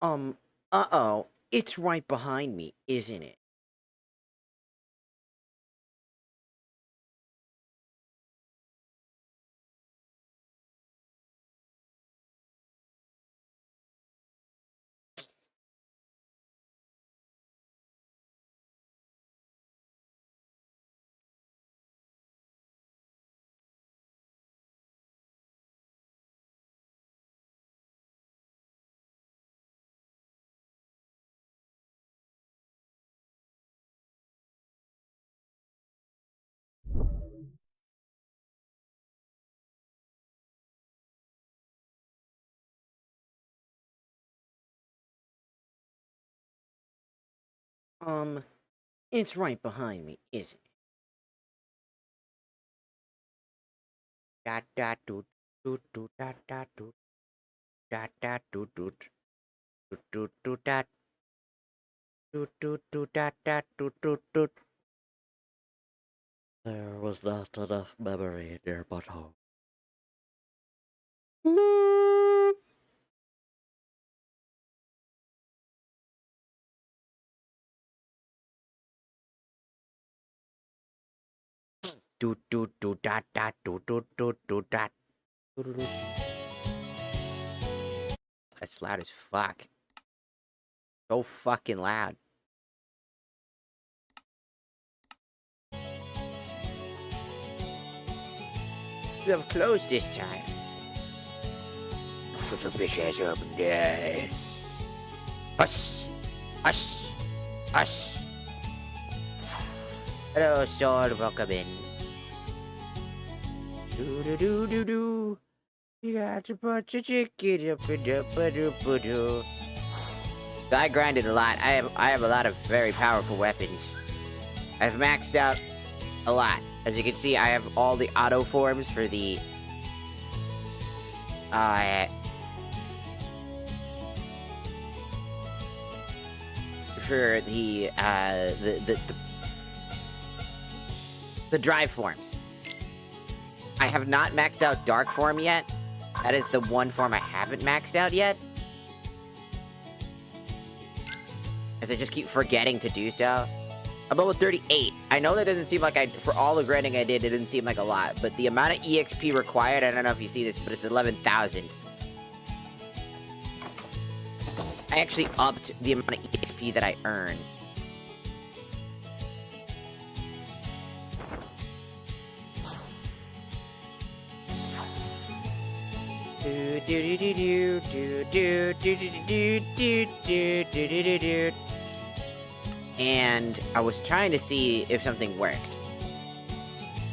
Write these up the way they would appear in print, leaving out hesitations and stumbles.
Uh-oh. It's right behind me, isn't it? Um, it's right behind me, isn't it? Dot dot doot doot doot dot dot doot dot dot doot doot doot doot doot dot doot doot doot dot dot doot doot doot. There was not enough memory in your butthole. Doot doot doot dot dot doot doot doot doot dot. That's loud as fuck. So fucking loud. You have closed this time. Such a bitch ass open day. Hush! Hush! Hush! Hello, Sword. Welcome in. Do. You got to put your chicken up and up. I grinded a lot. I have a lot of very powerful weapons. I've maxed out a lot. As you can see, I have all the auto forms for the the drive forms. I have not maxed out dark form yet. That is the one form I haven't maxed out yet. As I just keep forgetting to do so. I'm level 38. I know that doesn't seem like for all the grinding I did, it didn't seem like a lot. But the amount of EXP required, I don't know if you see this, but it's 11,000. I actually upped the amount of EXP that I earn. And I was trying to see if something worked.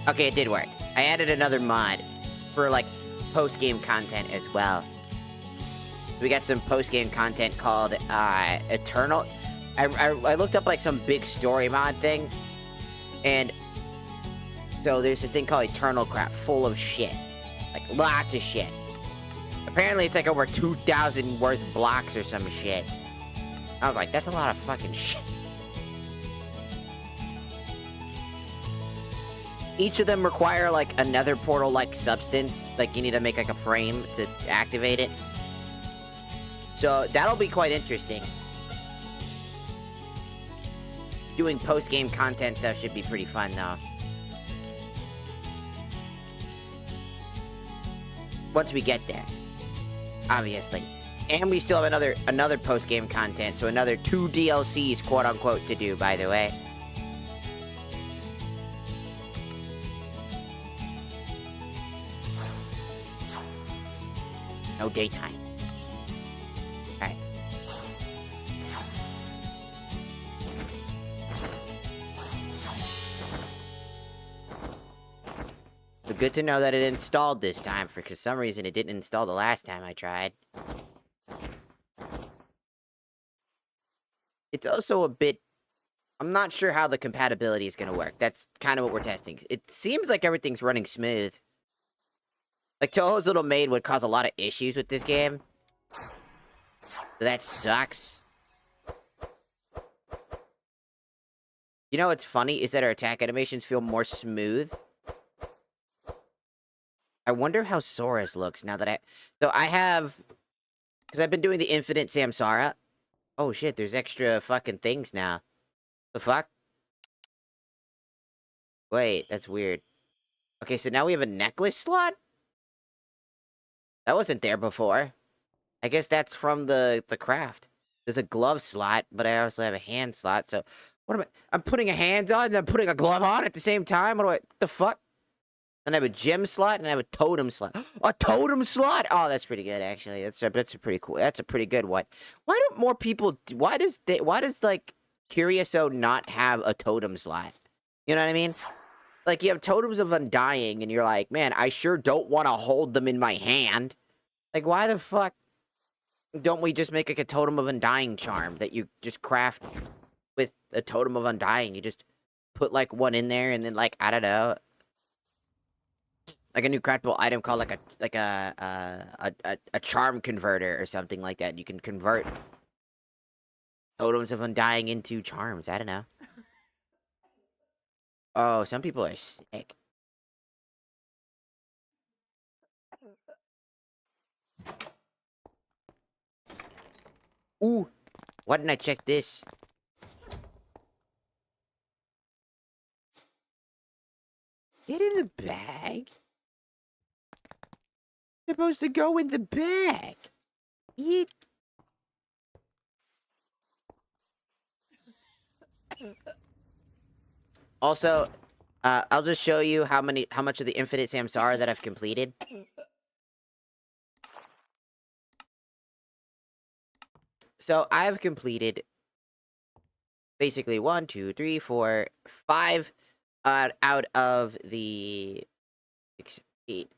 Okay, it did work. I added another mod for, like, post-game content as well. We got some post-game content called, Eternal. I looked up, like, some big story mod thing. And so there's this thing called Eternal Crap, full of shit. Like, lots of shit. Apparently, it's, like, over 2,000 worth blocks or some shit. I was like, that's a lot of fucking shit. Each of them require, like, another portal-like substance. Like, you need to make, like, a frame to activate it. So, that'll be quite interesting. Doing post-game content stuff should be pretty fun, though. Once we get there. Obviously. And we still have another post-game content, so another 2 DLCs, quote-unquote, to do, by the way. No daytime. Alright. So good to know that it installed this time, for some reason it didn't install the last time I tried. It's also a bit... I'm not sure how the compatibility is going to work. That's kind of what we're testing. It seems like everything's running smooth. Like, Toho's Little Maid would cause a lot of issues with this game. So that sucks. You know what's funny is that our attack animations feel more smooth. I wonder how Sora's looks now that So I have... Because I've been doing the Infinite Samsara. Oh shit, there's extra fucking things now. The fuck? Wait, that's weird. Okay, so now we have a necklace slot? That wasn't there before. I guess that's from the craft. There's a glove slot, but I also have a hand slot, so... What am I... I'm putting a hand on and I'm putting a glove on at the same time? What the fuck? And I have a gem slot and I have a totem slot. A totem slot? Oh, that's pretty good, actually. That's a pretty cool... That's a pretty good one. Why don't more people... Why does, like, Curioso not have a totem slot? You know what I mean? Like, you have totems of undying, and you're like, man, I sure don't want to hold them in my hand. Like, why the fuck don't we just make, like, a totem of undying charm that you just craft with a totem of undying? You just put, like, one in there, and then, like, I don't know, like a new craftable item called, like a charm converter or something like that. You can convert totems of undying into charms. I don't know. Oh, some people are sick. Ooh, why didn't I check this? Get in the bag. It's supposed to go in the bag. Eat. Also, I'll just show you how much of the Infinite Samsara that I've completed. So I've completed basically 1, 2, 3, 4, 5 out of the 6, 8,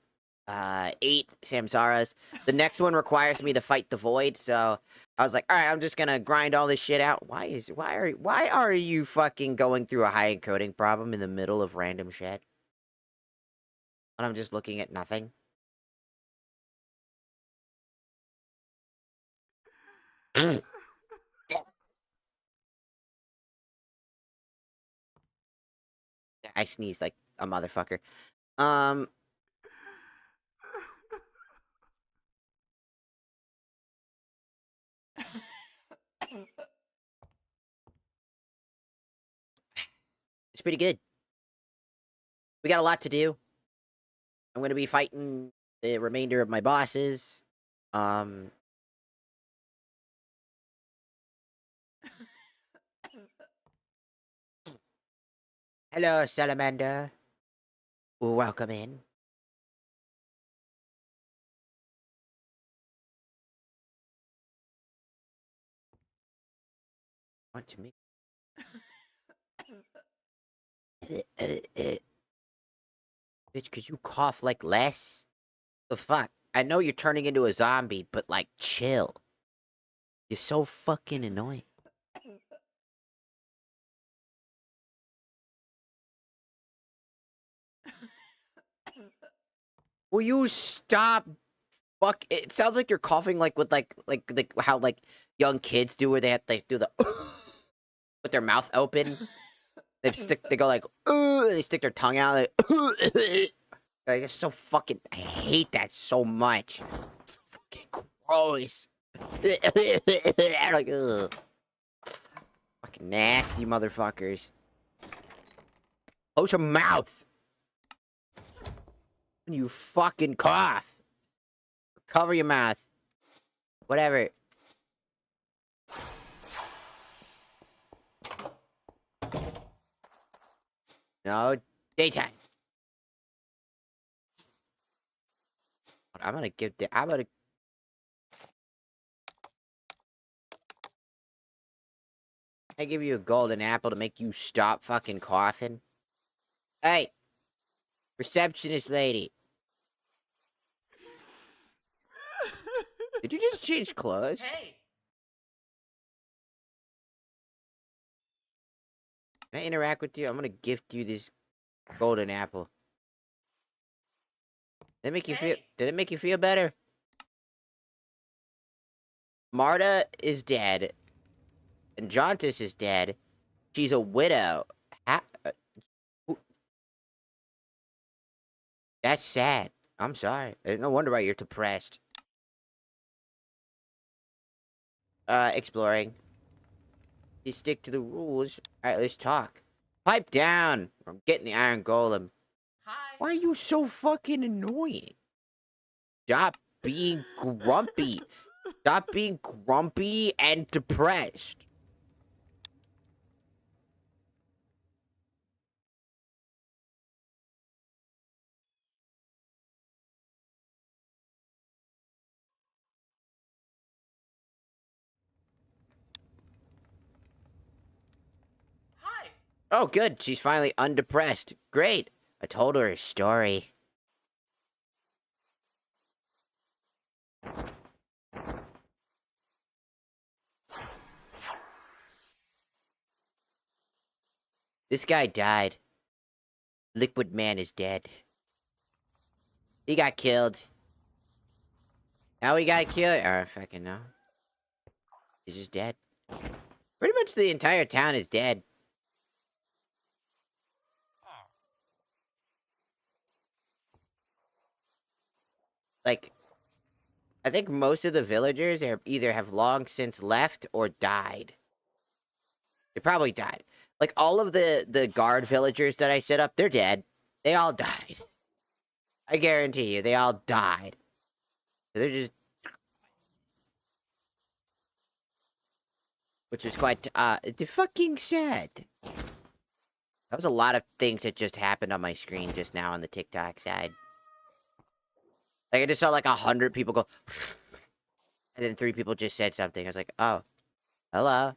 8 Samsaras. The next one requires me to fight the void, so I was like, all right, I'm just gonna grind all this shit out. Why are you fucking going through a high encoding problem in the middle of random shit? And I'm just looking at nothing. I sneezed like a motherfucker. It's pretty good. We got a lot to do. I'm gonna be fighting the remainder of my bosses. Hello, Salamander. Welcome in. Want to make bitch, could you cough like less? The fuck? I know you're turning into a zombie, but like chill. You're so fucking annoying. Will you stop? Fuck! It sounds like you're coughing like with like how like young kids do, where they do the with their mouth open. They go like, they stick their tongue out. Like, like, it's so fucking. I hate that so much. It's so fucking gross. Like, ugh. Fucking nasty motherfuckers. Close your mouth. When you fucking cough. Cover your mouth. Whatever. No, daytime. I'm gonna give the. I'm gonna. I give you a golden apple to make you stop fucking coughing. Hey, receptionist lady. Did you just change clothes? Hey. Can I interact with you? I'm gonna gift you this golden apple. Did it make you feel? Did it make you feel better? Marta is dead, and Jontis is dead. She's a widow. That's sad. I'm sorry. No wonder why you're depressed. Exploring. You stick to the rules. Alright, let's talk. Pipe down! Or I'm getting the iron golem. Hi. Why are you so fucking annoying? Stop being grumpy. Stop being grumpy and depressed. Hi. Oh, good. She's finally undepressed. Great. I told her a story. This guy died. Liquid Man is dead. He got killed. How he got killed? I don't fucking know. He's just dead. Pretty much the entire town is dead. Like, I think most of the villagers are either have long since left or died. They probably died. Like, all of the guard villagers that I set up, they're dead. They all died. I guarantee you, they all died. They're just... Which is quite, fucking sad. That was a lot of things that just happened on my screen just now on the TikTok side. Like, I just saw like 100 people go... And then 3 people just said something. I was like, oh, hello.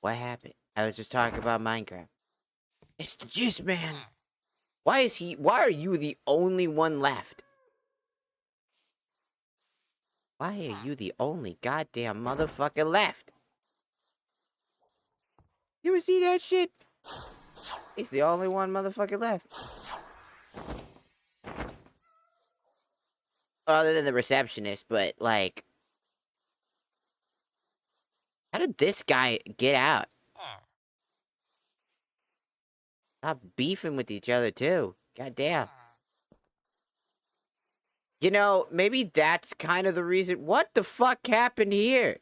What happened? I was just talking about Minecraft. It's the Juice Man. Why are you the only one left? Why are you the only goddamn motherfucker left? You ever see that shit? He's the only one motherfucker left. Other than the receptionist, but like... How did this guy get out? Stop beefing with each other, too. Goddamn. You know, maybe that's kind of the reason... What the fuck happened here?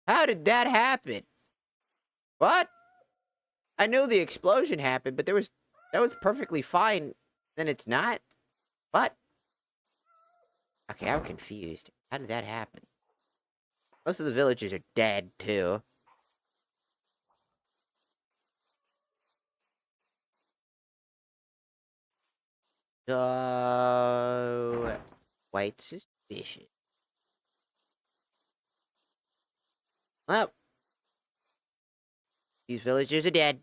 How did that happen? What? I knew the explosion happened, but that was perfectly fine. Then it's not? What? Okay, I'm confused. How did that happen? Most of the villagers are dead, too. So... Quite suspicious. Well... These villagers are dead.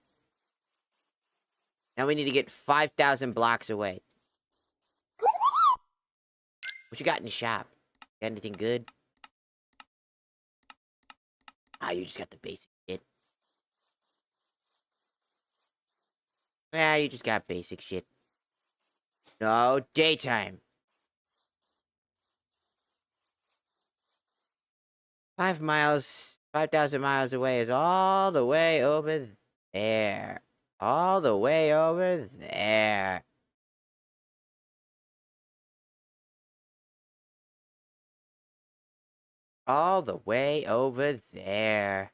Now we need to get 5,000 blocks away. What you got in the shop? Got anything good? Ah, you just got the basic shit. Yeah, you just got basic shit. No, daytime. 5,000 miles away is all the way over there. All the way over there. All the way over there.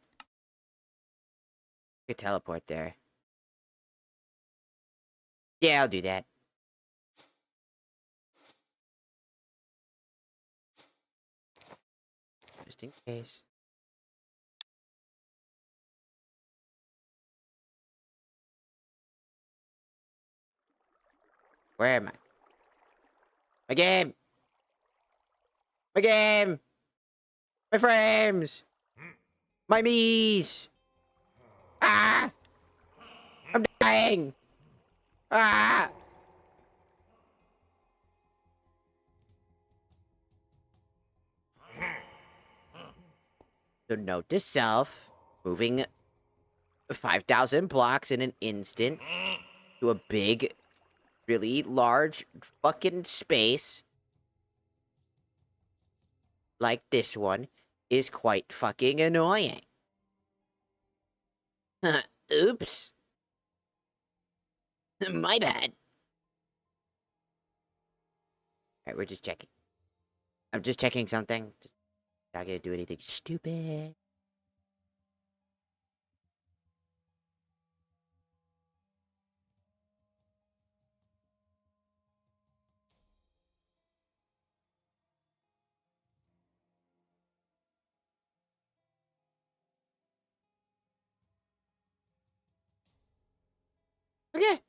You could teleport there. Yeah, I'll do that. Just in case. Where am I? My game! My game! My frames! My me's! Ah! I'm dying! Ah! So note to self, moving 5,000 blocks in an instant to a big, really large fucking space like this one is quite fucking annoying. Oops. My bad. Alright, we're just checking. I'm just checking something. Just not gonna do anything stupid. Okay.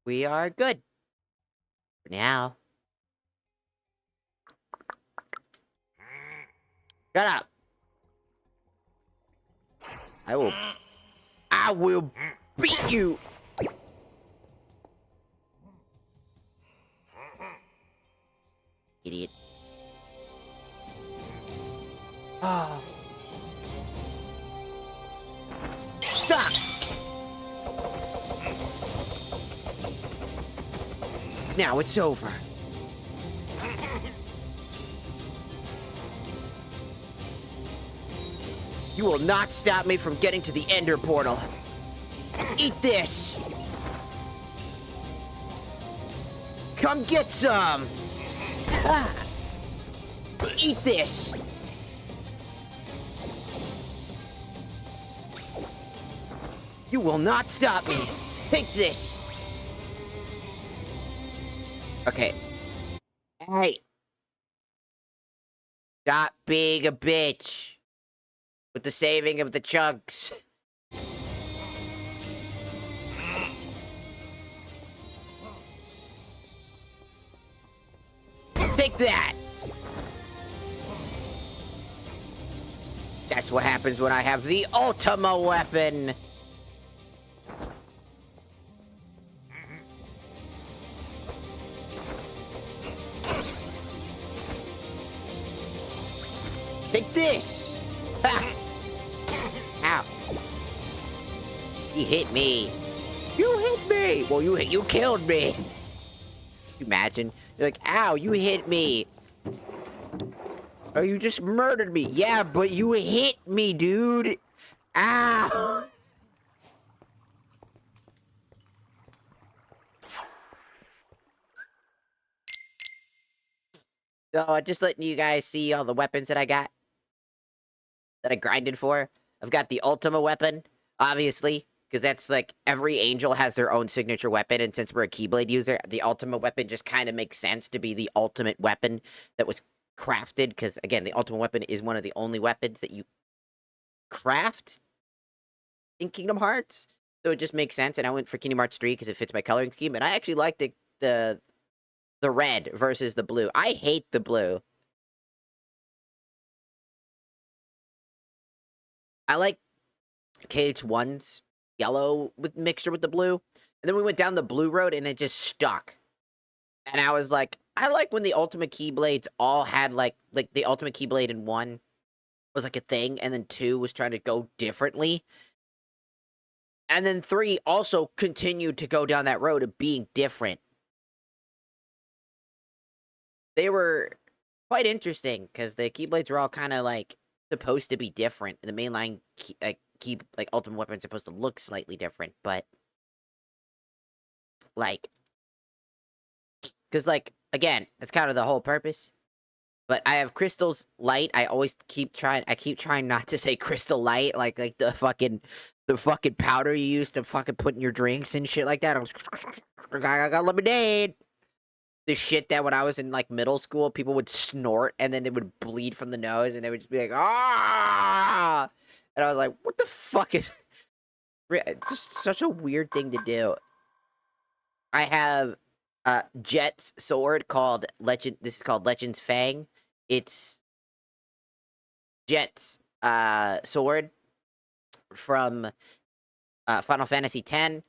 We are good. For now. Shut up. I will beat you. Idiot. Oh. Stop. Now it's over. You will not stop me from getting to the Ender Portal. Eat this. Come get some. Ah. Eat this. You will not stop me. Take this. Okay. Hey. Stop being a bitch. With the saving of the chunks. Take that. That's what happens when I have the Ultima weapon. Take this! Ha! Ow. You hit me. You hit me! Well, you killed me. You imagine? You're like, ow, you hit me. Oh, you just murdered me. Yeah, but you hit me, dude. Ow. So, just letting you guys see all the weapons that I got. That I grinded for. I've got the Ultima weapon, obviously, because that's like every angel has their own signature weapon, and since we're a Keyblade user, the Ultima weapon just kind of makes sense to be the ultimate weapon that was crafted, because again, the Ultima weapon is one of the only weapons that you craft in Kingdom Hearts, so it just makes sense. And I went for Kingdom Hearts 3 because it fits my coloring scheme, and I actually liked the red versus the blue. I hate the blue. I like KH1's yellow with mixture with the blue. And then we went down the blue road and it just stuck. And I was like, I like when the Ultimate Keyblades all had like the Ultimate Keyblade in 1 was like a thing, and then 2 was trying to go differently. And then 3 also continued to go down that road of being different. They were quite interesting because the Keyblades were all kind of like supposed to be different. The mainline like Ultimate Weapon supposed to look slightly different, but like, because like again, that's kind of the whole purpose. But I have Crystal's Light. I keep trying not to say Crystal Light, like the fucking powder you use to fucking put in your drinks and shit like that. I got lemonade. The shit that when I was in like middle school, people would snort and then they would bleed from the nose and they would just be like, ah, and I was like, what the fuck is? It's just such a weird thing to do. I have Jet's sword called Legend. This is called Legend's Fang. It's Jet's sword from Final Fantasy X.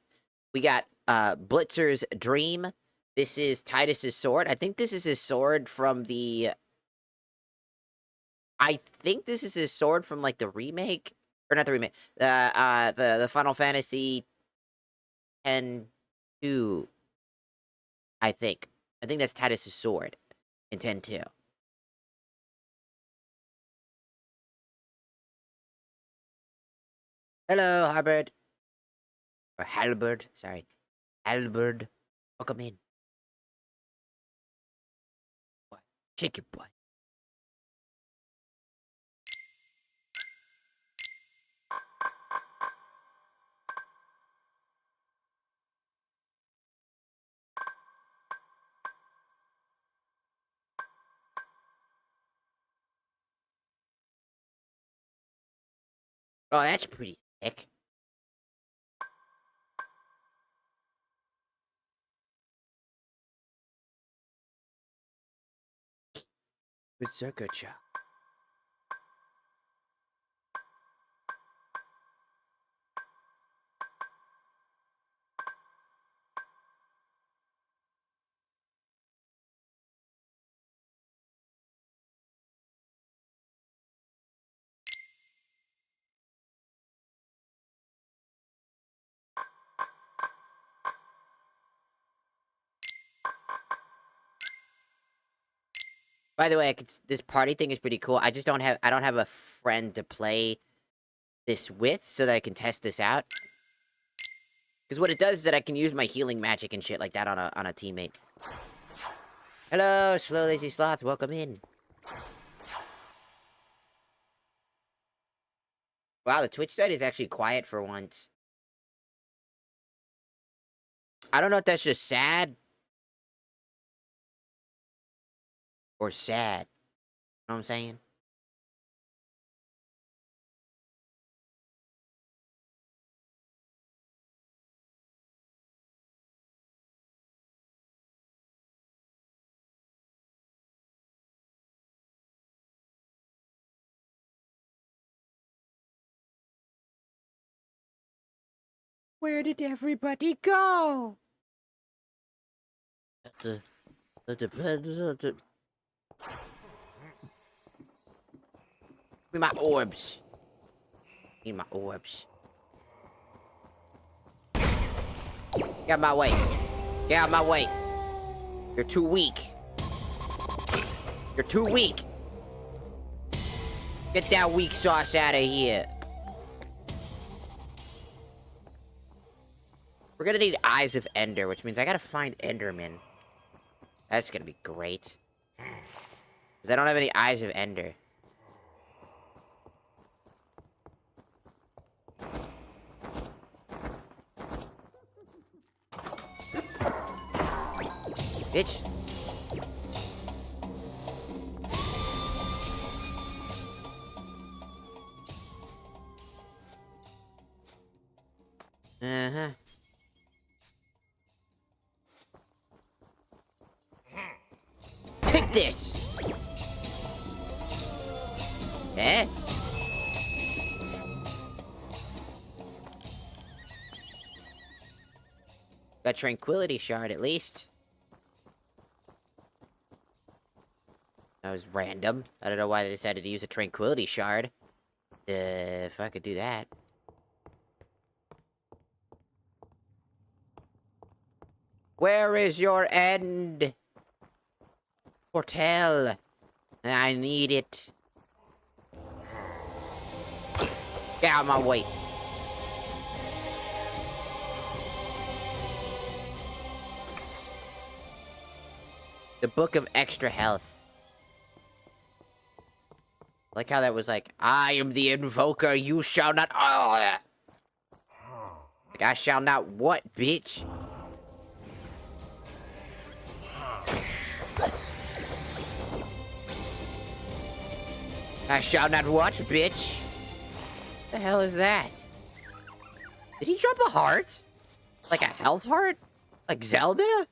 We got Blitzer's Dream. This is Titus's sword. I think this is his sword from the. I think this is his sword from like the remake, or not the remake. The Final Fantasy X-2. I think that's Titus's sword in X-2. Hello, Hubbard. Or Halberd, sorry. Halberd. Welcome in. What? Shake your butt. Oh, that's pretty thick. Berserker-cha. By the way, this party thing is pretty cool. I don't have a friend to play this with so that I can test this out. Because what it does is that I can use my healing magic and shit like that on a teammate. Hello, Slow Lazy Sloth. Welcome in. Wow, the Twitch site is actually quiet for once. I don't know if that's just sad. Or sad. You know what I'm saying? Where did everybody go? That depends on the... Give me my orbs. Need my orbs. Get out my way. Get out my way. You're too weak. You're too weak. Get that weak sauce out of here. We're gonna need Eyes of Ender, which means I gotta find Enderman. That's gonna be great. Because I don't have any Eyes of Ender. Bitch. Uh-huh. Take this! Eh? Got Tranquility Shard, at least. That was random. I don't know why they decided to use a Tranquility Shard. If I could do that. Where is your end? Portal. I need it. Get out of my way. The Book of Extra Health. Like how that was like, I am the invoker, you shall not... Oh! Like, I shall not what, bitch? I shall not what, bitch? The hell is that? Did he drop a heart? Like a health heart? Like Zelda?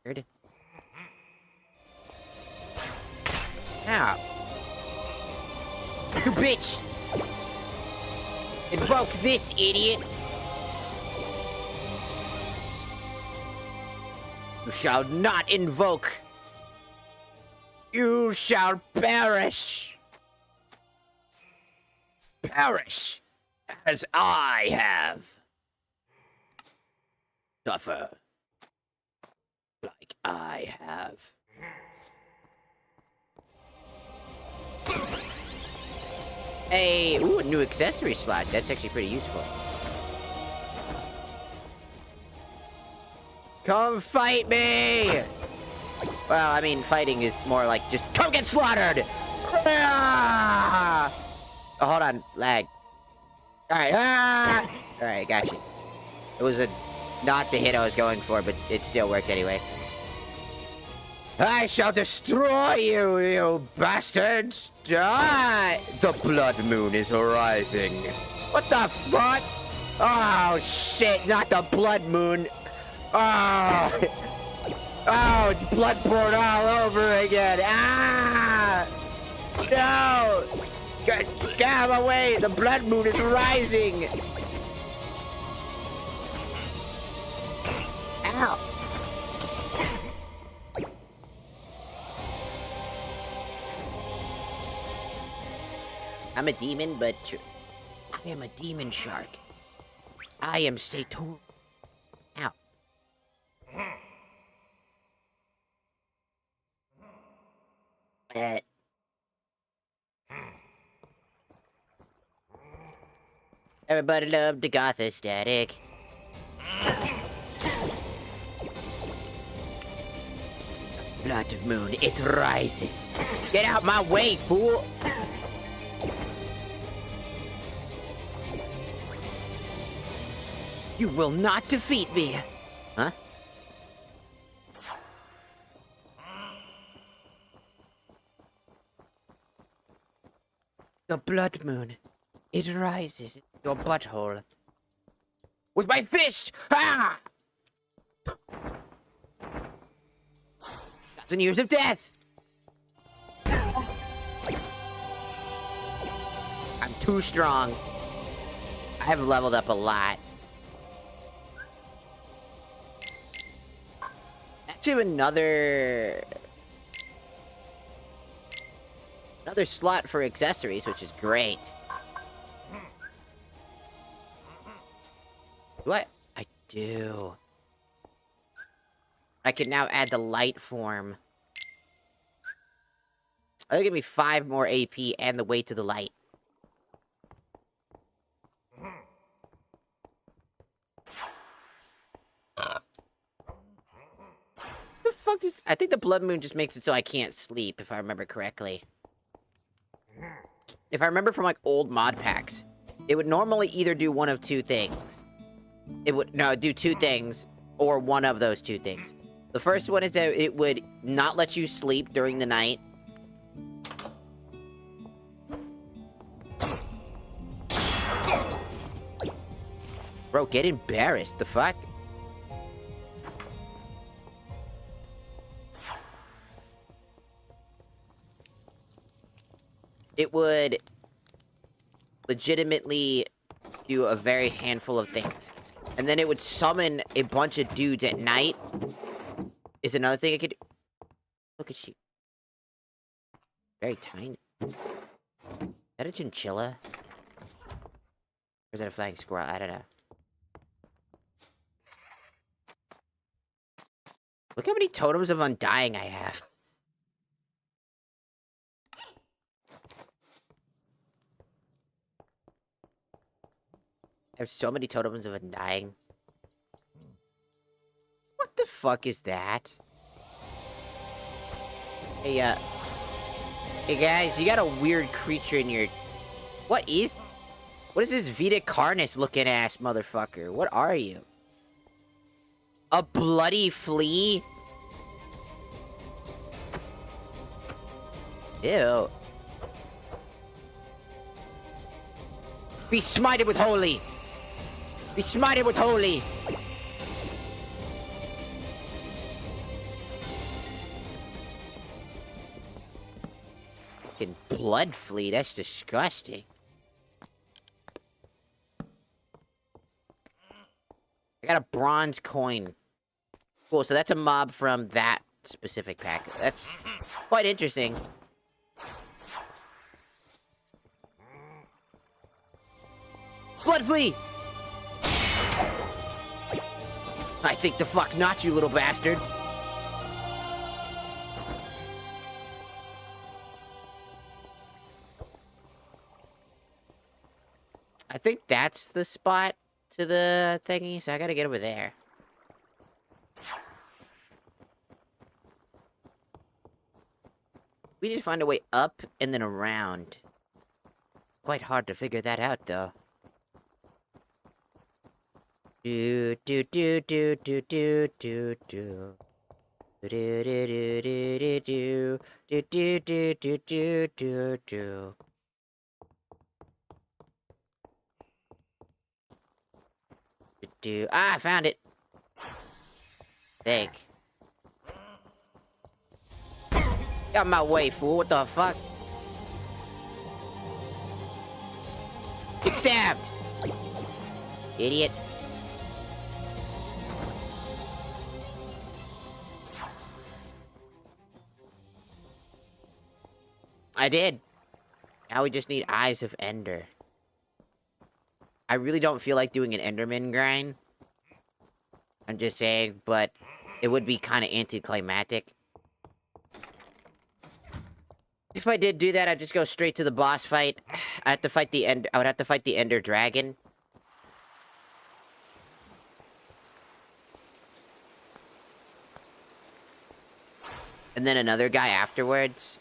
Weird. Ow. You bitch! Invoke this, idiot! You shall not invoke! You shall perish! Perish! As I have! Suffer! Like I have. Ooh, a new accessory slot. That's actually pretty useful. Come fight me! Well, I mean, fighting is more like just come get slaughtered! Ah! Oh, hold on, lag. Alright, Alright, got you. It was not the hit I was going for, but it still worked anyways. I shall destroy you, you bastards! Die! The blood moon is rising. What the fuck? Oh, shit, not the blood moon. Oh. Oh, it's blood poured all over again. Ah! No! Get out of my way! The blood moon is rising! Ow! I'm a demon, but I am a demon shark. I am Satan. Ow. Everybody loved the goth aesthetic. Blood moon, it rises. Get out my way, fool! You will not defeat me! Huh? The blood moon, it rises in your butthole. With my fist! Ah! 1,000 years of death! I'm too strong. I have leveled up a lot. Actually, another slot for accessories, which is great. What? I do. I can now add the light form. That'll give me 5 more AP and the way to the light. The fuck is... I think the blood moon just makes it so I can't sleep, if I remember correctly. If I remember from, like, old mod packs, it would normally either do one of 2 things. It would... No, do 2 things, or one of those 2 things. The first one is that it would not let you sleep during the night. Bro, get embarrassed. The fuck? It would legitimately do a very handful of things. And then it would summon a bunch of dudes at night. Is another thing I could do. Look at you. Very tiny. Is that a chinchilla? Or is that a flying squirrel? I don't know. Look how many totems of undying I have. I have so many totems of undying. What the fuck is that? Hey, hey guys, you got a weird creature in your... What is this Vita Carnus looking ass motherfucker? What are you? A bloody flea? Ew. Be smited with holy! Be smited with holy! Fucking blood flea, that's disgusting. I got a bronze coin. Cool, so that's a mob from that specific pack. That's quite interesting. Blood flea! I think the fuck not, you little bastard. I think that's the spot to the thingy, so I gotta get over there. We need to find a way up and then around. Quite hard to figure that out, though. Do do do do do do do do. Do do do do do do do do do do do do do. Do. Ah, I found it. Think. Get out of my way, fool. What the fuck? Get stabbed! Idiot. I did. Now we just need Eyes of Ender. I really don't feel like doing an Enderman grind. I'm just saying, but it would be kind of anticlimactic. If I did do that, I'd just go straight to the boss fight. I would have to fight the Ender Dragon. And then another guy afterwards.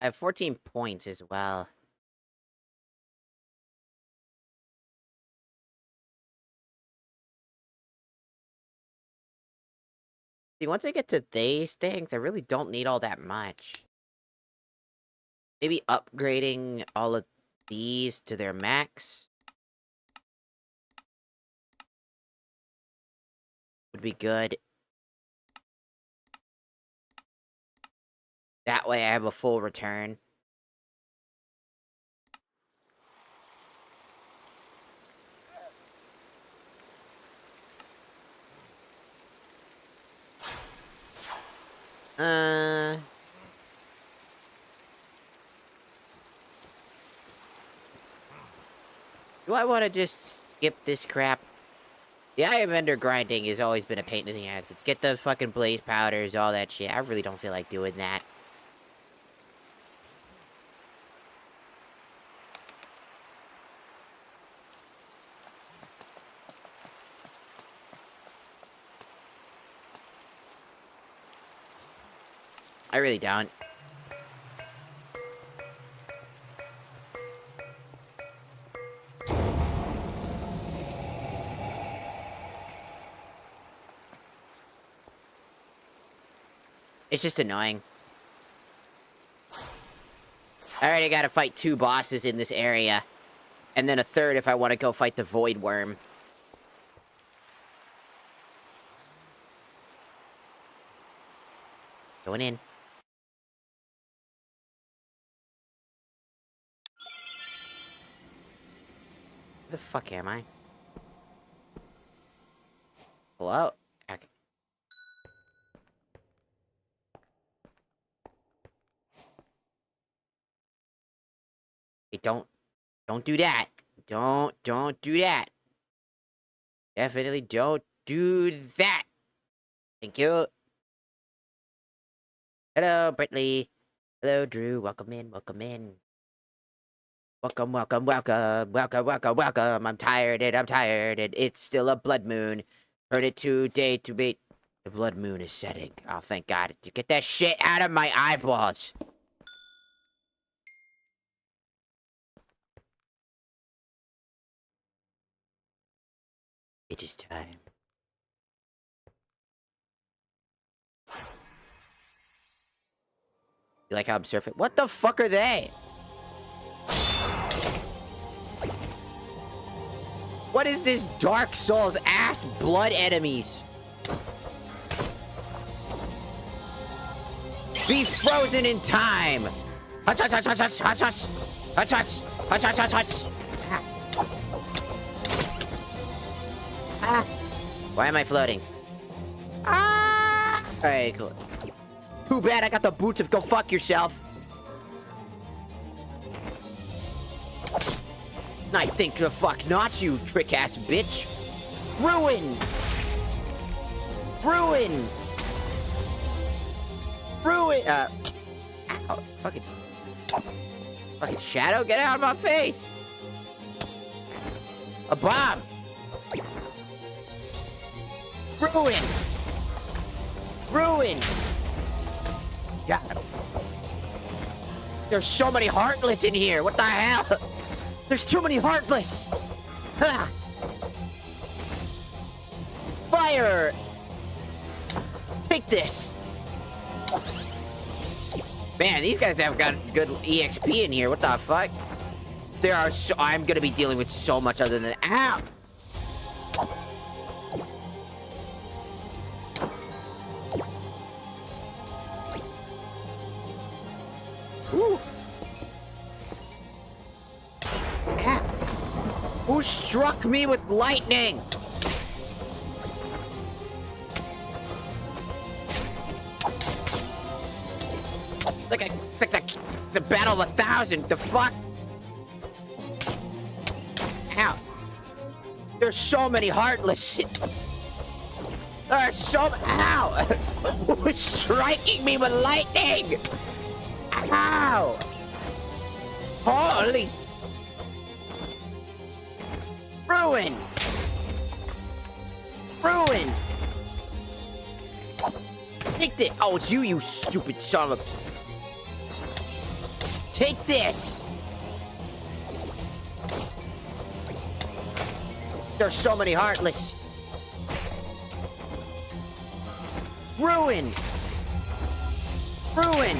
I have 14 points as well. See, once I get to these things, I really don't need all that much. Maybe upgrading all of these to their max would be good. That way I have a full return. Do I want to just skip this crap? The Eye of Ender grinding has always been a pain in the ass. It's get the fucking blaze powders, all that shit. I really don't feel like doing that. I really don't. It's just annoying. I already gotta fight 2 bosses in this area. And then a third if I want to go fight the Void Worm. Going in. Where the fuck am I? Hello? Okay. Hey, don't do that. Don't do that. Definitely don't do that. Thank you. Hello, Britley. Hello, Drew. Welcome in, welcome in. Welcome, welcome, welcome, welcome, welcome, welcome. I'm tired and it's still a blood moon. Turn it to day to be. The blood moon is setting. Oh, thank God. Get that shit out of my eyeballs. It is time. You like how I'm surfing? What the fuck are they? What is this Dark Souls ass blood enemies? Be frozen in time! Hush, hush, hush, hush, hush, hush, hush, hush, hush, hush, hush, hush, hush. Ah. Why am I floating? Ah! Alright, cool. Too bad I got the boots of go fuck yourself. I think the fuck not, you trick-ass bitch. Ruin! Ruin! Ruin! Ow, fucking shadow, get out of my face! A bomb! Ruin! Ruin! God. There's so many Heartless in here, what the hell? There's too many Heartless! Ha! Fire! Take this! Man, these guys have got good EXP in here. What the fuck? There are so... I'm gonna be dealing with so much other than... Ow! Ooh. Ah. Who struck me with lightning? It's like the Battle of 1,000. The fuck? Ow. There's so many Heartless. There are so... Ow! Who's striking me with lightning? Ow! Holy... Ruin! Ruin! Take this! Oh, it's you, you stupid son of a... Take this! There's so many Heartless. Ruin! Ruin!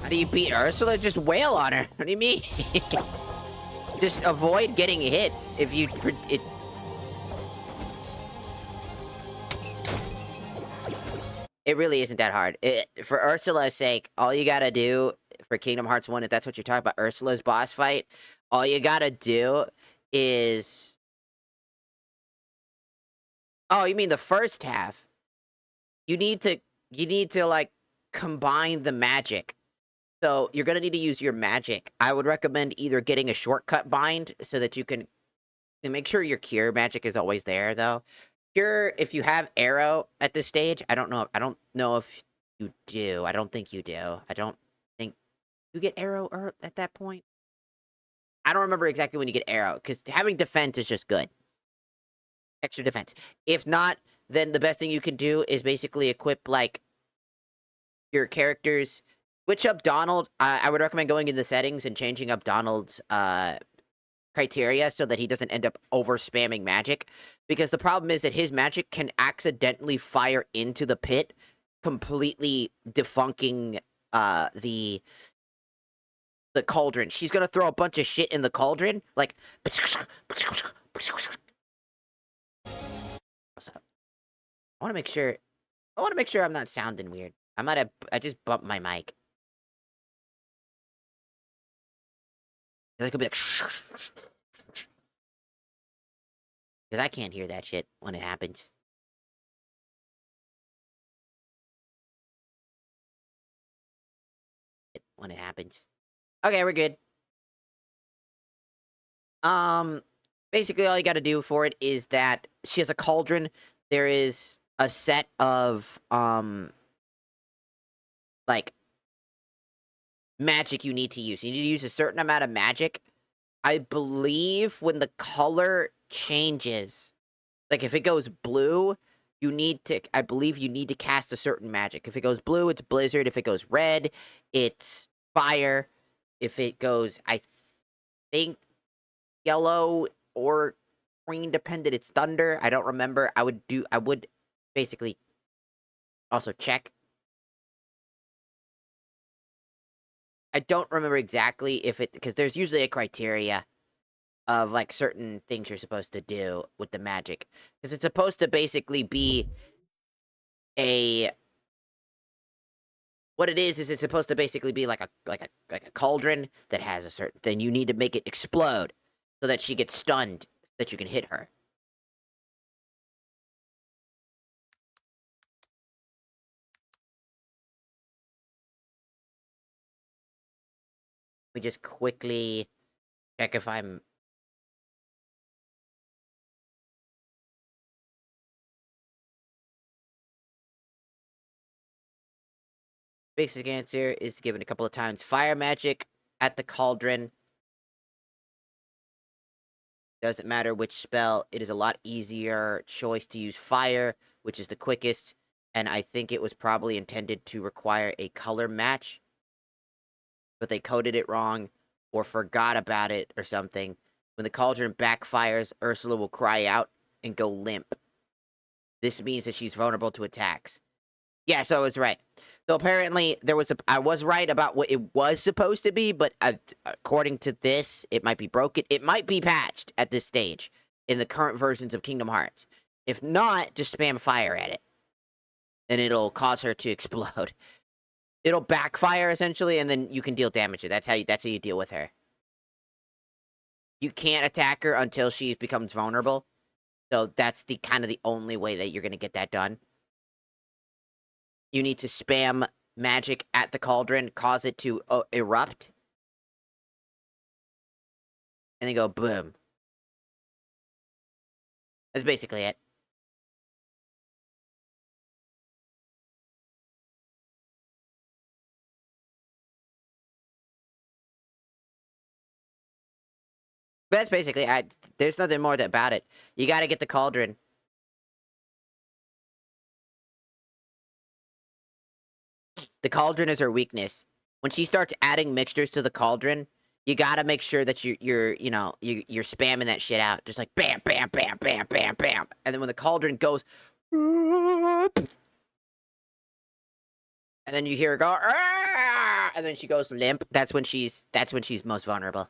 How do you beat Ursula? Just wail on her. What do you mean? Just avoid getting hit if you... It really isn't that hard. For Ursula's sake, all you gotta do for Kingdom Hearts 1, if that's what you're talking about, Ursula's boss fight, all you gotta do is... Oh, you mean the first half? You need to, like, combine the magic. So, you're gonna need to use your magic. I would recommend either getting a shortcut bind so that you can make sure your cure magic is always there, though. Cure, if you have arrow at this stage, I don't know if you do. I don't think you do. I don't think you get arrow at that point. I don't remember exactly when you get arrow, because having defense is just good. Extra defense. If not, then the best thing you can do is basically equip, like, your characters. Switch up Donald. I would recommend going in the settings and changing up Donald's criteria so that he doesn't end up over spamming magic. Because the problem is that his magic can accidentally fire into the pit, completely defunking the cauldron. She's gonna throw a bunch of shit in the cauldron, like... What's up? I want to make sure I'm not sounding weird. I just bumped my mic. It could be like... Because I can't hear that shit when it happens. When it happens. Okay, we're good. Basically all you gotta do for it is that she has a cauldron. There is a set of, like, magic you need to use. You need to use a certain amount of magic. I believe when the color changes, like if it goes blue, I believe you need to cast a certain magic. If it goes blue, it's blizzard. If it goes red, it's fire. If it goes, I think, yellow or green dependent, it's thunder. I don't remember. I would basically also check. I don't remember exactly because there's usually a criteria of, like, certain things you're supposed to do with the magic. Because it's supposed to basically be what it is it's supposed to basically be like a cauldron that has a certain thing. You need to make it explode so that she gets stunned, so that you can hit her. We just quickly check if I'm... Basic answer is given a couple of times. Fire magic at the cauldron. Doesn't matter which spell. It is a lot easier choice to use fire, which is the quickest. And I think it was probably intended to require a color match. But they coded it wrong or forgot about it or something. When the cauldron backfires, Ursula will cry out and go limp. This means that she's vulnerable to attacks. Yeah, so I was right. So apparently, I was right about what it was supposed to be, but according to this, it might be broken. It might be patched at this stage in the current versions of Kingdom Hearts. If not, just spam fire at it. And it'll cause her to explode. It'll backfire, essentially, and then you can deal damage to her. That's how you deal with her. You can't attack her until she becomes vulnerable. So that's kind of the only way that you're going to get that done. You need to spam magic at the cauldron, cause it to erupt. And then go boom. That's basically it. But that's basically, there's nothing more about it. You gotta get the cauldron. The cauldron is her weakness. When she starts adding mixtures to the cauldron, you gotta make sure that you're spamming that shit out. Just like bam, bam, bam, bam, bam, bam. And then when the cauldron goes, and then you hear her go, Aah! And then she goes limp. That's when she's most vulnerable.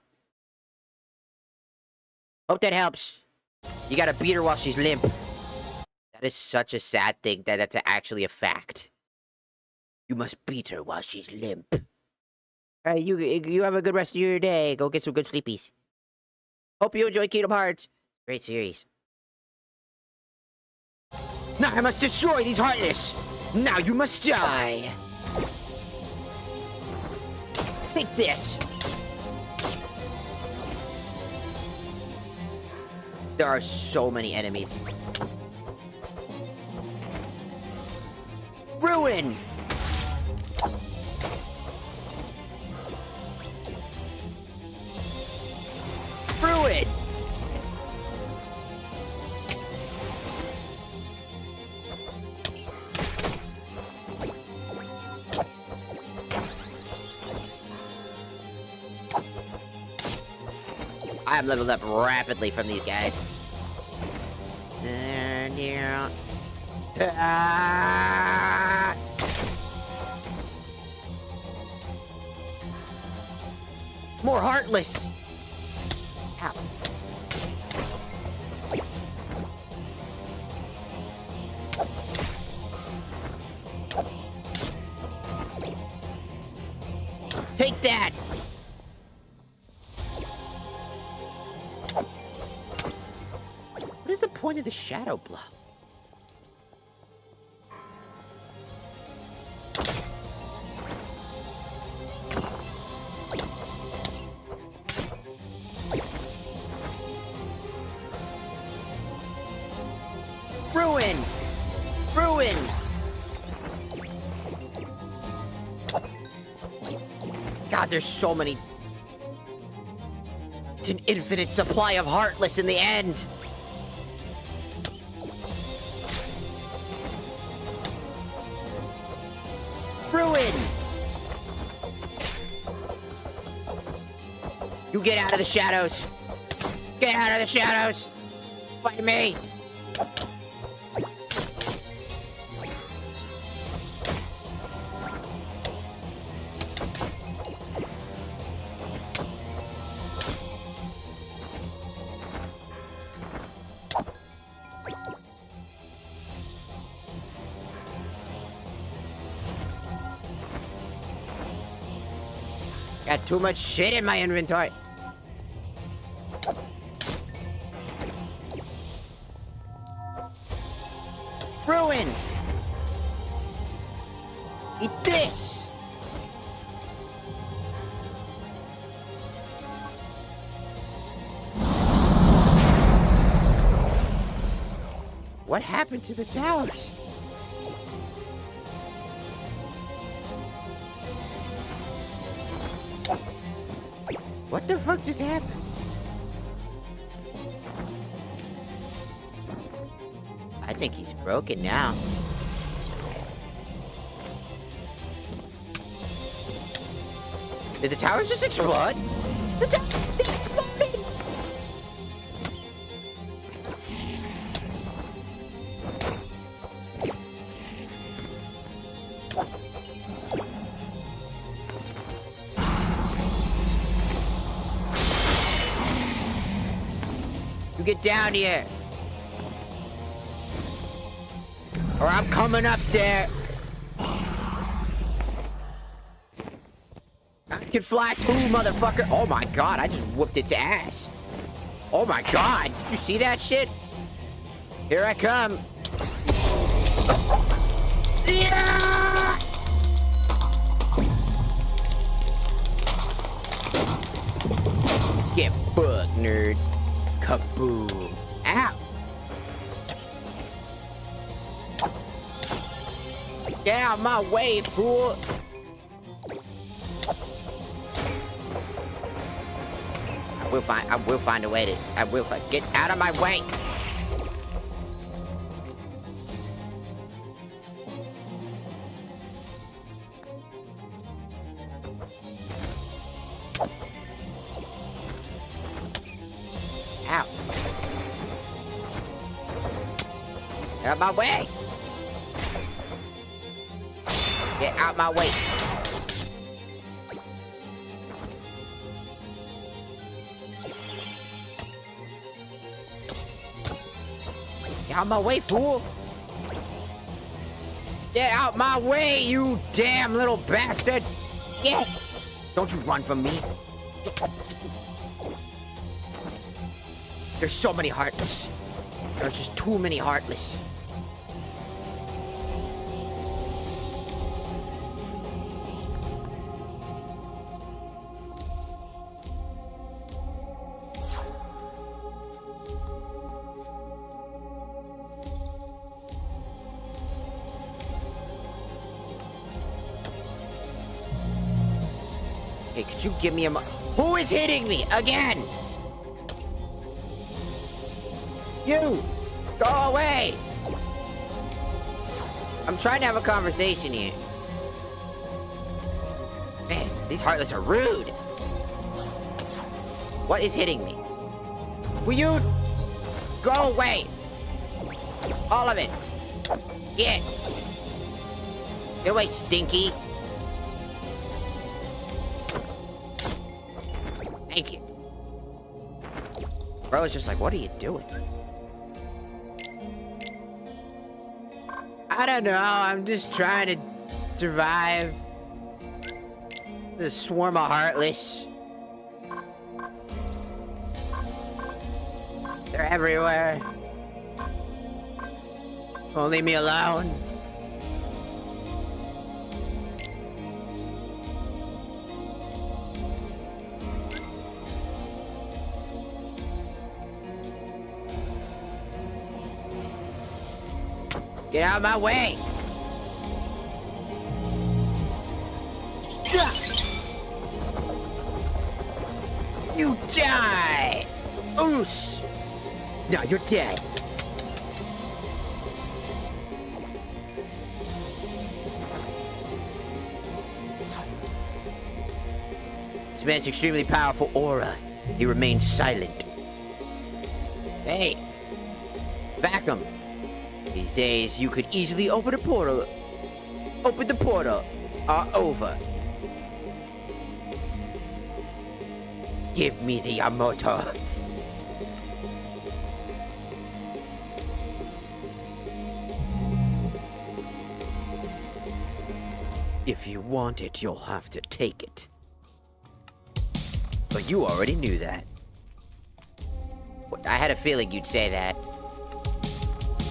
Hope that helps. You gotta beat her while she's limp. That is such a sad thing that that's actually a fact. You must beat her while she's limp. Alright, you have a good rest of your day. Go get some good sleepies. Hope you enjoy Kingdom Hearts. Great series. Now I must destroy these Heartless! Now you must die! Take this! There are so many enemies. Ruin! Ruin! I am leveled up rapidly from these guys. Ah! More Heartless! Ow. Take that! What is the point of the shadow blow? Ruin! Ruin! God, there's so many. It's an infinite supply of Heartless in the end. Ruin! You get out of the shadows! Get out of the shadows! Fight me! Got too much shit in my inventory. Ruin! Eat this! What happened to the towers? What the fuck just happened? I think he's broken now. Did the towers just explode? The towers just exploded! get down here. Or I'm coming up there. I can fly too, motherfucker. Oh my god, I just whooped its ass. Oh my god, did you see that shit? Here I come. Yeah! Get fucked, nerd. Kaboom. Ow. Get out of my way, fool. I will find a way to, get out of my way. Ow. Get out of my way. Get out my way. Get out my way, fool! Get out my way, you damn little bastard! Get! Don't you run from me! There's so many Heartless. There's just too many Heartless. Hey, could you give me a Who is hitting me again? You! Go away! I'm trying to have a conversation here. Man, these Heartless are rude. What is hitting me? Will you go away? All of it. Get away, Stinky. Thank you. Bro is just like, what are you doing? I don't know, I'm just trying to survive. This swarm of Heartless. They're everywhere. Won't leave me alone. Get out of my way! Stop! You die! Oos! Now you're dead. This man's extremely powerful aura. He remains silent. Hey! Back him! These days, you could easily open a portal. Open the portal. Over. Give me the Yamato. If you want it, you'll have to take it. But you already knew that. I had a feeling you'd say that.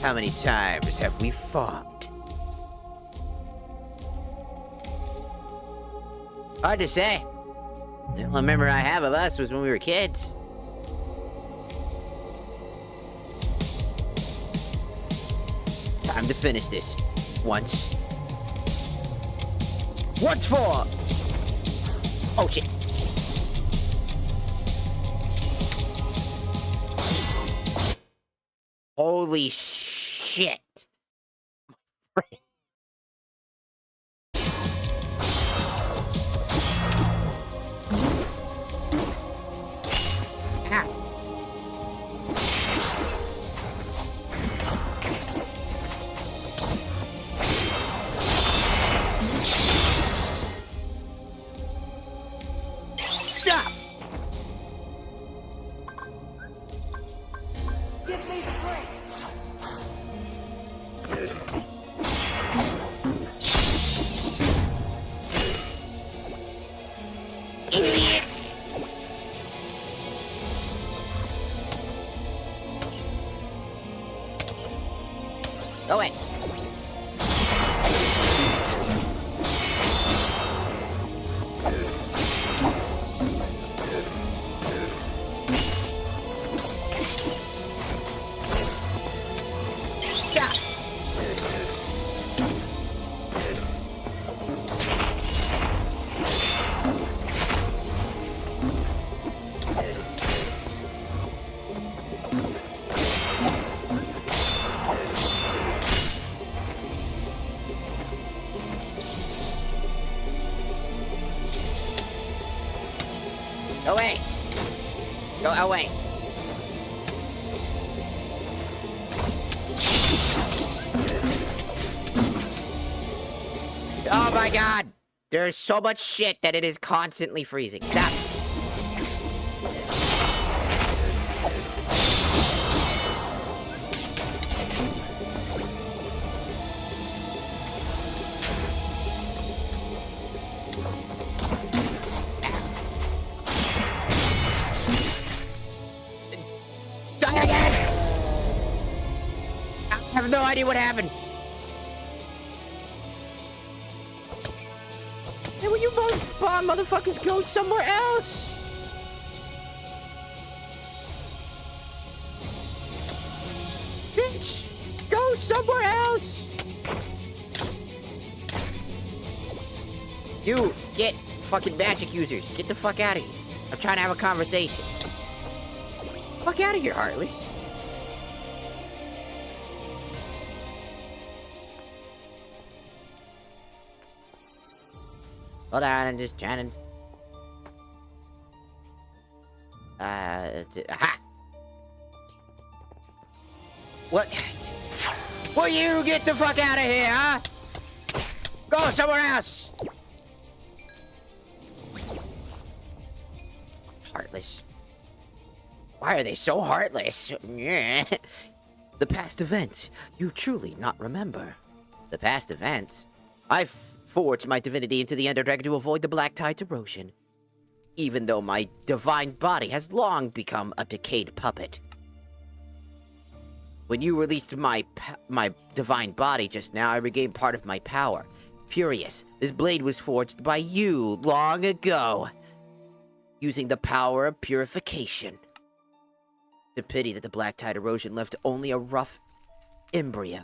How many times have we fought? Hard to say. The only memory I have of us was when we were kids. Time to finish this. Once for... Oh, shit. Holy shit. Go away. Go away. Go away. Oh my god! There's so much shit that it is constantly freezing. Stop. Die again! I have no idea what happened. Hey, will you motherfuckers go somewhere else? Bitch! Go somewhere else! You, get fucking magic users. Get the fuck out of here. I'm trying to have a conversation. Fuck out of here, Heartless. Hold on, I'm just trying to... aha! What? Will you get the fuck out of here, huh? Go somewhere else! Heartless. Why are they so heartless? The past events, you truly not remember. The past events? I've forged my divinity into the Ender Dragon to avoid the Black Tide's erosion, even though my divine body has long become a decayed puppet. When you released my divine body just now, I regained part of my power. Furious, this blade was forged by you long ago, using the power of purification. The pity that the Black Tide erosion left only a rough embryo.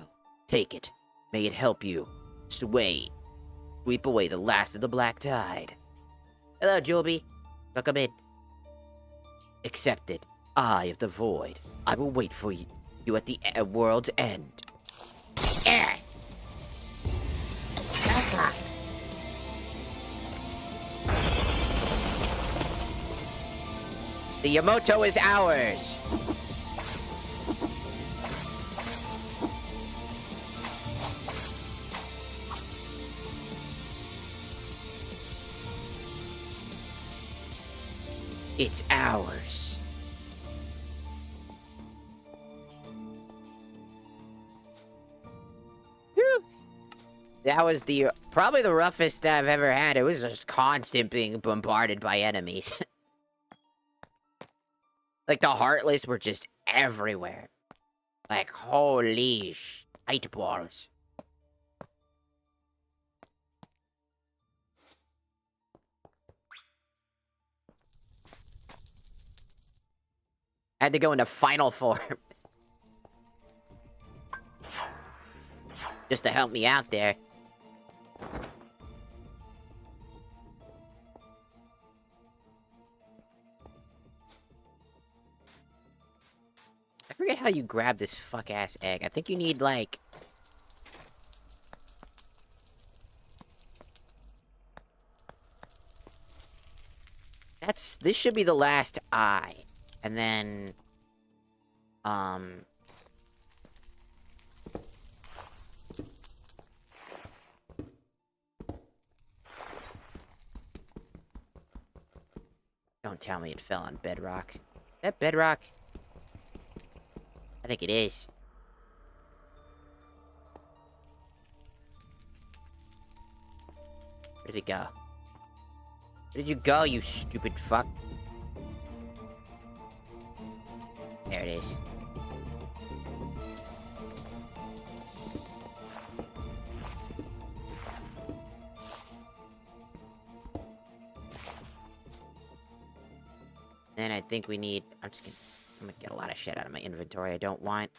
Take it. May it help you. Sweep away the last of the Black Tide. Hello, Julby. Welcome in. Accepted. Eye of the Void. I will wait for you at the world's end. The Yamoto is ours. It's ours. Whew. That was probably the roughest I've ever had. It was just constant being bombarded by enemies. Like, the Heartless were just everywhere. Like, holy shite balls. I had to go into final form. Just to help me out there. I forget how you grab this fuck-ass egg. I think you need, like... This should be the last eye. And then... Don't tell me it fell on bedrock. Is that bedrock? I think it is. Where did it go? Where did you go, you stupid fuck? There it is. And I think we need... I'm gonna get a lot of shit out of my inventory I don't want.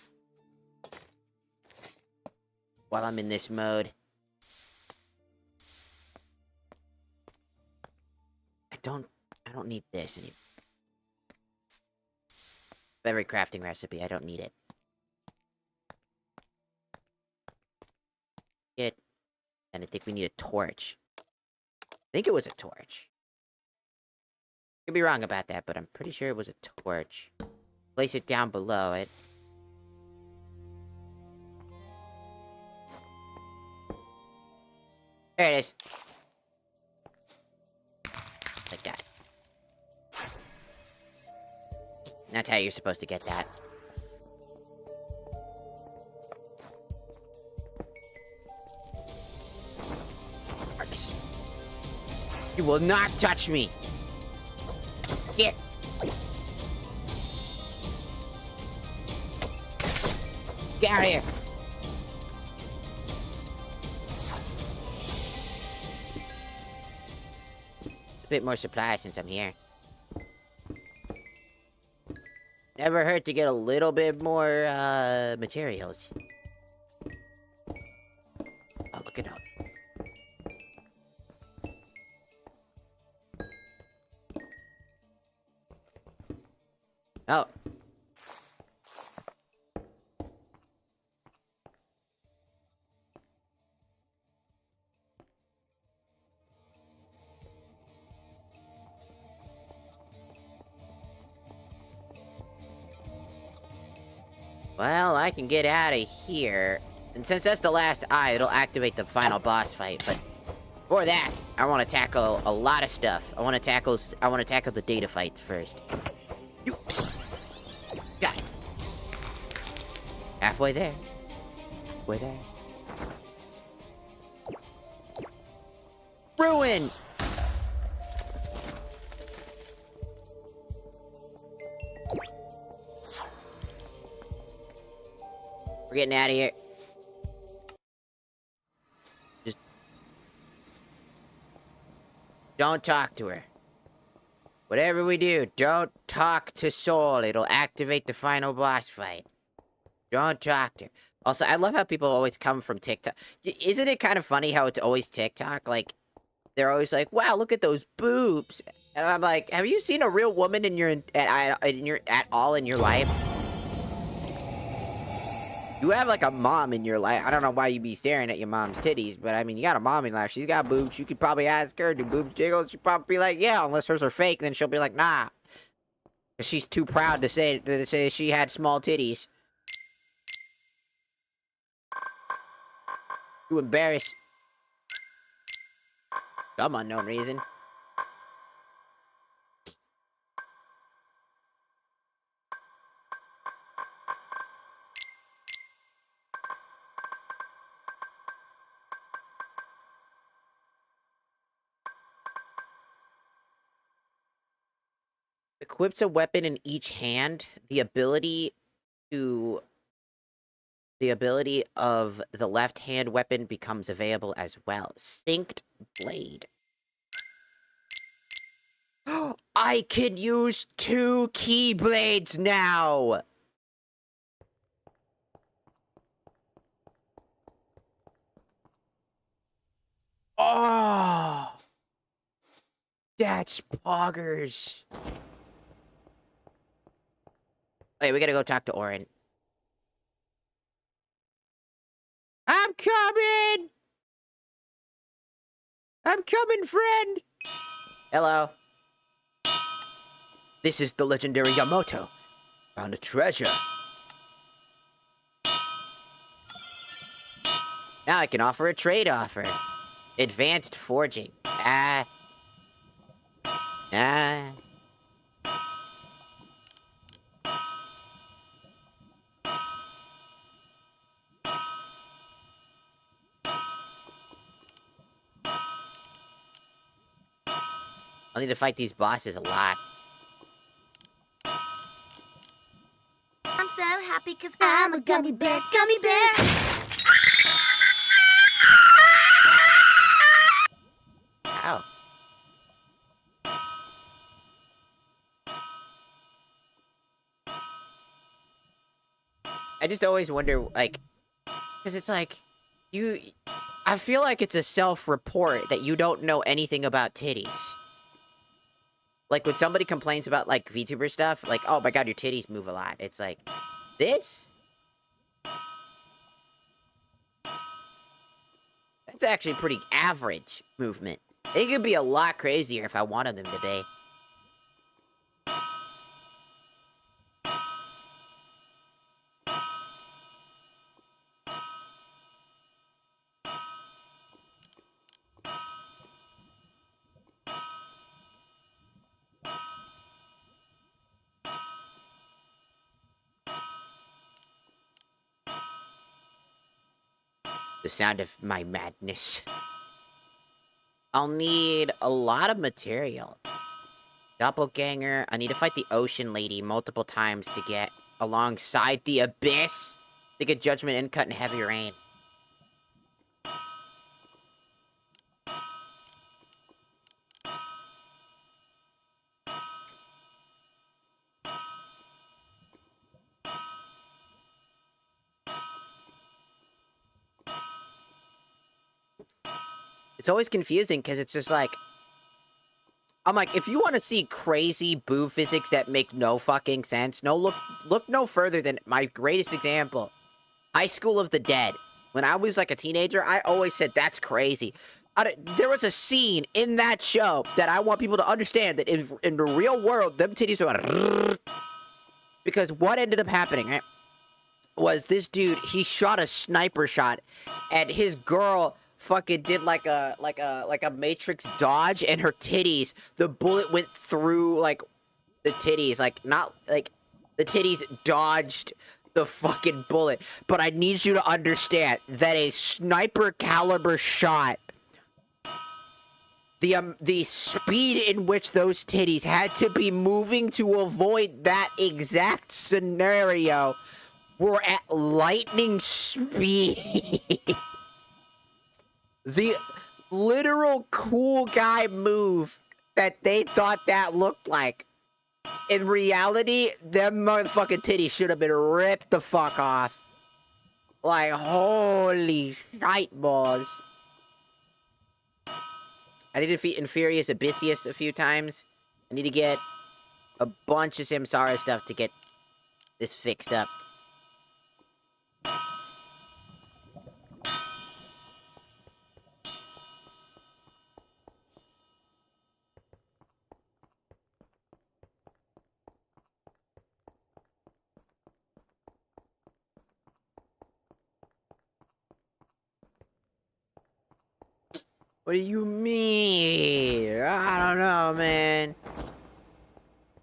While I'm in this mode. I don't need this anymore. Every crafting recipe, I don't need it. And I think we need a torch. I think it was a torch. Could be wrong about that, but I'm pretty sure it was a torch. Place it down below it. There it is. Like that. That's how you're supposed to get that. Marcus. You will not touch me! Get! Get out of here! A bit more supply since I'm here. Never hurt to get a little bit more, materials. Oh, look it up. Oh. Well, I can get out of here. And since that's the last eye, it'll activate the final boss fight. But for that, I want to tackle a lot of stuff. I want to tackle the data fights first. You got it. Halfway there. Halfway there. Ruin! We're getting out of here. Just don't talk to her. Whatever we do, don't talk to Soul. It'll activate the final boss fight. Don't talk to her. Also, I love how people always come from TikTok. Isn't it kind of funny how it's always TikTok? Like, they're always like, wow, look at those boobs. And I'm like, have you seen a real woman at all in your life? You have, like, a mom in your life. I don't know why you'd be staring at your mom's titties, but, I mean, you got a mom in your life. She's got boobs. You could probably ask her, do boobs jiggle? She'd probably be like, yeah, unless hers are fake, then she'll be like, nah. She's too proud to say she had small titties. Too embarrassed. Some unknown reason. Equips a weapon in each hand. The ability of the left-hand weapon becomes available as well. Synced blade. I can use 2 keyblades now! Oh! That's poggers. Wait, we gotta go talk to Orin. I'm coming! I'm coming, friend! Hello. This is the legendary Yamato. Found a treasure. Now I can offer a trade offer. Advanced forging. Ah. I'll need to fight these bosses a lot. I'm so happy because I'm a gummy bear, gummy bear! Ow. I just always wonder, like, because it's like, I feel like it's a self-report that you don't know anything about titties. Like, when somebody complains about, like, VTuber stuff, like, oh my god, your titties move a lot. It's like, this? That's actually pretty average movement. They could be a lot crazier if I wanted them to be. The sound of my madness. I'll need a lot of material. Doppelganger. I need to fight the ocean lady multiple times to get alongside the abyss to get Judgment Incut and Heavy Rain. It's always confusing because it's just like, I'm like, if you want to see crazy boo physics that make no fucking sense, look no further than my greatest example, High School of the Dead. When I was like a teenager, I always said that's crazy. There was a scene in that show that I want people to understand that in the real world, them titties are because what ended up happening, right, was this dude, he shot a sniper shot, and his girl fucking did like a Matrix dodge, and her titties, the bullet went through like the titties, like not like the titties dodged the fucking bullet. But I need you to understand that a sniper caliber shot, the speed in which those titties had to be moving to avoid that exact scenario were at lightning speed. The literal cool guy move that they thought that looked like. In reality, them motherfucking titties should have been ripped the fuck off. Like, holy shite balls. I need to defeat Infurious Abyssius a few times. I need to get a bunch of Samsara stuff to get this fixed up. What do you mean? I don't know, man.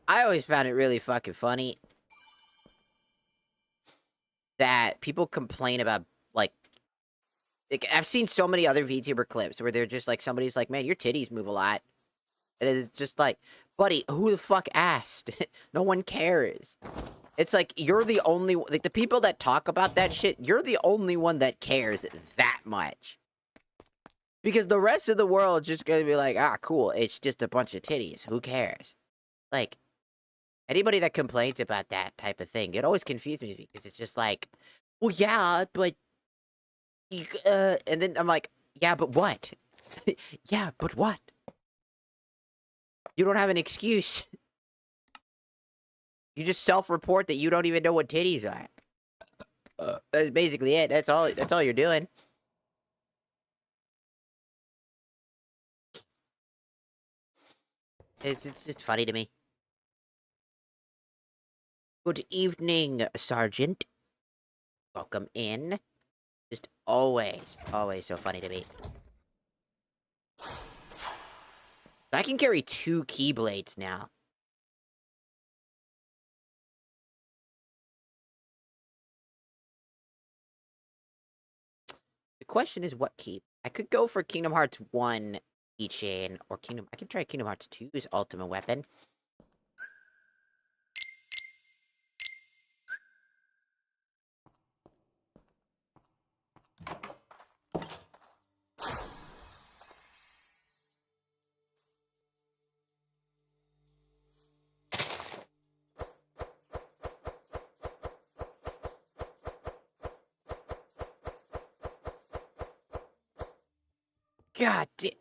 I always found it really fucking funny that people complain about, like, I've seen so many other VTuber clips where they're just like, somebody's like, man, your titties move a lot. And it's just like, buddy, who the fuck asked? No one cares. It's like, you're the only, like, the people that talk about that shit, you're the only one that cares that much. Because the rest of the world just gonna be like, ah, cool, it's just a bunch of titties. Who cares? Like, anybody that complains about that type of thing, it always confuses me because it's just like, well, yeah, but, and then I'm like, yeah, but what? Yeah, but what? You don't have an excuse. You just self-report that you don't even know what titties are. That's basically it. That's all you're doing. It's just funny to me. Good evening, Sergeant. Welcome in. Just always so funny to me. I can carry 2 keyblades now. The question is what key? I could go for Kingdom Hearts 1 keychain, or I could try Kingdom Hearts 2's ultimate weapon. God damn.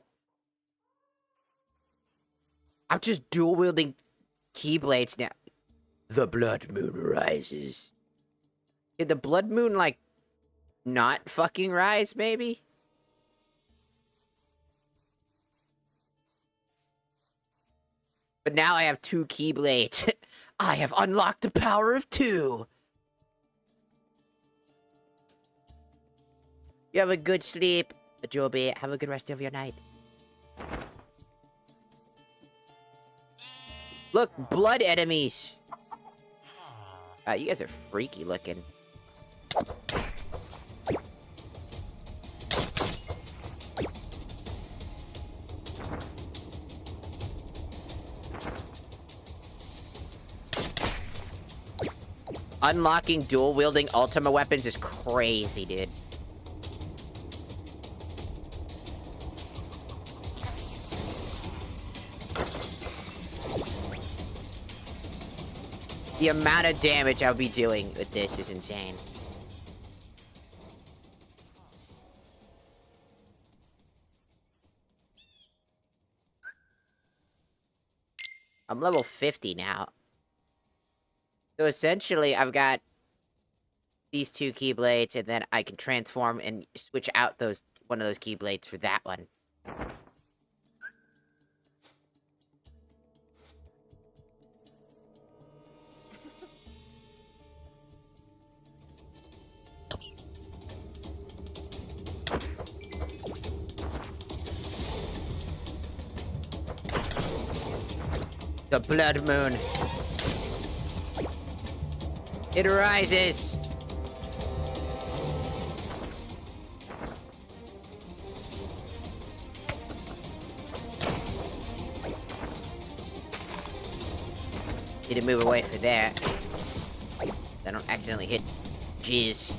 I'm just dual wielding keyblades now. The blood moon rises. Did the blood moon, like, not fucking rise, maybe? But now I have 2 keyblades. I have unlocked the power of 2. You have a good sleep, Joby. Have a good rest of your night. Look, blood enemies. You guys are freaky looking. Unlocking dual-wielding Ultima weapons is crazy, dude. The amount of damage I'll be doing with this is insane. I'm level 50 now. So essentially, I've got these 2 keyblades, and then I can transform and switch out one of those keyblades for that one. The blood moon. It rises. Need to move away from there. I don't accidentally hit jizz.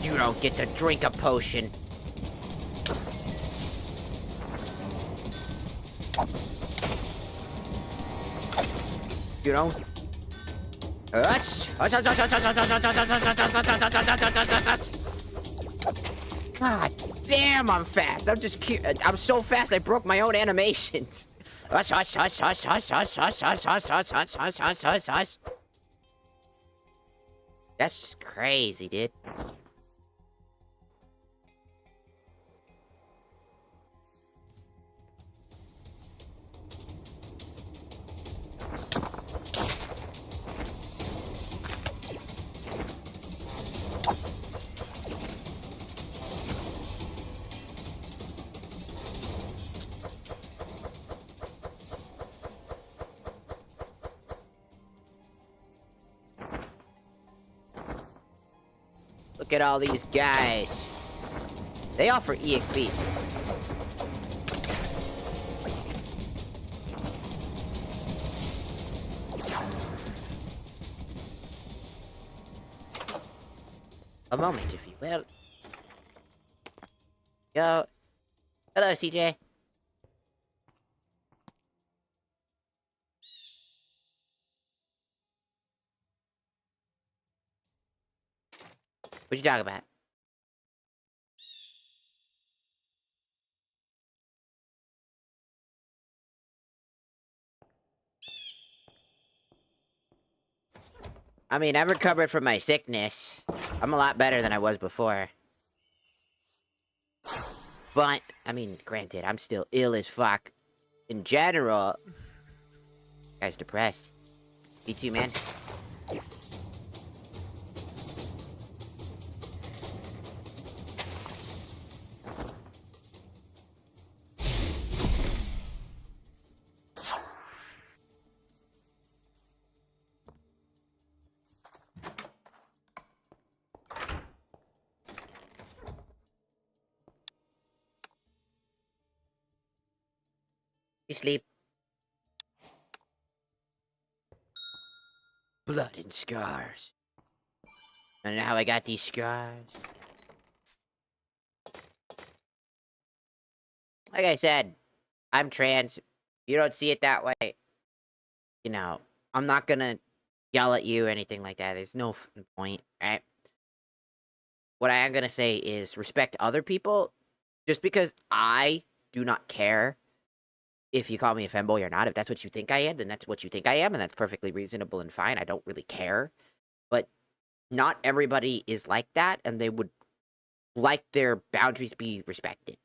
You don't get to drink a potion. You know? God damn, I'm fast. I'm so fast I broke my own animations. That's just crazy, dude. Look at all these guys. They offer EXP. A moment, if you will. Yo. Hello, CJ. What you talking about? I mean, I've recovered from my sickness. I'm a lot better than I was before. But, I mean, granted, I'm still ill as fuck. In general, guy's depressed. Me too, man. You sleep. Blood and scars. I don't know how I got these scars. Like I said, I'm trans. If you don't see it that way, you know, I'm not gonna yell at you or anything like that. There's no point, right? What I am gonna say is respect other people. Just because I do not care if you call me a femboy or not, if that's what you think I am, then that's what you think I am, and that's perfectly reasonable and fine. I don't really care. But not everybody is like that, and they would like their boundaries be respected.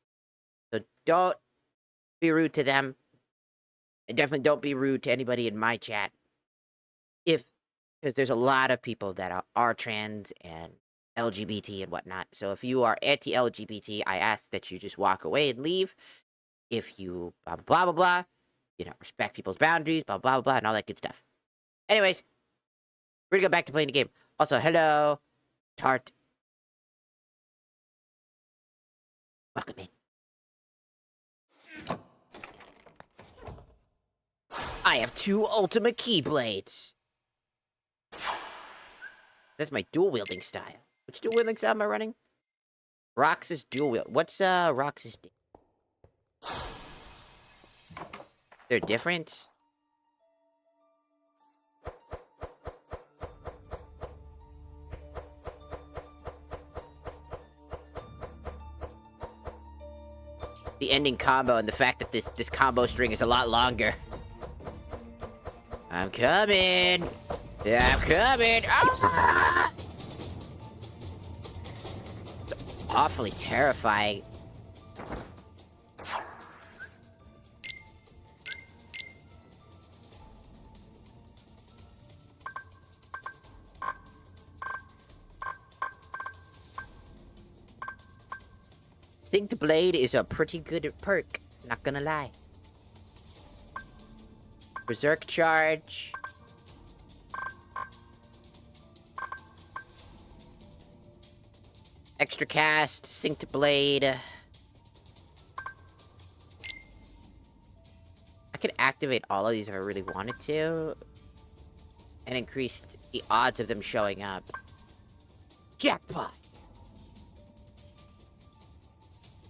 So don't be rude to them. And definitely don't be rude to anybody in my chat. Because there's a lot of people that are trans and LGBT and whatnot. So if you are anti-LGBT, I ask that you just walk away and leave. If you blah, blah, blah, blah, respect people's boundaries, blah, blah, blah, and all that good stuff. Anyways, we're gonna go back to playing the game. Also, hello, Tart. Welcome in. I have 2 ultimate keyblades. That's my dual-wielding style. Which dual-wielding style am I running? Rox's dual-wield. What's, Rox's... They're different? The ending combo and the fact that this combo string is a lot longer. I'm coming! I'm coming! Ah! It's awfully terrifying. Synced Blade is a pretty good perk, not gonna lie. Berserk Charge. Extra Cast, Synced Blade. I could activate all of these if I really wanted to. And increase the odds of them showing up. Jackpot!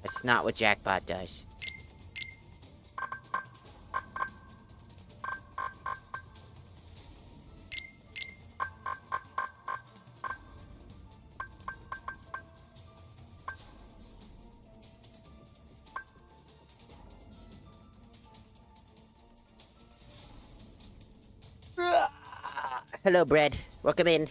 That's not what Jackpot does. Hello, Bread. Welcome in.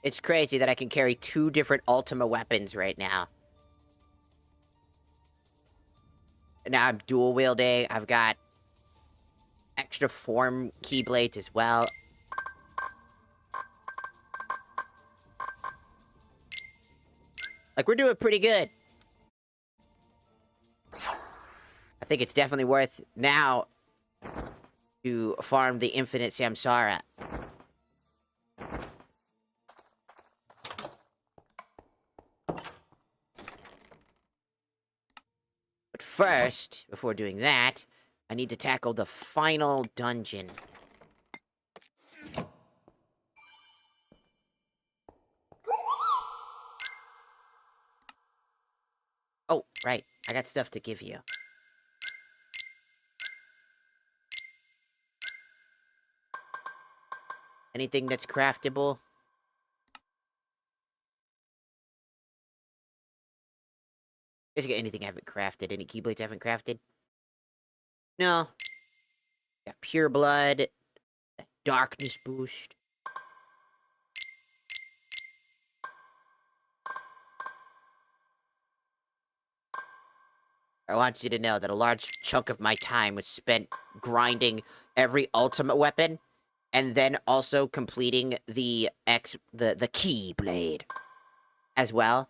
It's crazy that I can carry 2 different Ultima weapons right now. Now I'm dual wielding. I've got extra form keyblades as well. Like, we're doing pretty good. I think it's definitely worth now to farm the infinite Samsara. But first, before doing that, I need to tackle the final dungeon. Oh, right. I got stuff to give you. Anything that's craftable? Basically anything I haven't crafted. Any keyblades I haven't crafted? No. Got pure blood. Darkness boost. I want you to know that a large chunk of my time was spent grinding every ultimate weapon, and then also completing the key blade as well.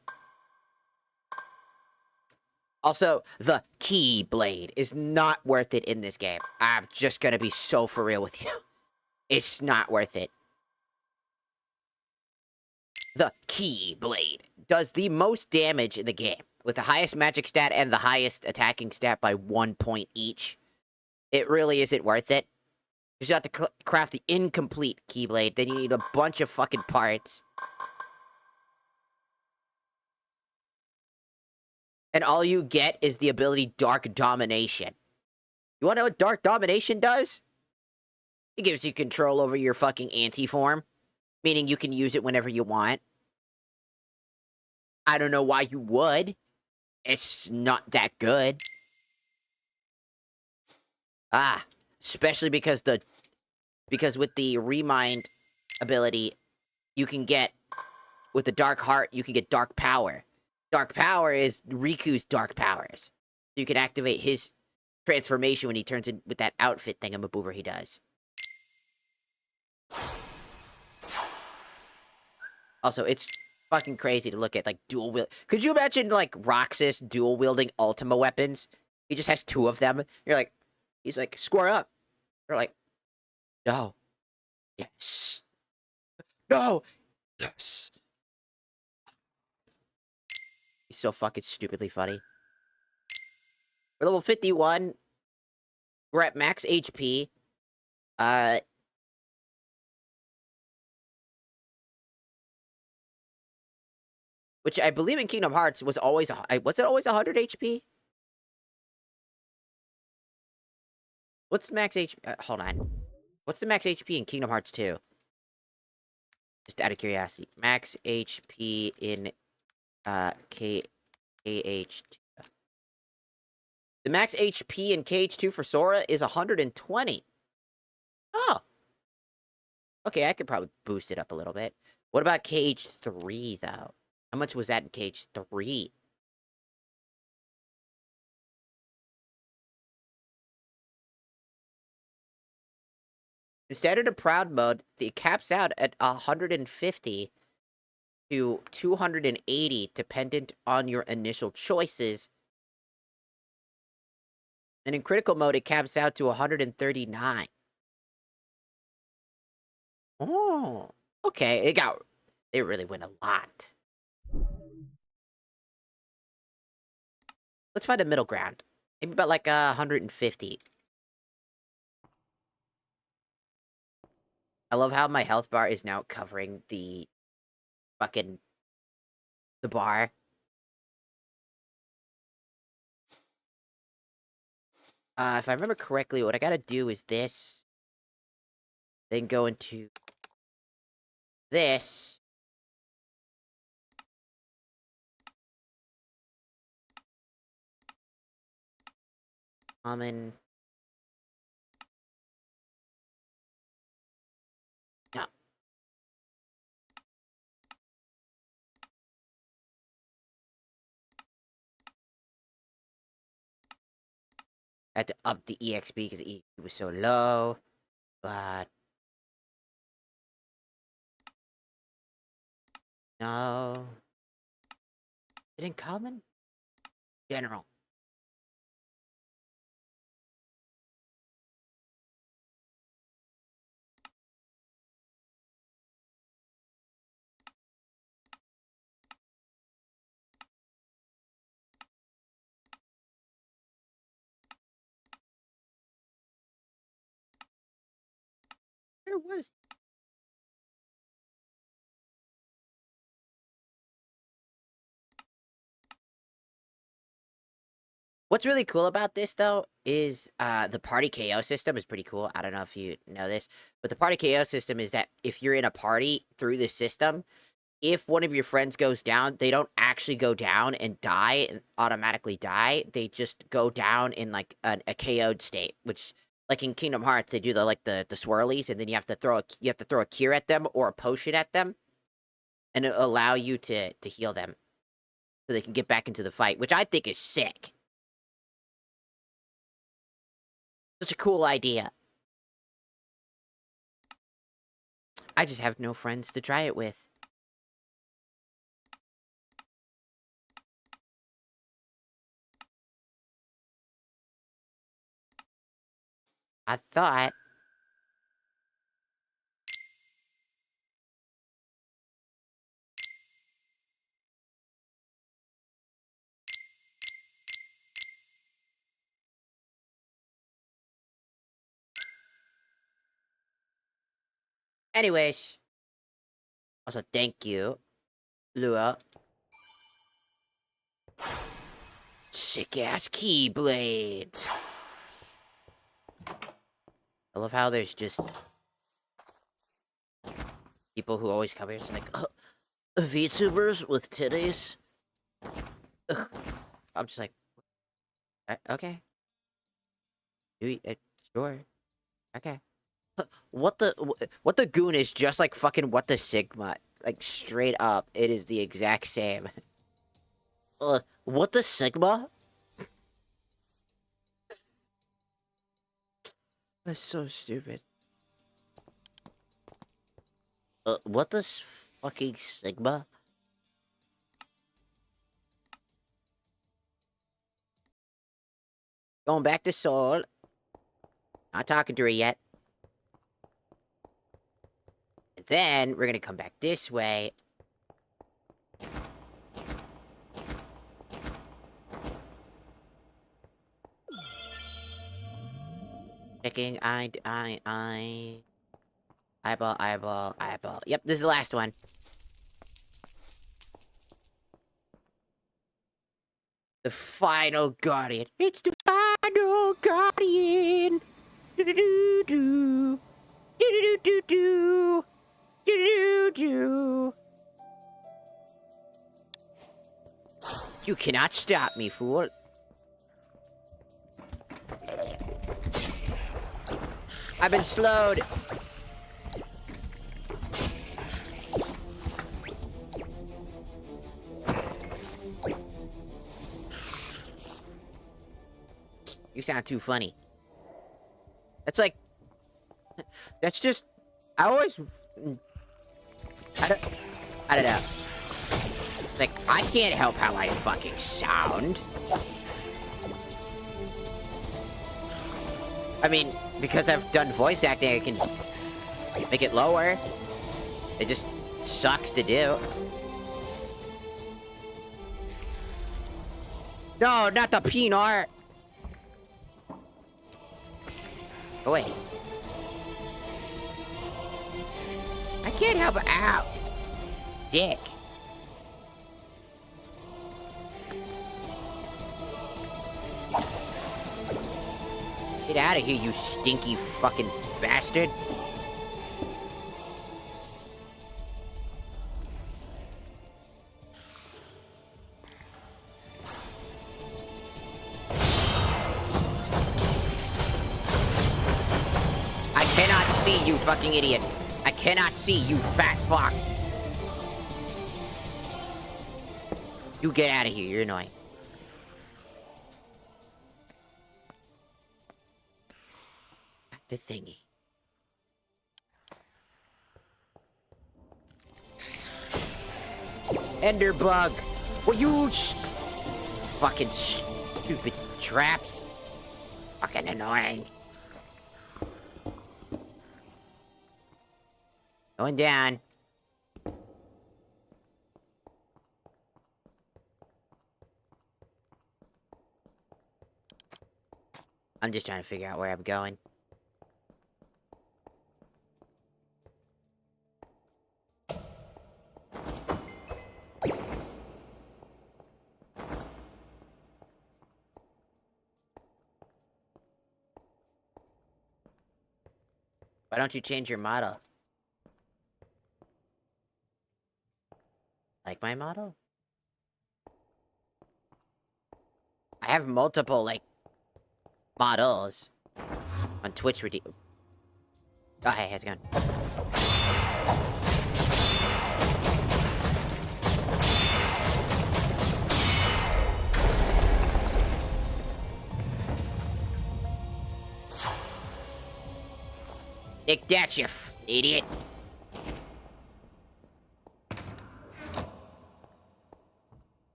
Also, the key blade is not worth it in this game. I'm just gonna be so for real with you. It's not worth it. The key blade does the most damage in the game. with the highest magic stat and the highest attacking stat by 1 point each, it really isn't worth it. Because you have to craft the incomplete Keyblade, then you need a bunch of fucking parts. And all you get is the ability Dark Domination. You wanna know what Dark Domination does? It gives you control over your fucking anti-form. Meaning you can use it whenever you want. I don't know why you would. It's not that good. Especially because with the Remind ability, you can get, with the Dark Heart, you can get Dark Power. Dark Power is Riku's Dark Powers. You can activate his transformation when he turns in with that outfit thingamaboober he does. Also, it's fucking crazy to look at, like, dual wield. Could you imagine, like, Roxas dual wielding Ultima weapons? He just has 2 of them. You're like, he's like, square up. You're like, no. Yes. No. Yes. He's so fucking stupidly funny. We're level 51. We're at max HP. Which I believe in Kingdom Hearts was always, was it always 100 HP? What's the max HP? Hold on. What's the max HP in Kingdom Hearts 2? Just out of curiosity. Max HP in KH2. The max HP in KH2 for Sora is 120. Oh. Okay, I could probably boost it up a little bit. What about KH3, though? How much was that in KH3? In Standard and Proud mode, it caps out at 150 to 280, dependent on your initial choices. And in Critical mode, it caps out to 139. Oh, okay. It really went a lot. Let's find a middle ground. Maybe about like 150. I love how my health bar is now covering the fucking the bar. If I remember correctly, what I gotta do is this. Then go into this. Common. No. I had to up the EXP because it was so low. But no. Is it in common? General. Where was it? What's really cool about this, though, is the party KO system is pretty cool. I don't know if you know this, but the party KO system is that if you're in a party through the system, if one of your friends goes down, they don't actually go down and die and automatically die. They just go down in like a KO'd state, which, like in Kingdom Hearts, they do the swirlies, and then you have to throw a cure at them or a potion at them, and it'll allow you to heal them so they can get back into the fight, which I think is sick. Such a cool idea. I just have no friends to try it with. I thought... Anyways. Also, thank you, Lua. Sick-ass keyblades. I love how there's just people who always come here and like, VTubers with titties. Ugh. I'm just like, okay. Sure. Okay. What the goon is just like fucking what the Sigma. Like, straight up, it is the exact same. What the Sigma? That's so stupid. What the fucking Sigma? Going back to Soul. Not talking to her yet. And then, we're gonna come back this way. Checking, eyeball. Yep, this is the last one. The final guardian. It's the final guardian. Do-do-do-do. Do-do-do-do-do. Do-do-do. You cannot stop me, fool. I've been slowed. You sound too funny. That's like... That's just... I always... I don't know. Like, I can't help how I fucking sound. I mean, because I've done voice acting, I can make it lower. It just sucks to do. No, not the peanut. Go away. I can't help it. Ow. Dick. Get out of here, you stinky fucking bastard. I cannot see, you fucking idiot. I cannot see, you fat fuck. You get out of here, you're annoying. The thingy. Ender bug. Well, you fucking stupid traps. Fucking annoying. Going down. I'm just trying to figure out where I'm going. Why don't you change your model? Like my model? I have multiple, like, models on Twitch. Oh, hey, how's it going? Take that, you idiot.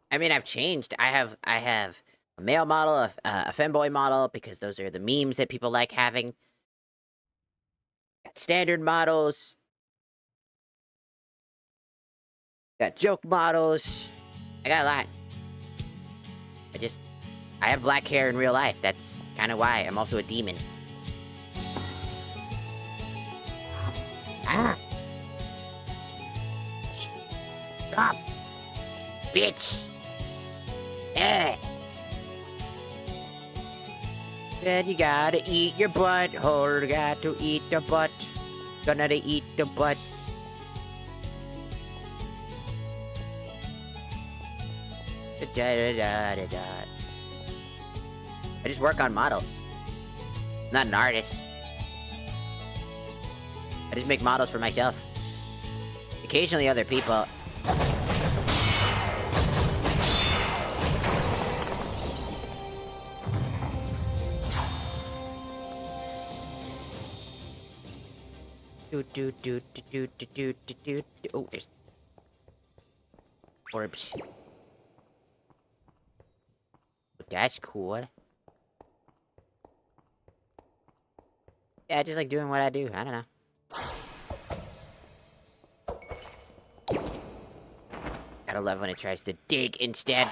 I mean, I've changed. I have a male model, a femboy model, because those are the memes that people like having. Got standard models. Got joke models. I got a lot. I have black hair in real life. That's kind of why. I'm also a demon. Ah! Stop! Bitch! Eh! Then you gotta eat your butthole. Got to eat the butt. Gonna eat the butt. I just work on models. I'm not an artist. I just make models for myself. Occasionally other people. Oh, there's orbs. That's cool. Yeah, just like doing what I do. I don't know. Gotta love when it tries to dig instead.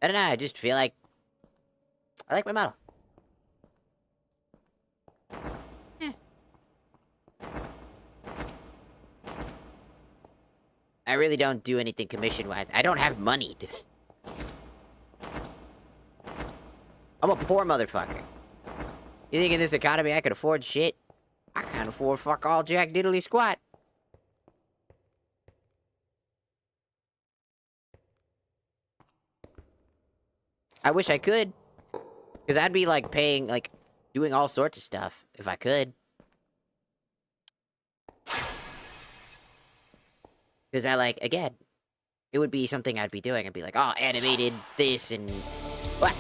I don't know, I just feel like I like my model. I really don't do anything commission-wise. I don't have money. I'm a poor motherfucker. You think in this economy I could afford shit? I can't afford fuck all jack diddly squat. I wish I could. Because I'd be, like, paying, like, doing all sorts of stuff if I could. Because I, like, again, it would be something I'd be doing. I'd be like, oh, animated this and... What?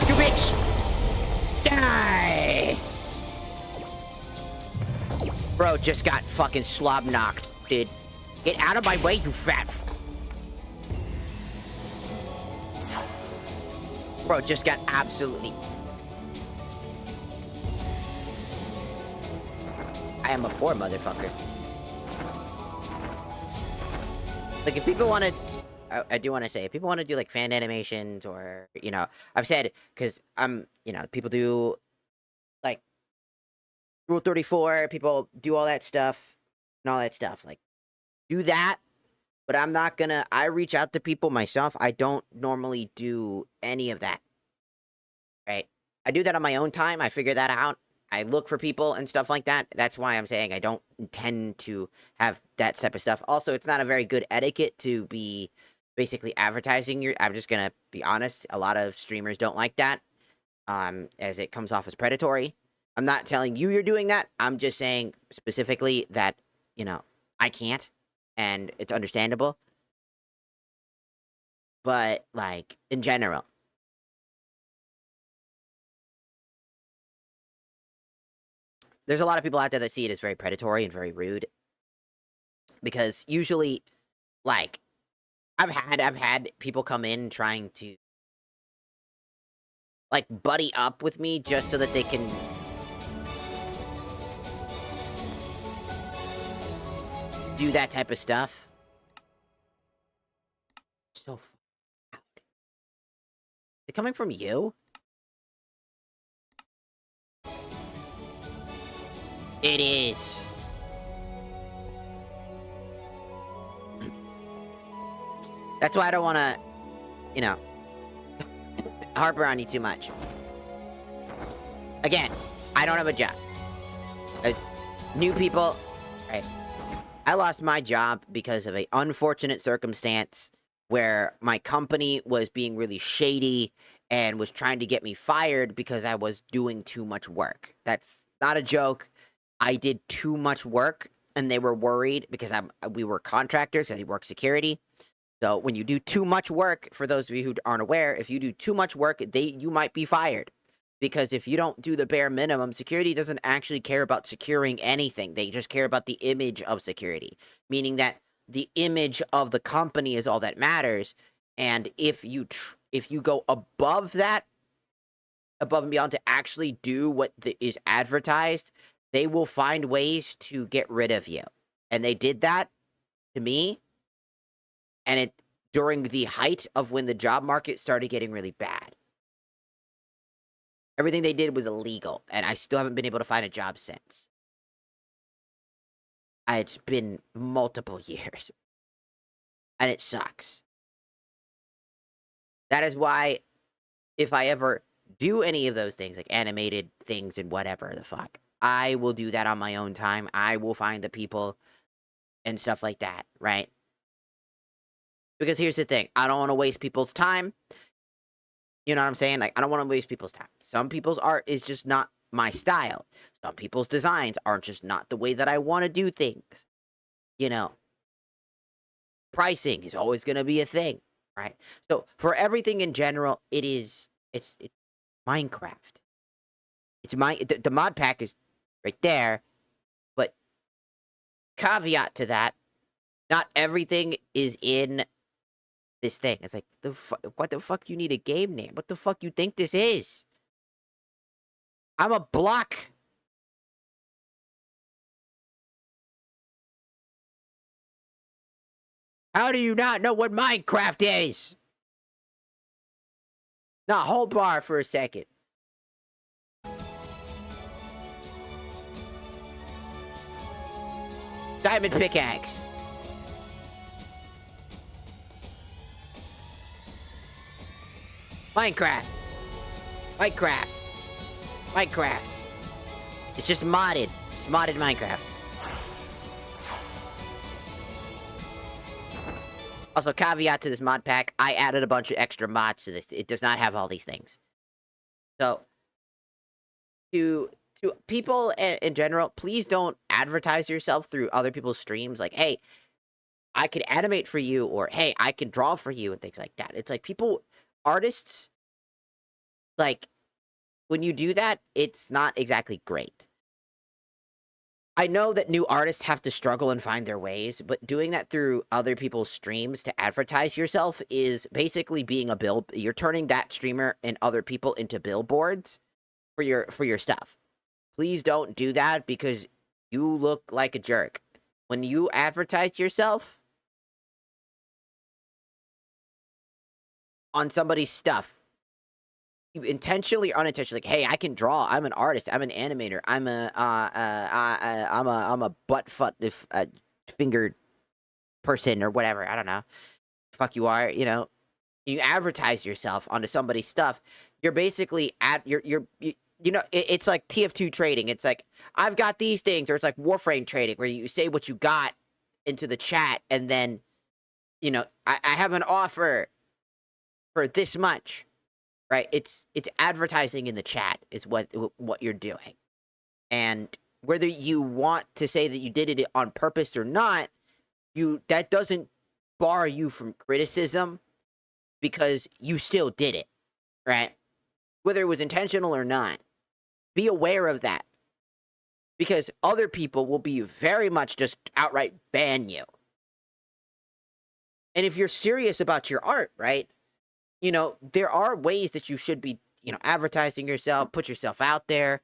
You bitch! Die! Bro just got fucking slob knocked, dude. Get out of my way, you fat Bro just got absolutely... I am a poor motherfucker. Like, if people want to... I do want to say, if people want to do, like, fan animations or, you know... I've said, because you know, people do, like, Rule 34, people do all that stuff, and all that stuff. Like, do that, but I'm not gonna... I reach out to people myself. I don't normally do any of that. Right? I do that on my own time. I figure that out. I look for people and stuff like that. That's why I'm saying I don't intend to have that type of stuff. Also, it's not a very good etiquette to be basically advertising your... I'm just gonna be honest. A lot of streamers don't like that, as it comes off as predatory. I'm not telling you you're doing that. I'm just saying specifically that, you know, I can't, and it's understandable. But, like, in general, there's a lot of people out there that see it as very predatory and very rude. Because usually, like, I've had people come in trying to, like, buddy up with me just so that they can... do that type of stuff. So loud. Is it coming from you? It is. That's why I don't want to, you know, harper on you too much. Again, I don't have a job. New people, right? I lost my job because of an unfortunate circumstance where my company was being really shady and was trying to get me fired because I was doing too much work. That's not a joke. I did too much work, and they were worried because we were contractors and we work security. So when you do too much work, for those of you who aren't aware, if you do too much work, you might be fired Because if you don't do the bare minimum, security doesn't actually care about securing anything. They just care about the image of security, meaning that the image of the company is all that matters. And if you go above that, above and beyond to actually do what is advertised, they will find ways to get rid of you. And they did that to me. And it during the height of when the job market started getting really bad. Everything they did was illegal, and I still haven't been able to find a job since. It's been multiple years, and it sucks. That is why, if I ever do any of those things, like animated things and whatever the fuck, I will do that on my own time. I will find the people and stuff like that, right? Because here's the thing. I don't want to waste people's time. You know what I'm saying? Like, I don't want to waste people's time. Some people's art is just not my style. Some people's designs are just not the way that I want to do things. You know, pricing is always going to be a thing, right? So, for everything in general, it's Minecraft. The mod pack is right there, but caveat to that, not everything is in this thing. It's like, what the fuck you need a game name? What the fuck you think this is? I'm a block. How do you not know what Minecraft is? Nah, hold bar for a second. Diamond pickaxe. Minecraft. It's just modded. It's modded Minecraft. Also, caveat to this mod pack, I added a bunch of extra mods to this. It does not have all these things. So, to people in general, please don't advertise yourself through other people's streams. Like, hey, I can animate for you, or hey, I can draw for you, and things like that. It's like artists, like, when you do that, it's not exactly great. I know that new artists have to struggle and find their ways, but doing that through other people's streams to advertise yourself is basically being you're turning that streamer and other people into billboards for your stuff. Please don't do that, because you look like a jerk. When you advertise yourself on somebody's stuff, you intentionally or unintentionally, like, hey, I can draw. I'm an artist. I'm an animator. I'm a fingered person or whatever. I don't know. Fuck you are. You know, you advertise yourself onto somebody's stuff. You're basically it's like TF2 trading. It's like, I've got these things, or it's like Warframe trading, where you say what you got into the chat, and then, you know, I have an offer for this much. Right, it's advertising in the chat is what you're doing, and whether you want to say that you did it on purpose or not, that doesn't bar you from criticism, because you still did it, right? Whether it was intentional or not, be aware of that, because other people will be very much just outright ban you. And if you're serious about your art, right? You know, there are ways that you should be, you know, advertising yourself, put yourself out there.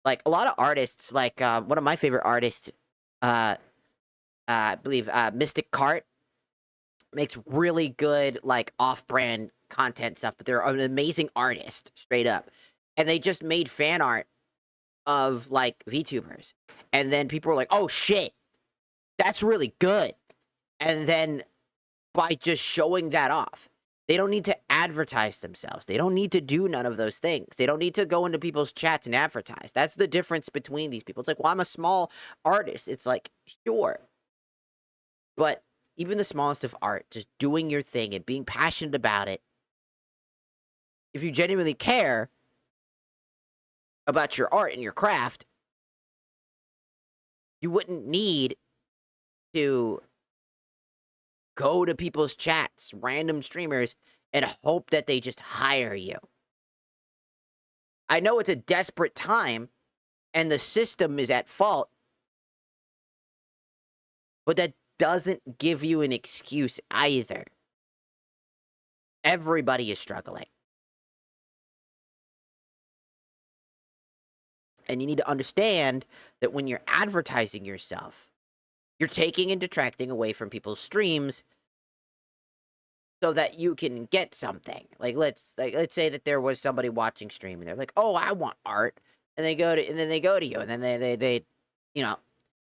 Like, a lot of artists, like, one of my favorite artists, I believe, Mystic Cart, makes really good, like, off-brand content stuff, but they're an amazing artist, straight up. And they just made fan art of, like, VTubers. And then people were like, oh, shit, that's really good. And then, by just showing that off, they don't need to advertise themselves. They don't need to do none of those things. They don't need to go into people's chats and advertise. That's the difference between these people. It's like, well, I'm a small artist. It's like, sure. But even the smallest of art, just doing your thing and being passionate about it, if you genuinely care about your art and your craft, you wouldn't need to go to people's chats, random streamers, and hope that they just hire you. I know it's a desperate time and the system is at fault, but that doesn't give you an excuse either. Everybody is struggling. And you need to understand that when you're advertising yourself, you're taking and detracting away from people's streams so that you can get something. Like let's say that there was somebody watching stream and they're like, "Oh, I want art." And then they go to you and then they you know,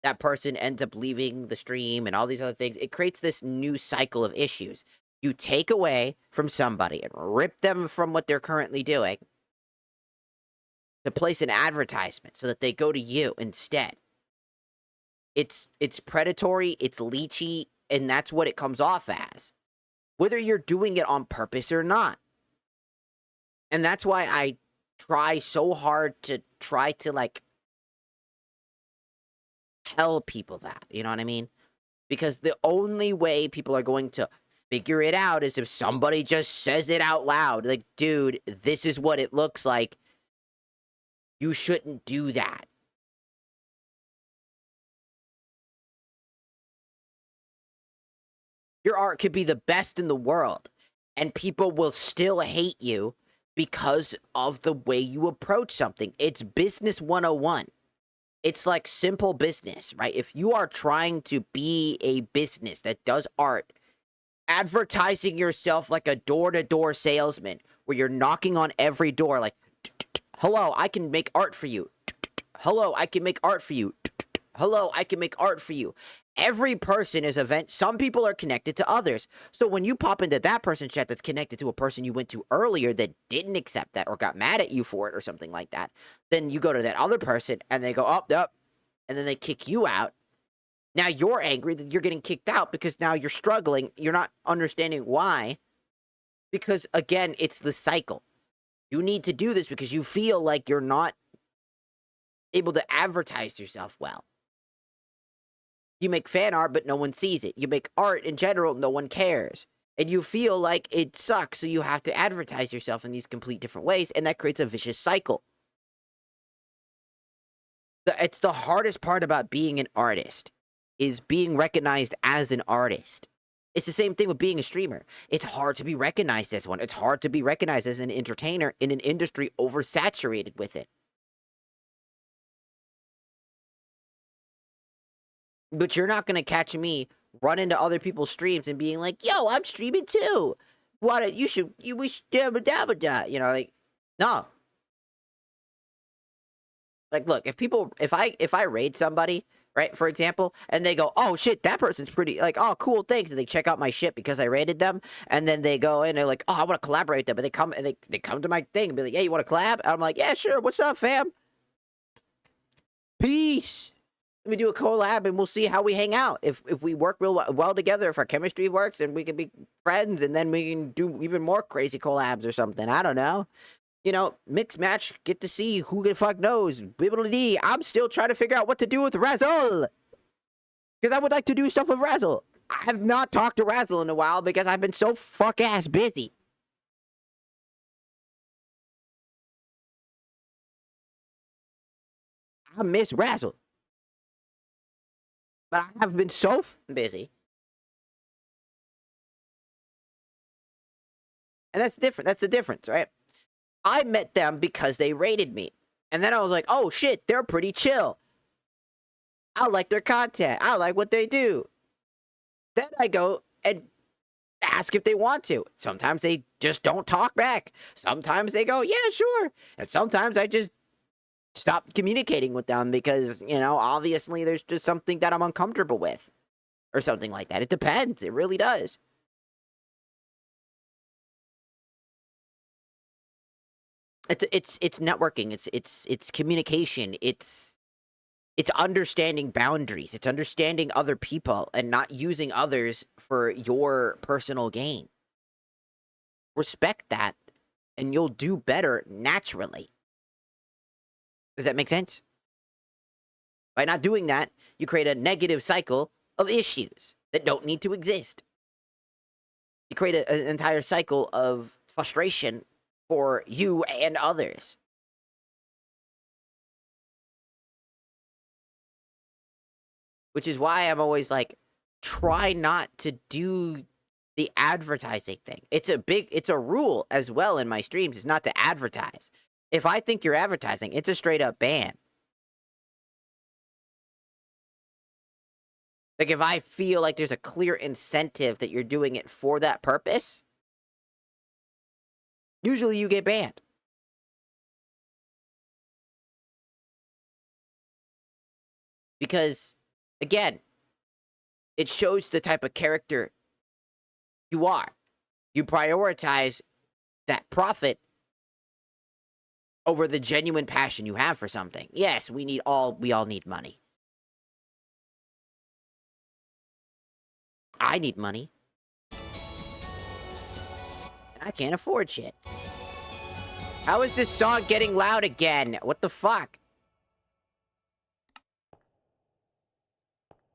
that person ends up leaving the stream and all these other things. It creates this new cycle of issues. You take away from somebody and rip them from what they're currently doing to place an advertisement so that they go to you instead. It's predatory, it's leechy, and that's what it comes off as, whether you're doing it on purpose or not. And that's why I try so hard to like tell people that, you know what I mean? Because the only way people are going to figure it out is if somebody just says it out loud. Like, dude, this is what it looks like. You shouldn't do that. Your art could be the best in the world, and people will still hate you because of the way you approach something. It's business 101. It's like simple business, right? If you are trying to be a business that does art, advertising yourself like a door-to-door salesman, where you're knocking on every door like, hello, I can make art for you. Hello, I can make art for you. Hello, I can make art for you. Every person is some people are connected to others. So when you pop into that person's chat that's connected to a person you went to earlier that didn't accept that or got mad at you for it or something like that, then you go to that other person and they go, up, and then they kick you out. Now you're angry that you're getting kicked out because now you're struggling. You're not understanding why. Because again, it's the cycle. You need to do this because you feel like you're not able to advertise yourself well. You make fan art, but no one sees it. You make art in general, no one cares. And you feel like it sucks, so you have to advertise yourself in these complete different ways, and that creates a vicious cycle. It's the hardest part about being an artist, is being recognized as an artist. It's the same thing with being a streamer. It's hard to be recognized as one. It's hard to be recognized as an entertainer in an industry oversaturated with it. But you're not going to catch me run into other people's streams and being like, yo, I'm streaming too. We should, you know, like, no. Like, look, if I raid somebody, right, for example, and they go, oh shit, that person's pretty, like, oh, cool, thanks, and they check out my shit because I raided them, and then they go in and they're like, oh, I want to collaborate with them, and they come to my thing and be like, hey, you want to collab? And I'm like, yeah, sure, what's up, fam? Peace. Let me do a collab and we'll see how we hang out. If we work real well together, if our chemistry works, then we can be friends, and then we can do even more crazy collabs or something. I don't know. You know, mix match, get to see who the fuck knows. Bibbidi-dee. I'm still trying to figure out what to do with Razzle. Because I would like to do stuff with Razzle. I have not talked to Razzle in a while because I've been so fuck-ass busy. I miss Razzle. But I have been so busy. And that's different. That's the difference, right? I met them because they rated me. And then I was like, oh shit, they're pretty chill. I like their content. I like what they do. Then I go and ask if they want to. Sometimes they just don't talk back. Sometimes they go, yeah, sure. And sometimes I just stop communicating with them because, you know, obviously there's just something that I'm uncomfortable with. Or something like that. It depends. It really does. It's networking. It's communication. It's understanding boundaries. It's understanding other people and not using others for your personal gain. Respect that, and you'll do better naturally. Does that make sense? By not doing that, you create a negative cycle of issues that don't need to exist. You create an entire cycle of frustration for you and others. Which is why I'm always like, try not to do the advertising thing. It's a rule as well in my streams, is not to advertise. If I think you're advertising, it's a straight up ban. Like, if I feel like there's a clear incentive that you're doing it for that purpose, usually you get banned. Because, again, it shows the type of character you are. You prioritize that profit over the genuine passion you have for something. Yes, we all need money. I need money. And I can't afford shit. How is this song getting loud again? What the fuck?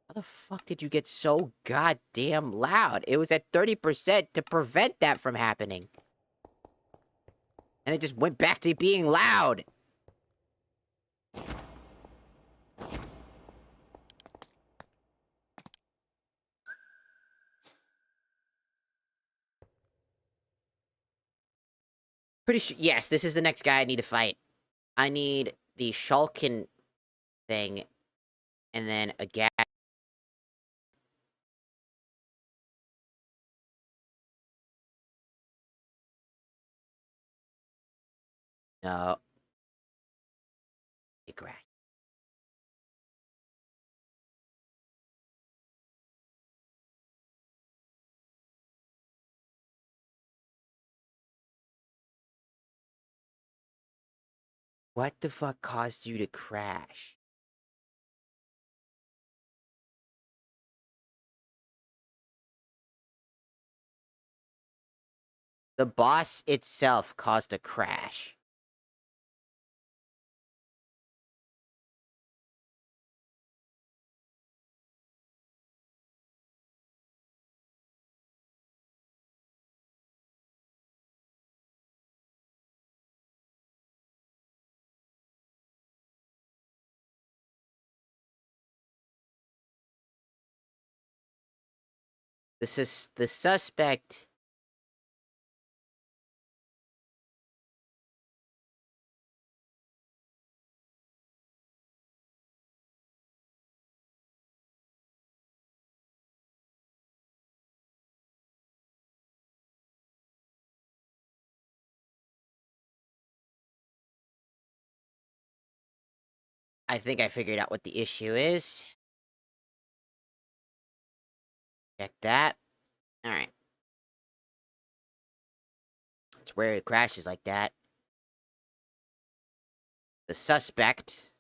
How the fuck did you get so goddamn loud? It was at 30% to prevent that from happening. And it just went back to being loud. Pretty sure. Yes, this is the next guy I need to fight. I need the Shulkin thing. And then a gas. No. It crashed. What the fuck caused you to crash? The boss itself caused a crash. The suspect. I think I figured out what the issue is. Check that. Alright. It's where it crashes like that. The suspect.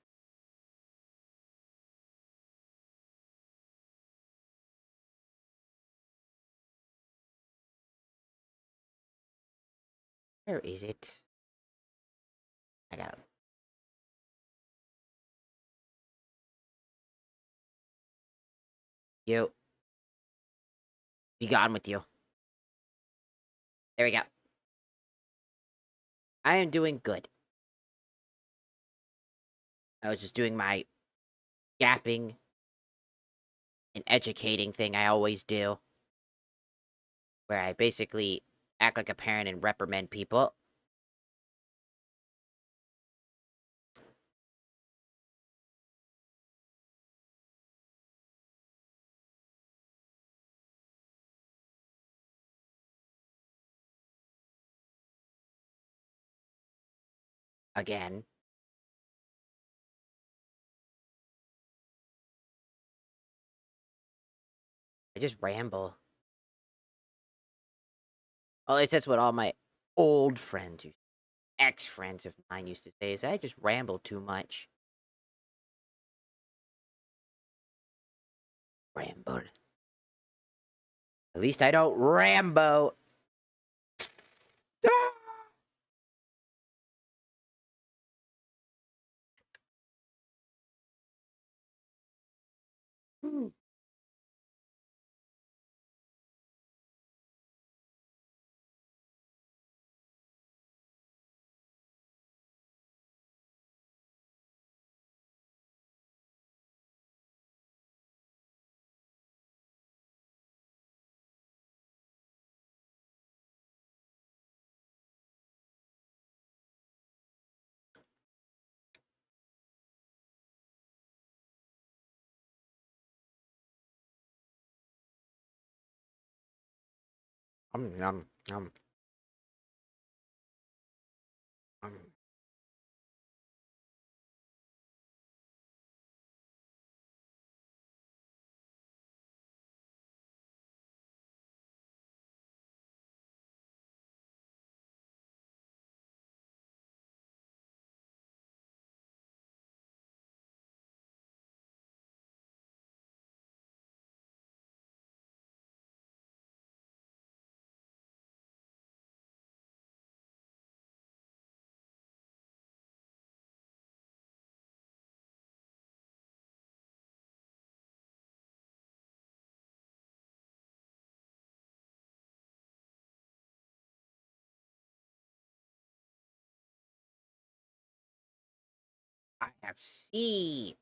Where is it? I got it. You. Be gone with you. There we go. I am doing good. I was just doing my gapping and educating thing I always do. Where I basically act like a parent and reprimand people. Again. I just ramble. Well, at least that's what all my old friends, ex-friends of mine used to say, is I just ramble too much. Ramble. At least I don't Rambo. Yum, yum. I have C.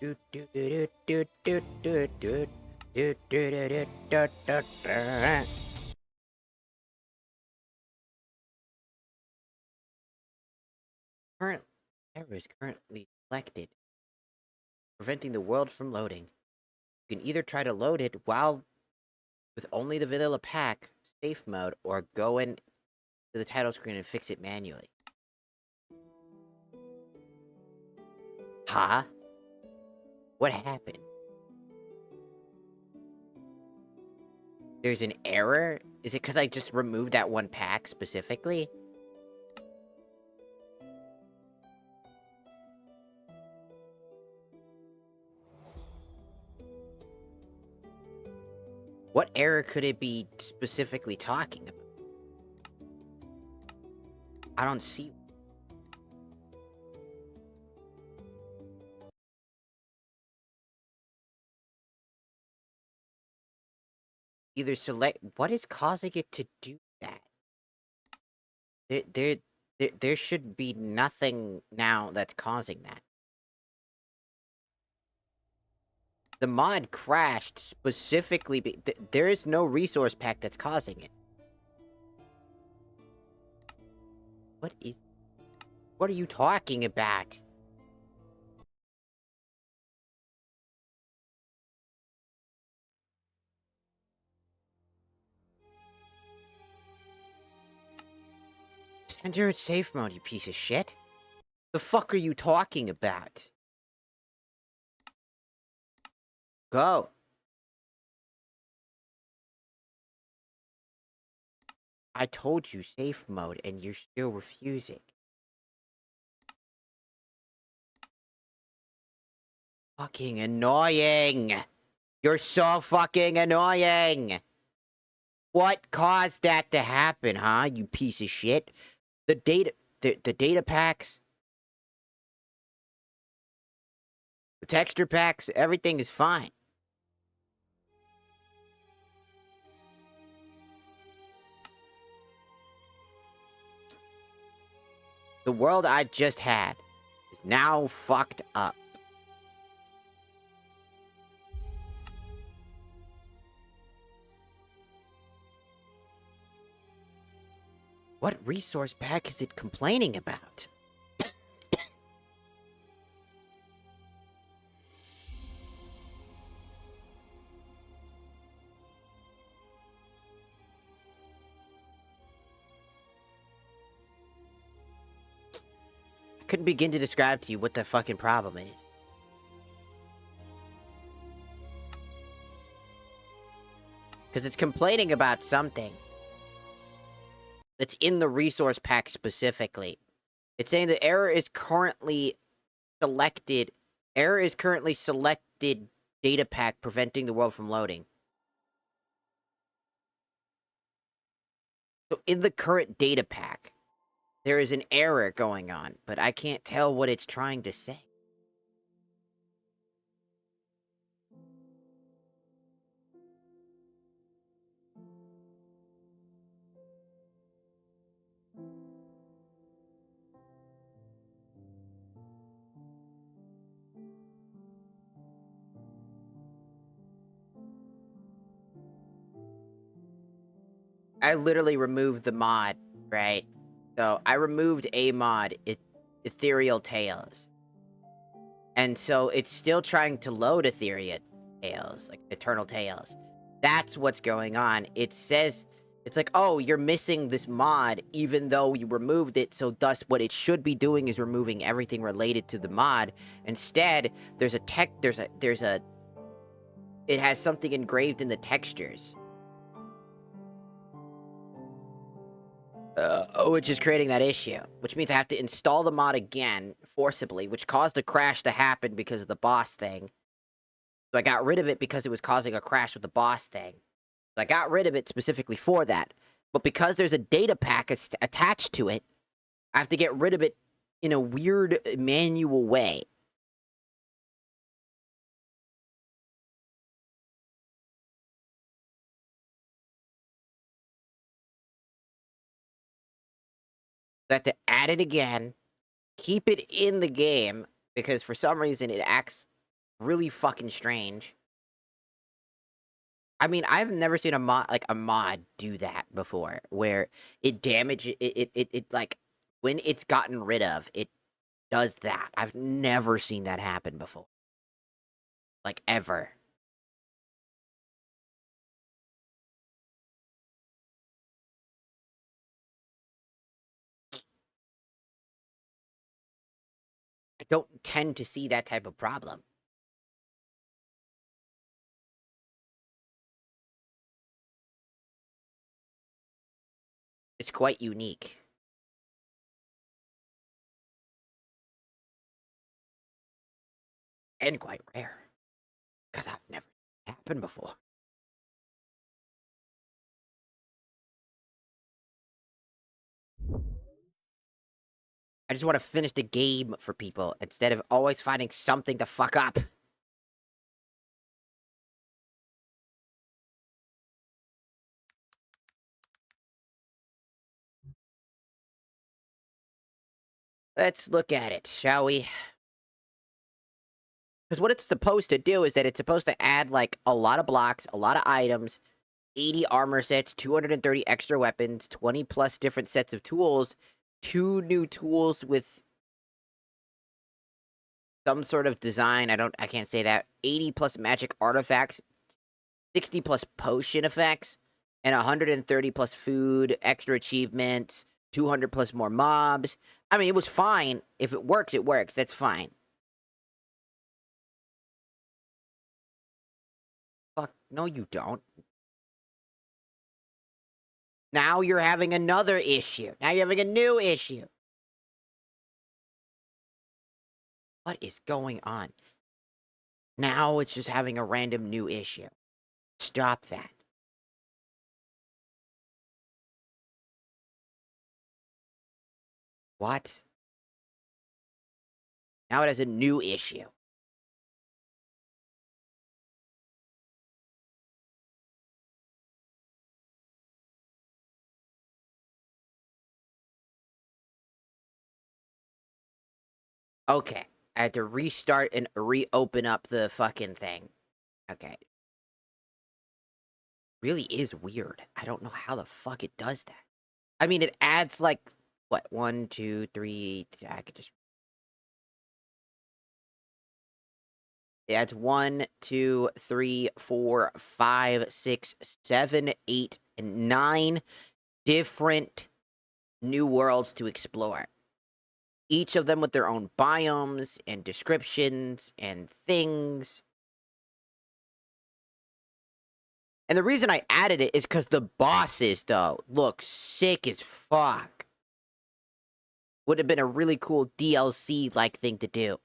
Do do do do do do do do do do do do do do. Current error is currently selected, preventing the world from loading. You can either try to load it while with only the vanilla pack safe mode, or go in to the title screen and fix it manually. Huh? What happened? There's an error? Is it because I just removed that one pack specifically? What error could it be specifically talking about? I don't see. Either select. What is causing it to do that? There should be nothing now that's causing that. The mod crashed specifically. There is no resource pack that's causing it. What is? What are you talking about? Just enter in safe mode, you piece of shit. The fuck are you talking about? Go. I told you safe mode, and you're still refusing. Fucking annoying. You're so fucking annoying. What caused that to happen, huh? You piece of shit. The data packs, the texture packs, everything is fine. The world I just had is now fucked up. What resource pack is it complaining about? I couldn't begin to describe to you what the fucking problem is. Because it's complaining about something that's in the resource pack specifically. It's saying the error is currently selected data pack preventing the world from loading. So in the current data pack, there is an error going on, but I can't tell what it's trying to say. I literally removed the mod, right? So I removed a mod, Ethereal Tales. And so it's still trying to load Ethereal Tales, like Eternal Tales. That's what's going on. It says, it's like, oh, you're missing this mod, even though you removed it. So thus what it should be doing is removing everything related to the mod. Instead, it has something engraved in the textures. Which is creating that issue. Which means I have to install the mod again, forcibly, which caused a crash to happen because of the boss thing. So I got rid of it because it was causing a crash with the boss thing. So I got rid of it specifically for that. But because there's a data pack attached to it, I have to get rid of it in a weird manual way. So I have to add it again, keep it in the game, because for some reason it acts really fucking strange. I mean, I've never seen a mod do that before, where it damages it like when it's gotten rid of, it does that. I've never seen that happen before. Like ever. I don't tend to see that type of problem. It's quite unique. And quite rare. Because I've never seen it happen before. I just want to finish the game for people instead of always finding something to fuck up. Let's look at it, shall we? Because what it's supposed to do is that it's supposed to add, like, a lot of blocks, a lot of items, 80 armor sets, 230 extra weapons, 20 plus different sets of tools, 2 new tools with some sort of design. I can't say that. 80 plus magic artifacts, 60 plus potion effects, and 130 plus food, extra achievements, 200 plus more mobs. I mean, it was fine. If it works, it works. That's fine. Fuck, no you don't. Now you're having another issue. Now you're having a new issue. What is going on? Now it's just having a random new issue. Stop that. What? Now it has a new issue. Okay. I had to restart and reopen up the fucking thing. Okay. Really is weird. I don't know how the fuck it does that. I mean, it adds like, what, 1, 2, 3, I could just... It adds 1, 2, 3, 4, 5, 6, 7, 8, and 9 different new worlds to explore. Each of them with their own biomes and descriptions and things. And the reason I added it is because the bosses, though, look sick as fuck. Would have been a really cool DLC-like thing to do.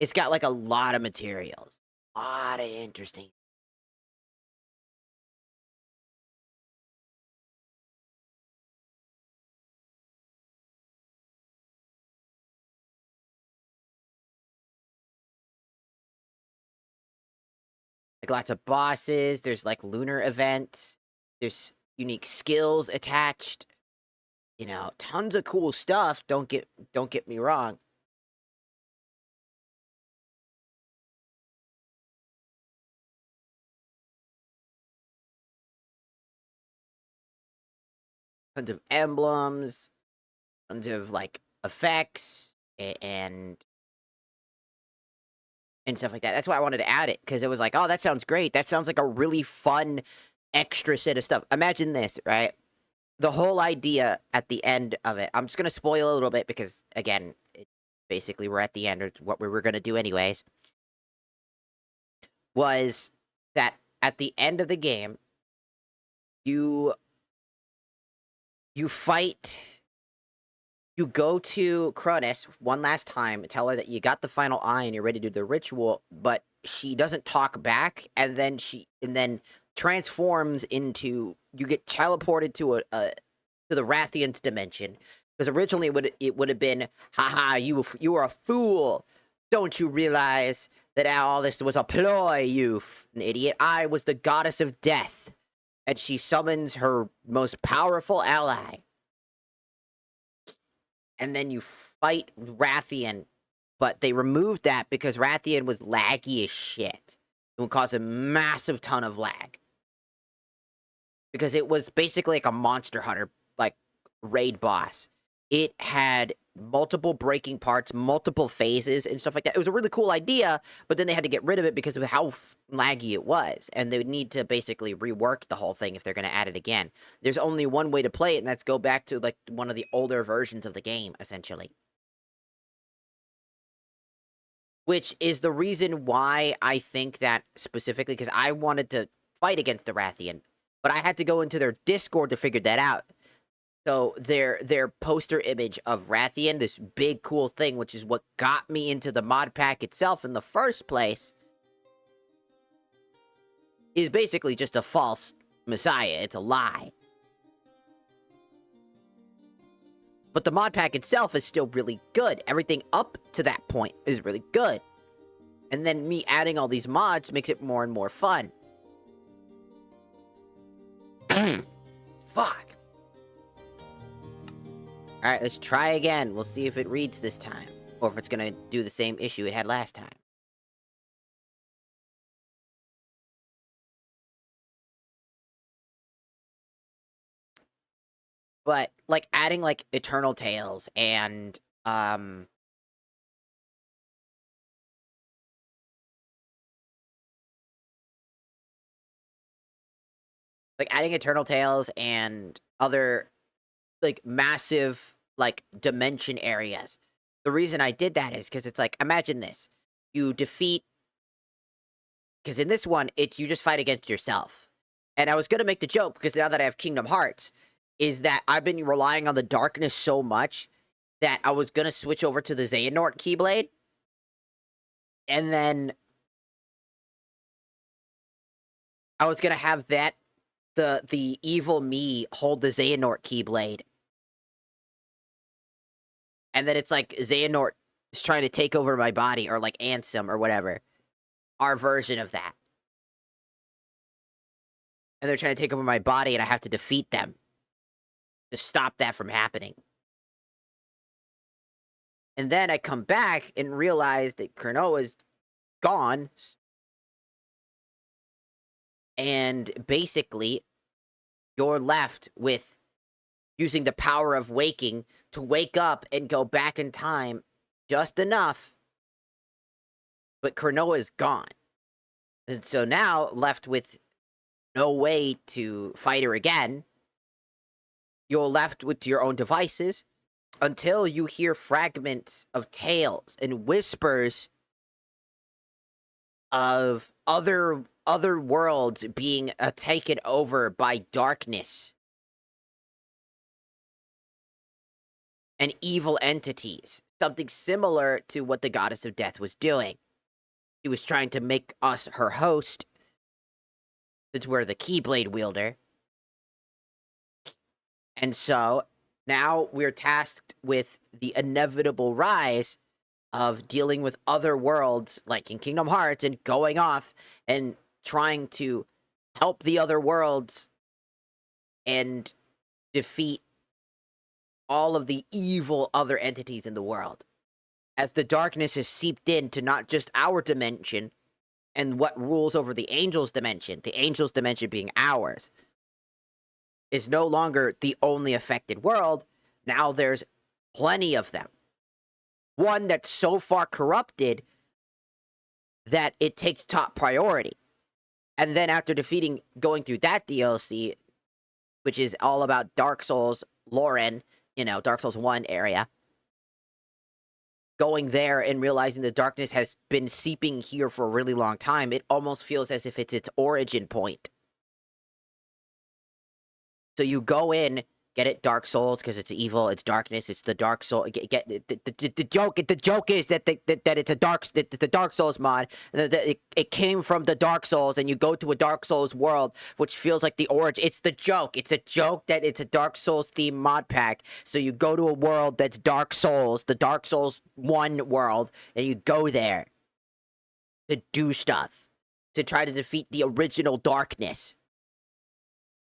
It's got, like, a lot of materials. A lot of interesting. Like, lots of bosses. There's, like, lunar events. There's unique skills attached. You know, tons of cool stuff. Don't get me wrong. Tons of emblems. Tons of, like, effects. And stuff like that. That's why I wanted to add it, because it was like, oh, that sounds great. That sounds like a really fun extra set of stuff. Imagine this, right? The whole idea at the end of it, I'm just going to spoil a little bit because, again, basically we're at the end. It's what we were going to do anyways. Was that at the end of the game, you fight... You go to Cronus one last time, tell her that you got the final eye and you're ready to do the ritual, but she doesn't talk back, and then transforms into... You get teleported to to the Rathian's dimension, because originally it would have been, haha, you were a fool. Don't you realize that all this was a ploy, you idiot? I was the goddess of death, and she summons her most powerful ally. And then you fight Rathian, but they removed that because Rathian was laggy as shit. It would cause a massive ton of lag. Because it was basically like a Monster Hunter, like, raid boss. It had multiple breaking parts, multiple phases, and stuff like that. It was a really cool idea, but then they had to get rid of it because of how laggy it was. And they would need to basically rework the whole thing if they're going to add it again. There's only one way to play it, and that's go back to, like, one of the older versions of the game, essentially. Which is the reason why I think that specifically, because I wanted to fight against the Rathian, but I had to go into their Discord to figure that out. So their poster image of Rathian, this big cool thing, which is what got me into the mod pack itself in the first place, is basically just a false messiah. It's a lie. But the mod pack itself is still really good. Everything up to that point is really good. And then me adding all these mods makes it more and more fun. Fuck. Alright, let's try again. We'll see if it reads this time. Or if it's gonna do the same issue it had last time. But, like, adding, like, Eternal Tales and, like, adding Eternal Tales and other, like, massive, like, dimension areas. The reason I did that is because it's like, imagine this. You defeat, because in this one, it's you just fight against yourself. And I was gonna make the joke, because now that I have Kingdom Hearts, is that I've been relying on the darkness so much that I was gonna switch over to the Xehanort Keyblade, and then I was gonna have that the evil me hold the Xehanort Keyblade, and then it's like Xehanort is trying to take over my body, or like Ansem or whatever, our version of that, and they're trying to take over my body, and I have to defeat them to stop that from happening. And then I come back and realize that Klonoa's gone, and basically you're left with using the power of waking to wake up and go back in time just enough, but Klonoa is gone. And so now, left with no way to fight her again, you're left with your own devices until you hear fragments of tales and whispers of other worlds being taken over by darkness and evil entities. Something similar to what the Goddess of Death was doing. She was trying to make us her host, since we're the Keyblade wielder. And so, now we're tasked with the inevitable rise of dealing with other worlds, like in Kingdom Hearts, and going off and trying to help the other worlds and defeat all of the evil other entities in the world. As the darkness is seeped into not just our dimension and what rules over the angels' dimension, the angels' dimension being ours, is no longer the only affected world. Now there's plenty of them. One that's so far corrupted that it takes top priority. And then after going through that DLC, which is all about Dark Souls, Lauren, Dark Souls 1 area, going there and realizing the darkness has been seeping here for a really long time, it almost feels as if it's its origin point. So you go in, get it, Dark Souls, because it's evil, it's darkness, it's the Dark Soul. The joke is that it's the Dark Souls mod. It came from the Dark Souls, and you go to a Dark Souls world, which feels like the origin. It's the joke. It's a joke that it's a Dark Souls themed mod pack. So you go to a world that's Dark Souls, the Dark Souls 1 world, and you go there to do stuff, to try to defeat the original darkness.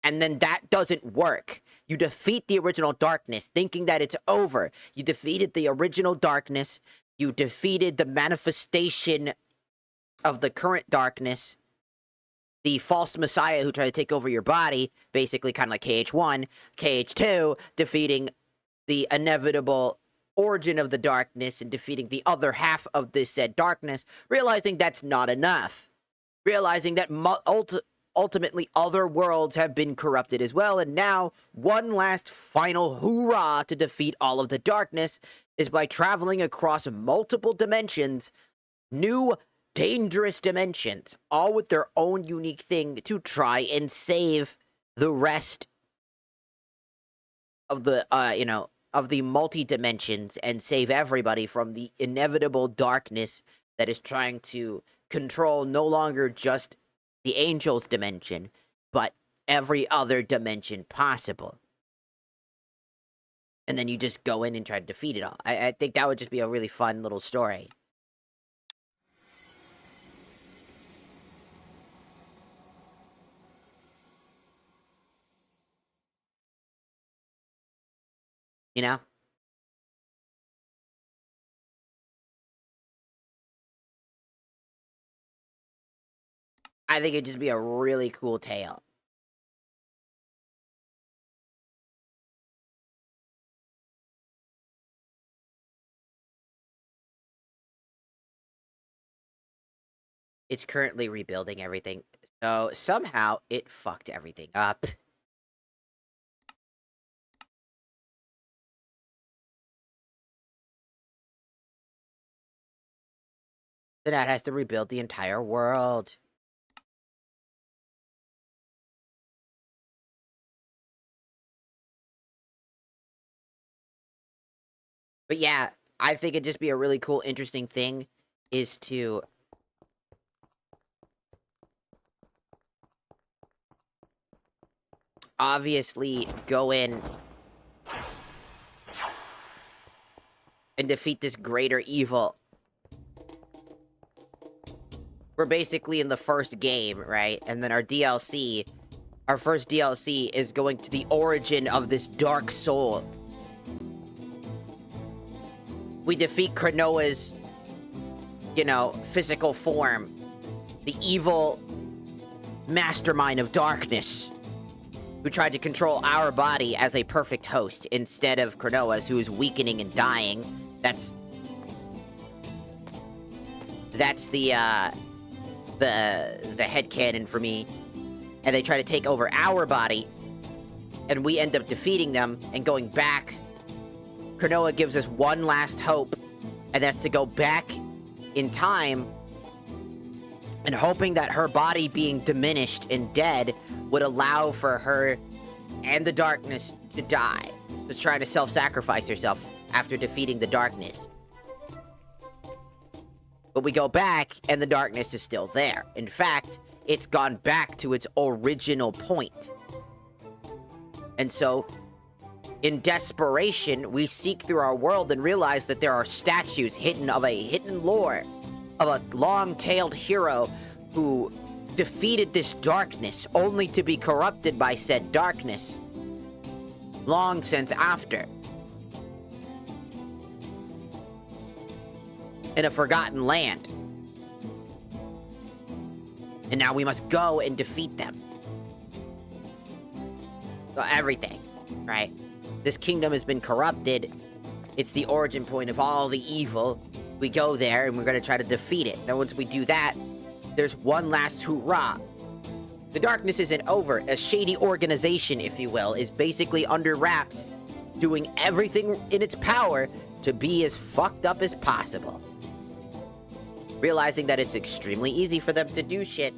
And then that doesn't work. You defeat the original darkness, thinking that it's over. You defeated the original darkness. You defeated the manifestation of the current darkness. The false messiah who tried to take over your body, basically kind of like KH1. KH2, defeating the inevitable origin of the darkness and defeating the other half of this said darkness, realizing that's not enough. Realizing that ultimately other worlds have been corrupted as well, and now one last final hoorah to defeat all of the darkness is by traveling across multiple dimensions, new dangerous dimensions, all with their own unique thing to try and save the rest of the of the multi-dimensions and save everybody from the inevitable darkness that is trying to control no longer just the angels dimension, but every other dimension possible. And then you just go in and try to defeat it all. I think that would just be a really fun little story. You know? I think it'd just be a really cool tale. It's currently rebuilding everything. So somehow it fucked everything up. So now it has to rebuild the entire world. But yeah, I think it'd just be a really cool, interesting thing is to obviously go in and defeat this greater evil. We're basically in the first game, right? And then our DLC, our first DLC is going to the origin of this dark soul. We defeat Cronoa's, you know, physical form. The evil mastermind of darkness who tried to control our body as a perfect host instead of Cronoa's, who is weakening and dying. That's the headcanon for me. And they try to take over our body, and we end up defeating them and going back. Cronoa gives us one last hope, and that's to go back in time and hoping that her body being diminished and dead would allow for her and the darkness to die. She's trying to self-sacrifice herself after defeating the darkness. But we go back, and the darkness is still there. In fact, it's gone back to its original point. And so, in desperation, we seek through our world and realize that there are statues hidden of a hidden lore, of a long-tailed hero who defeated this darkness only to be corrupted by said darkness long since after. In a forgotten land. And now we must go and defeat them. So everything, right? This kingdom has been corrupted. It's the origin point of all the evil. We go there and we're gonna try to defeat it. Then once we do that, there's one last hurrah. The darkness isn't over. A shady organization, if you will, is basically under wraps, doing everything in its power to be as fucked up as possible. Realizing that it's extremely easy for them to do shit.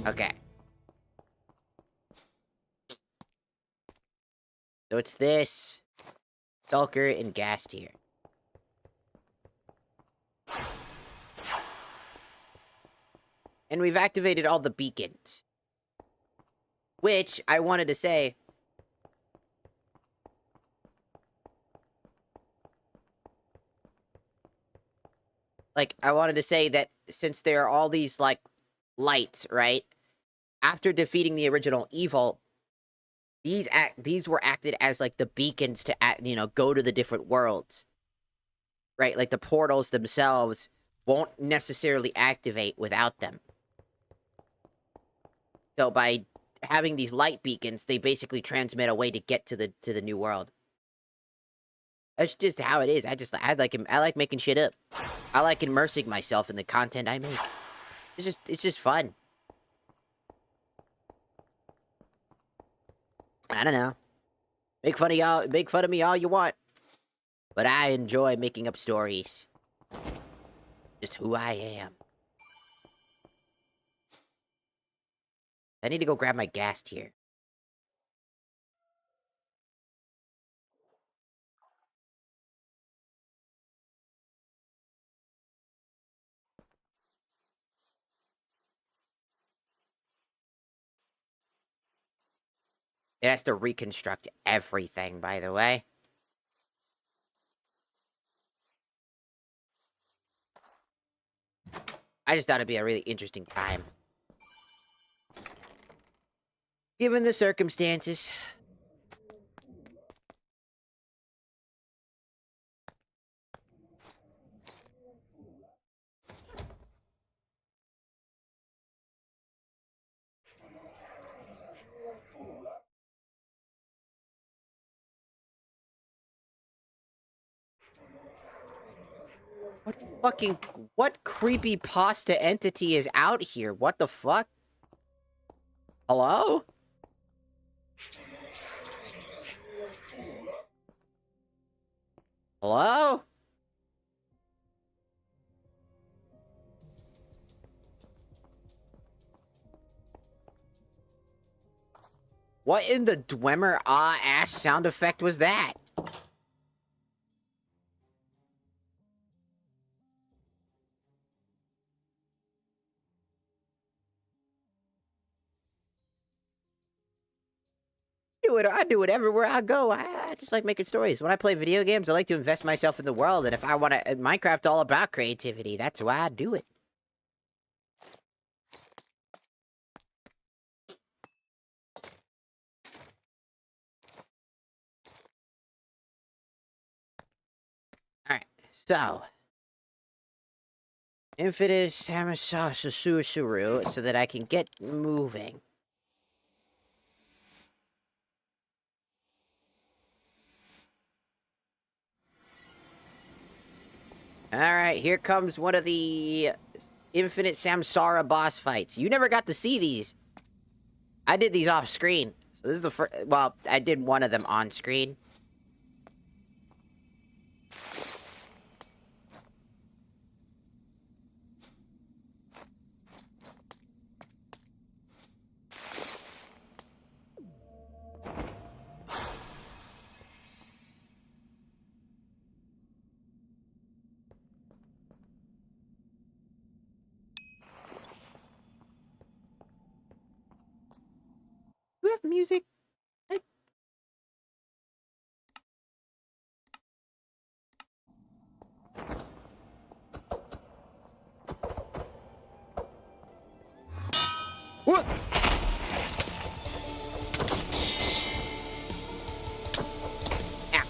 Okay. So it's this. Shulker and Gas tier. And we've activated all the beacons. Which, I wanted to say... Like, I wanted to say that since there are all these, like, lights, right? After defeating the original evil, these were acted as, like, the beacons to, you know, go to the different worlds. Right? Like, the portals themselves won't necessarily activate without them. So by having these light beacons, they basically transmit a way to get to the new world. That's just how it is. I like making shit up. I like immersing myself in the content I make. It's just fun. I don't know. Make fun of me all you want. But I enjoy making up stories. Just who I am. I need to go grab my gas tier. It has to reconstruct everything, by the way. I just thought it'd be a really interesting time. Given the circumstances. What creepy pasta entity is out here? What the fuck? Hello? Hello? What in the Dwemer ass sound effect was that? I do it everywhere I go. I just like making stories. When I play video games, I like to invest myself in the world. And if I want to, Minecraft's all about creativity. That's why I do it. Alright, so. Infinite Samasasuru so that I can get moving. Alright, here comes one of the Infinite Samsara boss fights. You never got to see these. I did these off screen. So this is the first, well, I did one of them on screen. Do we have music? What? Ow.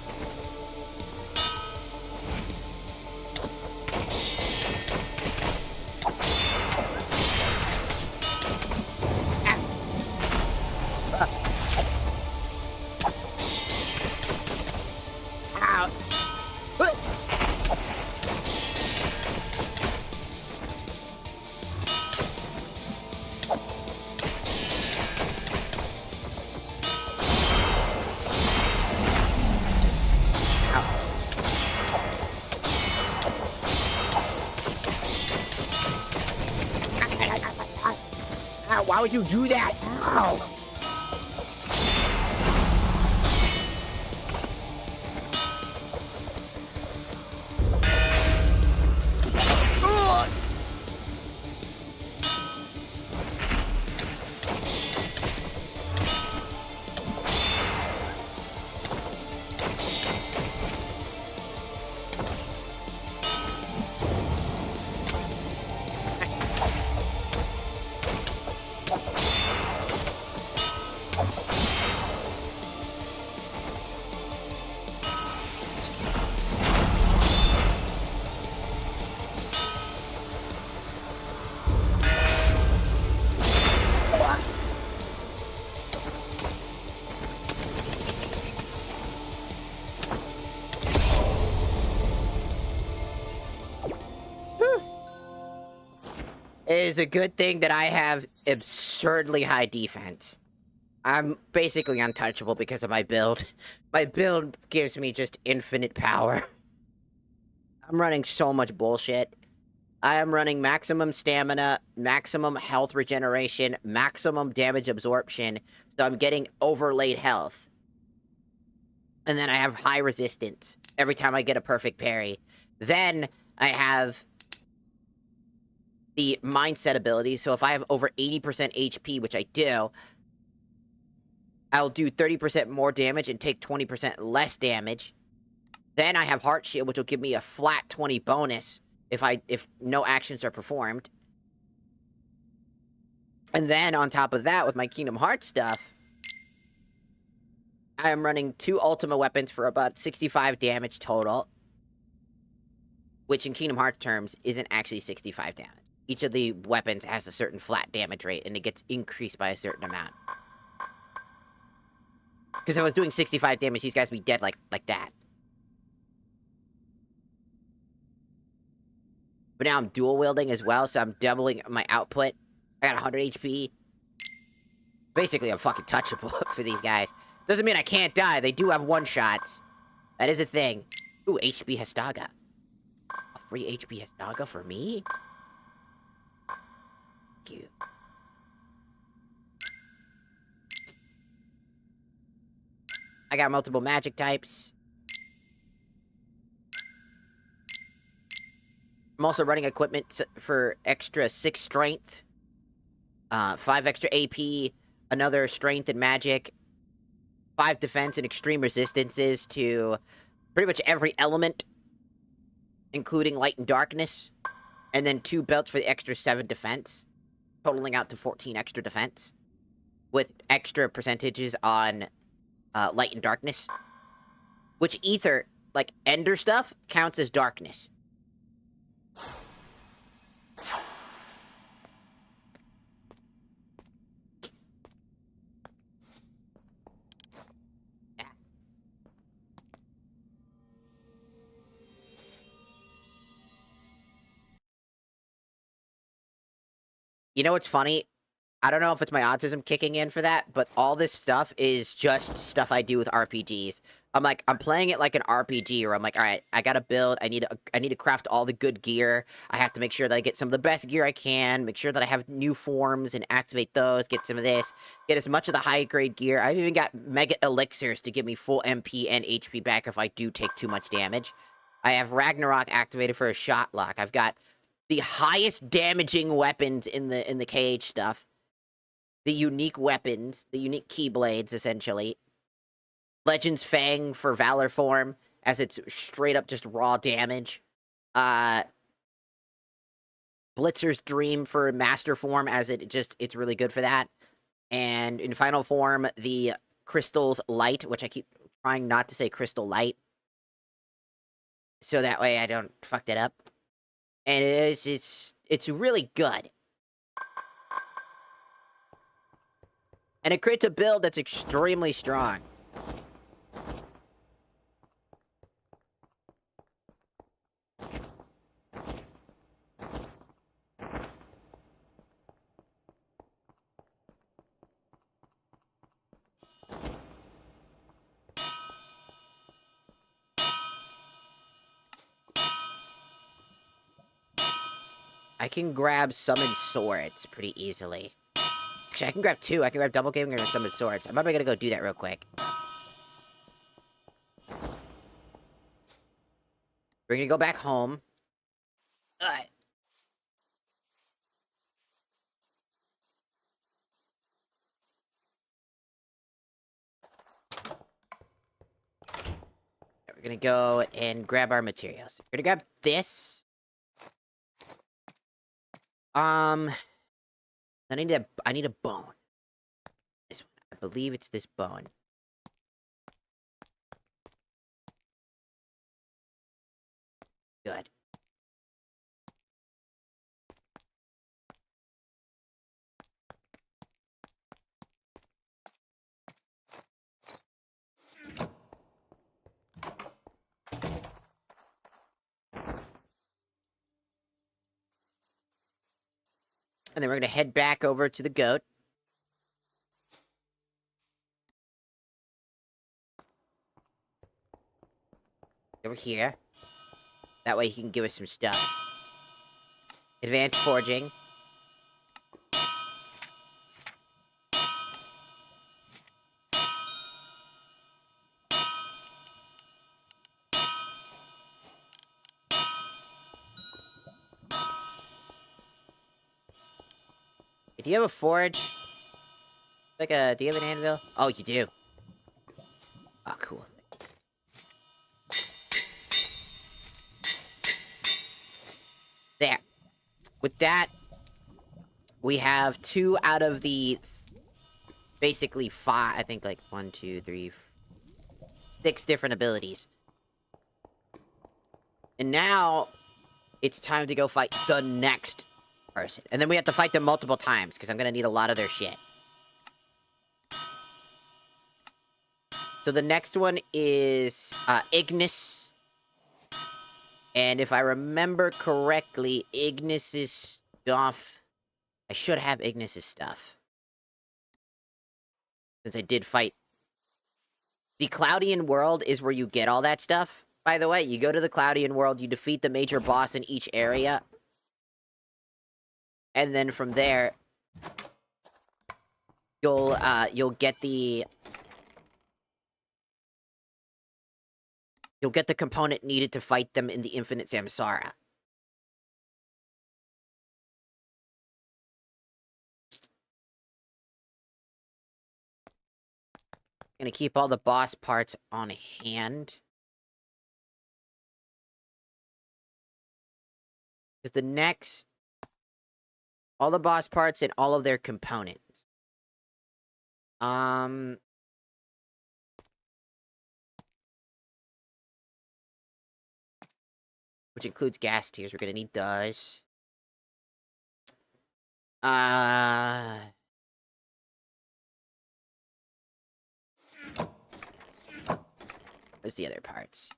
Ow. What? Ow, why would you do that? Ow. Ugh. It is a good thing that I have absurdly high defense. I'm basically untouchable because of my build. My build gives me just infinite power. I'm running so much bullshit. I am running maximum stamina, maximum health regeneration, maximum damage absorption, so I'm getting overlaid health. And then I have high resistance every time I get a perfect parry. Then I have the mindset ability, so if I have over 80% HP, which I do, I'll do 30% more damage and take 20% less damage. Then I have Heart Shield, which will give me a flat 20 bonus if no actions are performed. And then on top of that, with my Kingdom Hearts stuff, I am running 2 Ultima weapons for about 65 damage total, which in Kingdom Hearts terms isn't actually 65 damage. Each of the weapons has a certain flat damage rate, and it gets increased by a certain amount. Because if I was doing 65 damage, these guys would be dead like that. But now I'm dual wielding as well, so I'm doubling my output. I got 100 HP. Basically, I'm fucking touchable for these guys. Doesn't mean I can't die. They do have one-shots. That is a thing. Ooh, HP Hestaga. A free HP Hestaga for me? Cute. I got multiple magic types. I'm also running equipment for extra 6 strength. 5 extra AP, another strength and magic, 5 defense and extreme resistances to pretty much every element, including light and darkness, and then 2 belts for the extra 7 defense, totaling out to 14 extra defense, with extra percentages on light and darkness, which ether, like ender stuff, counts as darkness. You know what's funny? I don't know if it's my autism kicking in for that, but all this stuff is just stuff I do with RPGs. I'm playing it like an RPG, where I'm like, all right, I gotta build, I need to craft all the good gear. I have to make sure that I get some of the best gear I can, make sure that I have new forms and activate those, get some of this, get as much of the high grade gear. I've even got mega elixirs to give me full MP and HP back if I do take too much damage. I have Ragnarok activated for a shot lock. I've got the highest damaging weapons in the KH stuff. The unique weapons, the unique keyblades, essentially. Legend's Fang for Valor form, as it's straight up just raw damage. Blitzer's Dream for Master form, as it's really good for that. And in Final form, the Crystal's Light, which I keep trying not to say Crystal Light, so that way I don't fuck that up. And it's really good. And it creates a build that's extremely strong. I can grab Summoned Swords pretty easily. Actually, I can grab 2. I can grab Double Game and Summoned Swords. I'm probably gonna go do that real quick. We're gonna go back home. We're gonna go and grab our materials. We're gonna grab this. Then I need a bone. This one. I believe it's this bone. Good. And then we're gonna head back over to the goat. Over here. That way he can give us some stuff. Advanced forging. Do you have a forge? Do you have an anvil? Oh, you do. Oh, cool. There. With that, we have 2 out of the basically 5, I think, like 1, 2, 3, 6 different abilities. And now, it's time to go fight the next person. And then we have to fight them multiple times, because I'm gonna need a lot of their shit. So the next one is, Ignis. And if I remember correctly, Ignis's stuff... I should have Ignis's stuff. Since I did fight... The Cloudian world is where you get all that stuff, by the way. You go to the Cloudian world, you defeat the major boss in each area. And then from there... You'll get the... You'll get the component needed to fight them in the Infinite Samsara. Gonna keep all the boss parts on hand. Because the next... All the boss parts and all of their components. Which includes gas tiers. We're gonna need those. What's the other parts?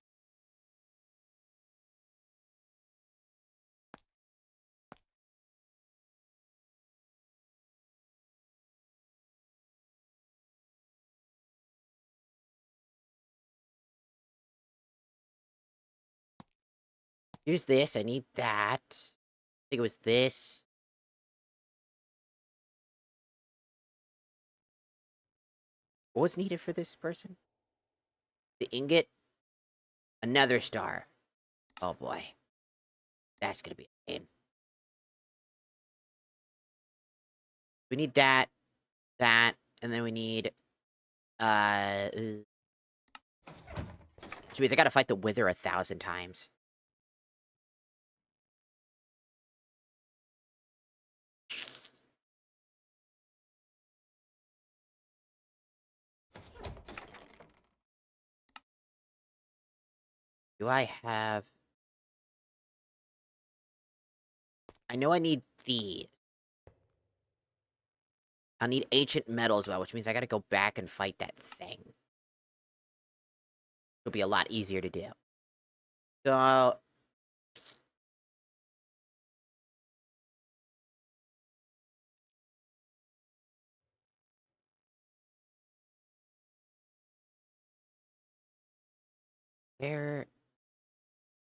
Here's this. I need that. I think it was this. What was needed for this person? The ingot? Another star. Oh boy. That's gonna be a pain. We need that, that, and then we need, which means I gotta fight the Wither 1,000 times. Do I have... I know I need these. I'll need ancient metal as well, which means I gotta go back and fight that thing. It'll be a lot easier to do. So...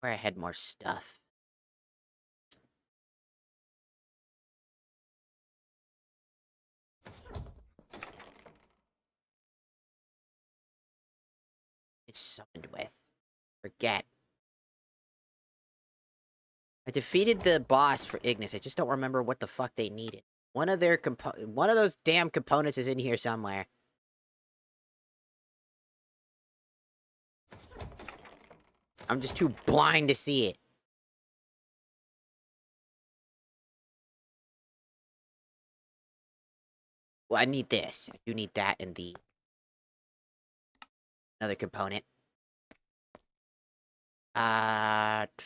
Where I had more stuff. It's summoned with. Forget. I defeated the boss for Ignis. I just don't remember what the fuck they needed. One of those damn components is in here somewhere. I'm just too blind to see it. Well, I need this. I do need that and the... Another component. That's...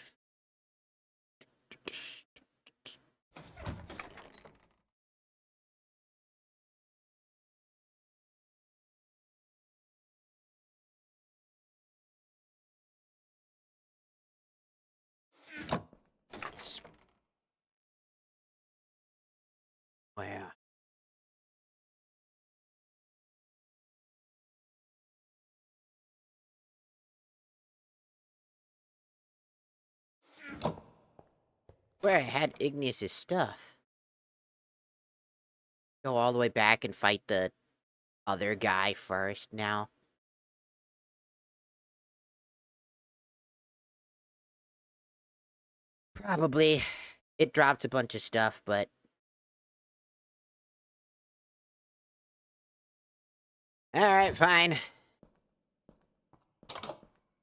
Where? Where I had Ignis's stuff. Go all the way back and fight the other guy first now. Probably. It dropped a bunch of stuff, but... Alright, fine.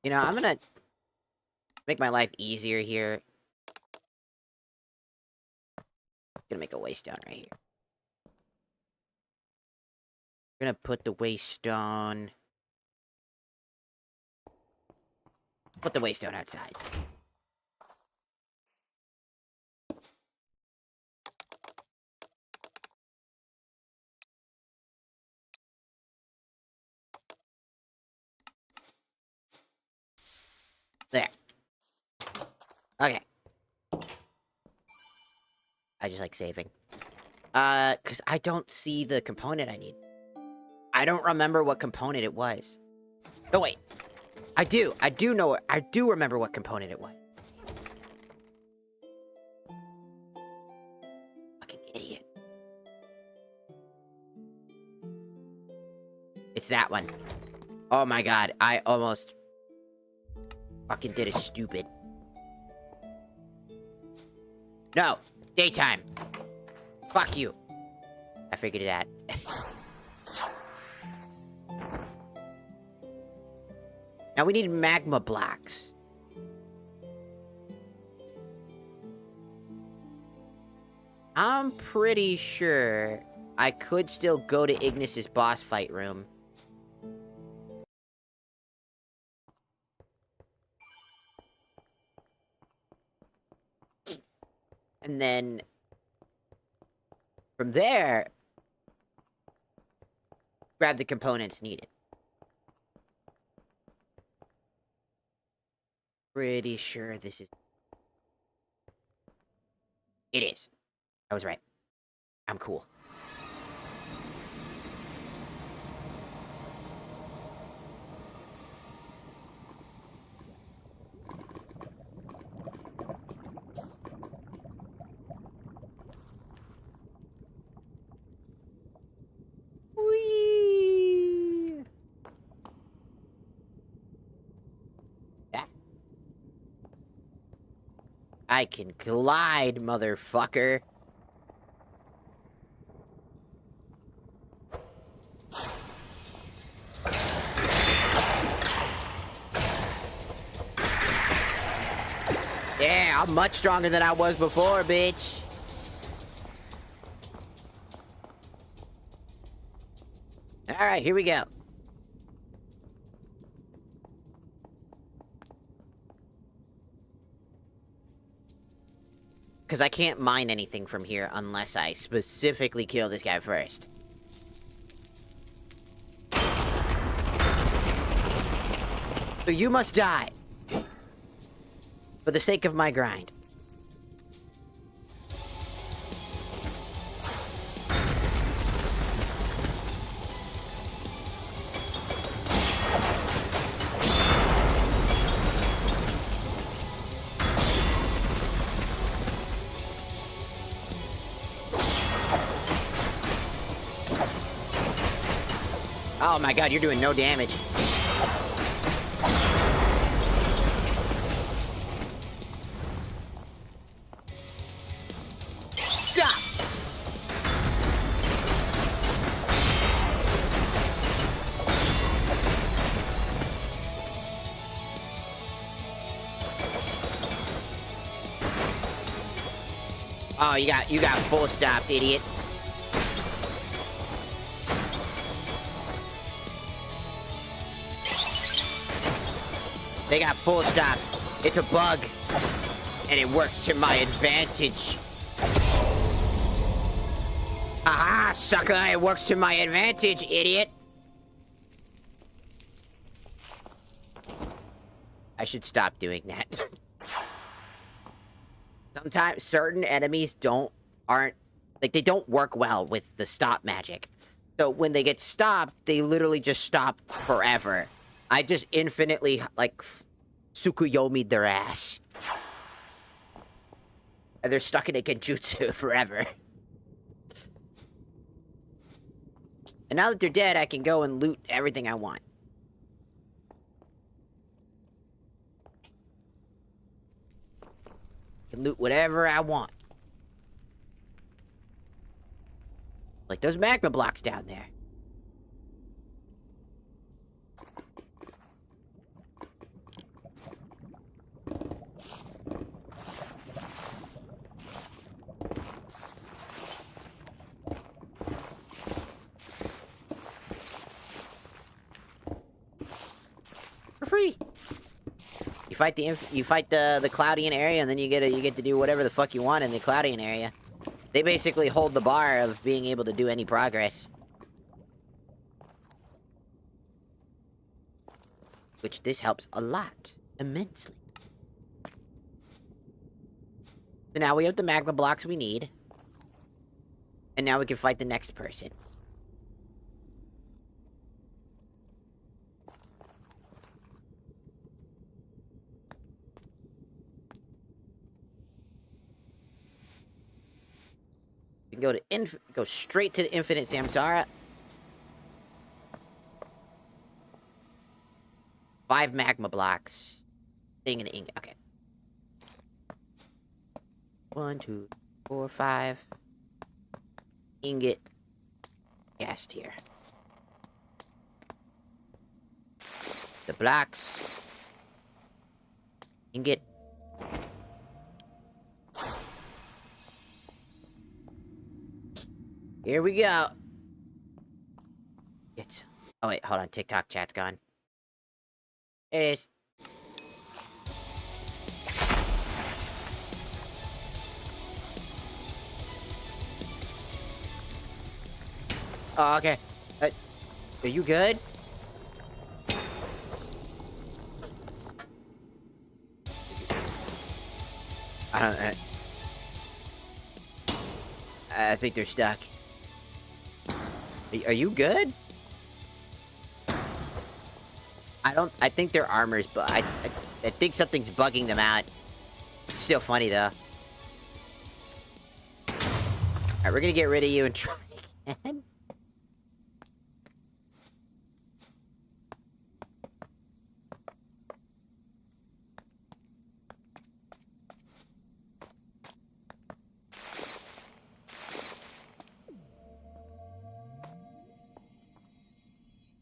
You know, I'm gonna... make my life easier here. Gonna make a waystone right here. Gonna put the waystone... Put the waystone outside. There. Okay. I just like saving. Because I don't see the component I need. I don't remember what component it was. Oh, wait. I do. I do know it. I do remember what component it was. Fucking idiot. It's that one. Oh my god. I almost fucking did it stupid. No. Daytime. Fuck you. I figured it out. Now we need magma blocks. I'm pretty sure I could still go to Ignis's boss fight room. And then from there, grab the components needed. Pretty sure this is... It is. I was right. I'm cool. Whee! Yeah. I can glide, motherfucker. Yeah, I'm much stronger than I was before, bitch. Alright, here we go. Because I can't mine anything from here unless I specifically kill this guy first. So you must die. For the sake of my grind. Oh my god, you're doing no damage. Stop! Oh, you got full stopped, idiot. They got full stop. It's a bug. And it works to my advantage. Aha, sucker! It works to my advantage, idiot! I should stop doing that. Sometimes certain enemies they don't work well with the stop magic. So when they get stopped, they literally just stop forever. I just infinitely, like, Tsukuyomi'd their ass. And they're stuck in a genjutsu forever. And now that they're dead, I can go and loot everything I want. I can loot whatever I want. Like those magma blocks down there. For free. You fight the Cloudian area, and then you get to do whatever the fuck you want in the Cloudian area. They basically hold the bar of being able to do any progress. Which this helps a lot. Immensely. So now we have the magma blocks we need. And now we can fight the next person. We can go straight to the infinite Samsara. 5 magma blocks. Thing in the ingot. Okay. 1, 2, 4, 5. Ingot. Gas tier. The blocks. Ingot. Here we go. It's. Oh wait, hold on. TikTok chat's gone. It is. Oh, okay. Are you good? I don't. I think they're stuck. Are you good? I think their armor's I think something's bugging them out. It's still funny though. Alright, we're gonna get rid of you and try again.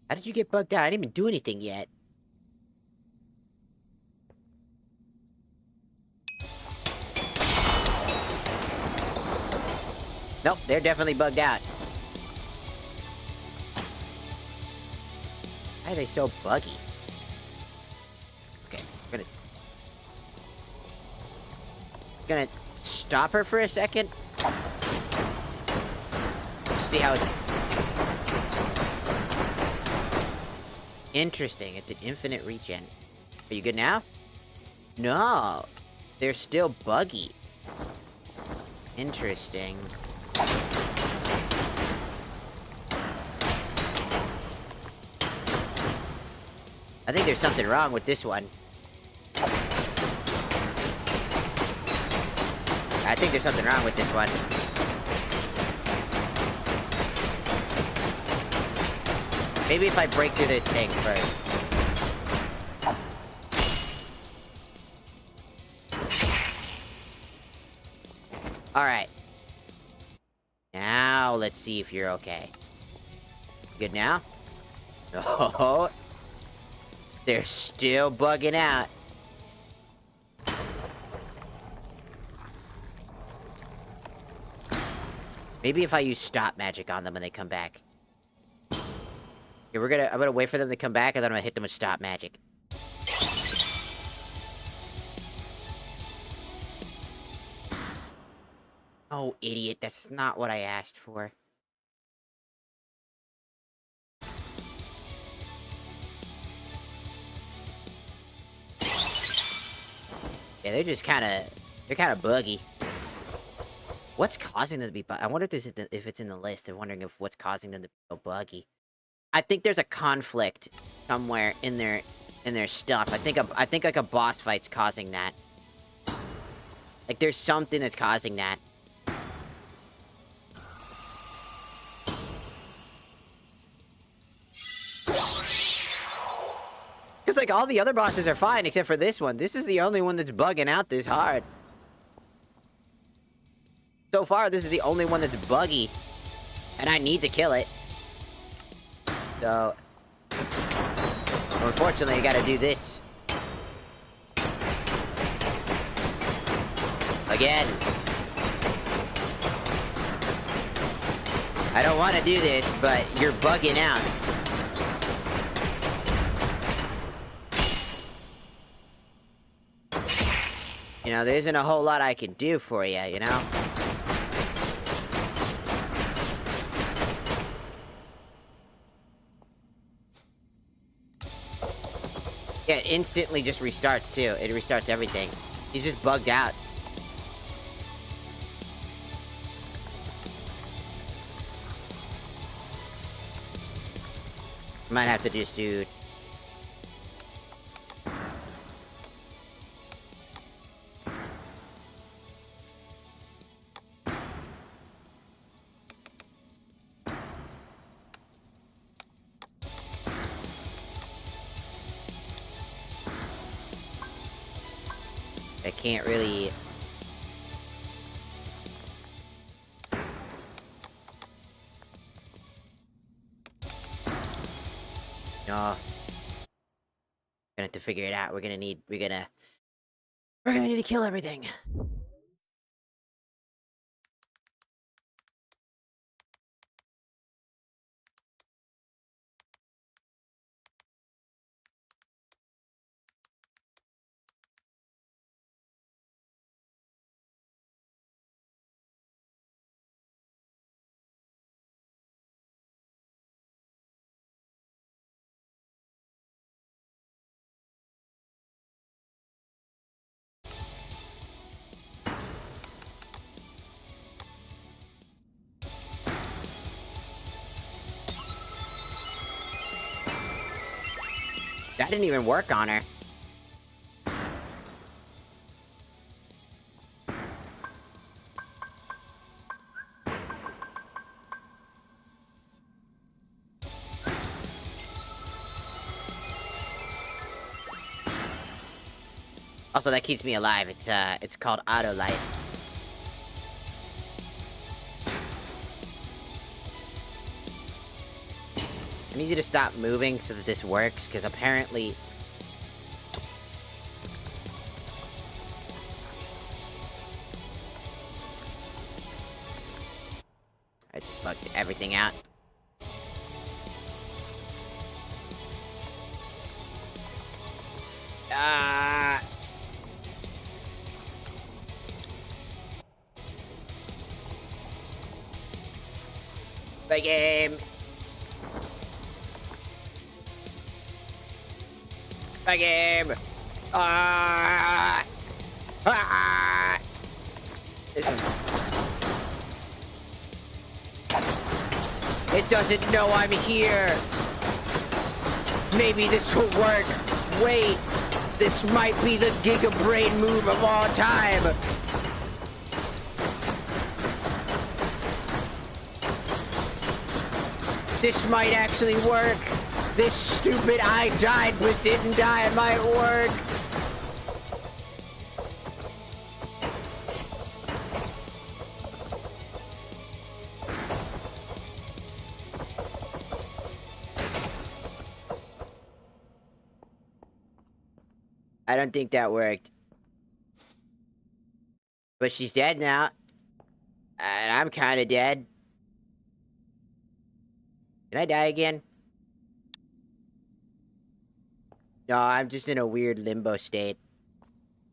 How did you get bugged out? I didn't even do anything yet. Nope, they're definitely bugged out. Why are they so buggy? Okay, we're gonna stop her for a second. See how it's... Interesting, it's an infinite regen. Are you good now? No, they're still buggy. Interesting. I think there's something wrong with this one. I think there's something wrong with this one. Maybe if I break through the thing first. Alright. Now, let's see if you're okay. Good now? No. They're still bugging out. Maybe if I use stop magic on them when they come back. Okay, I'm gonna wait for them to come back, and then I'm gonna hit them with stop magic. Oh, idiot, that's not what I asked for. Yeah, they're kinda buggy. What's causing them to be buggy? I wonder if it's in the list. I'm wondering if what's causing them to be so buggy. I think there's a conflict somewhere in their stuff. I think like a boss fight's causing that. Like there's something that's causing that. Cause like all the other bosses are fine except for this one. This is the only one that's bugging out this hard. So far, this is the only one that's buggy. And I need to kill it. So... unfortunately, I gotta do this. Again. I don't want to do this, but you're bugging out. You know, there isn't a whole lot I can do for you, you know? Yeah, it instantly just restarts, too. It restarts everything. He's just bugged out. Might have to just do... I can't really... No. Gonna have to figure it out. We're gonna need to kill everything. That didn't even work on her. Also, that keeps me alive. It's called auto life. I need you to stop moving so that this works, because apparently... I just bugged everything out. Ah! My game! My game! Ah! Ah! This one. It doesn't know I'm here! Maybe this will work! Wait! This might be the Giga Brain move of all time! This might actually work! This stupid I died but didn't die might work! I don't think that worked. But she's dead now. And I'm kinda dead. Can I die again? No, I'm just in a weird limbo state.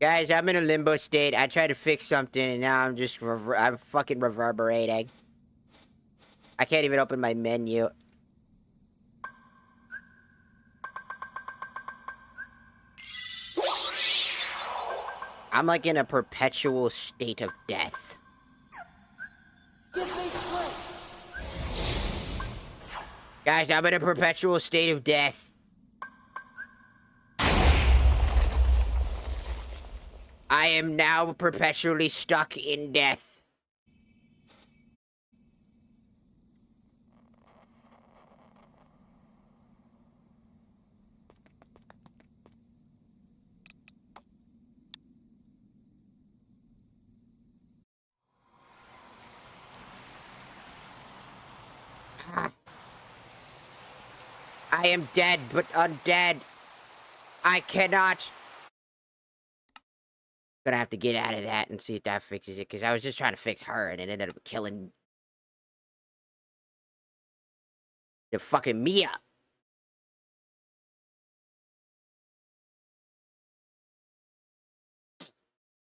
Guys, I'm in a limbo state. I tried to fix something and now I'm just I'm fucking reverberating. I can't even open my menu. I'm like in a perpetual state of death. Guys, I'm in a perpetual state of death. I am now perpetually stuck in death. I am dead, but undead. I cannot. Gonna have to get out of that and see if that fixes it, because I was just trying to fix her and it ended up killing the fucking Mia.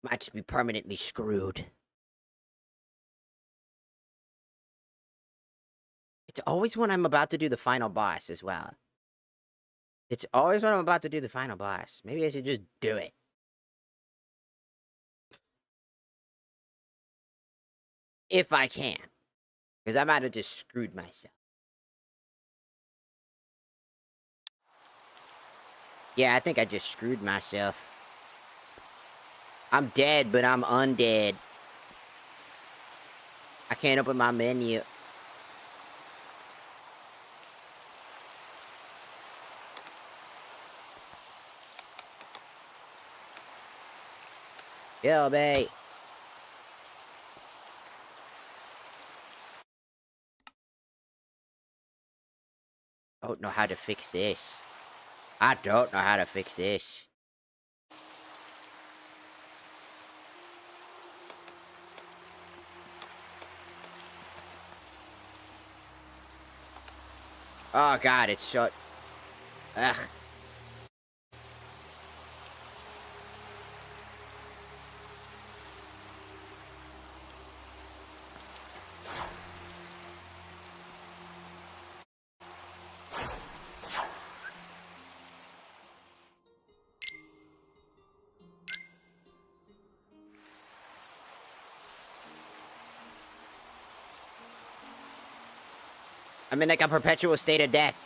Might just be permanently screwed. It's always when I'm about to do the final boss as well. It's always when I'm about to do the final boss. Maybe I should just do it. If I can. Because I might have just screwed myself. Yeah, I think I just screwed myself. I'm dead, but I'm undead. I can't open my menu. Kill me. I don't know how to fix this. I don't know how to fix this. Oh god, it's shut. Ugh. I'm in like a perpetual state of death.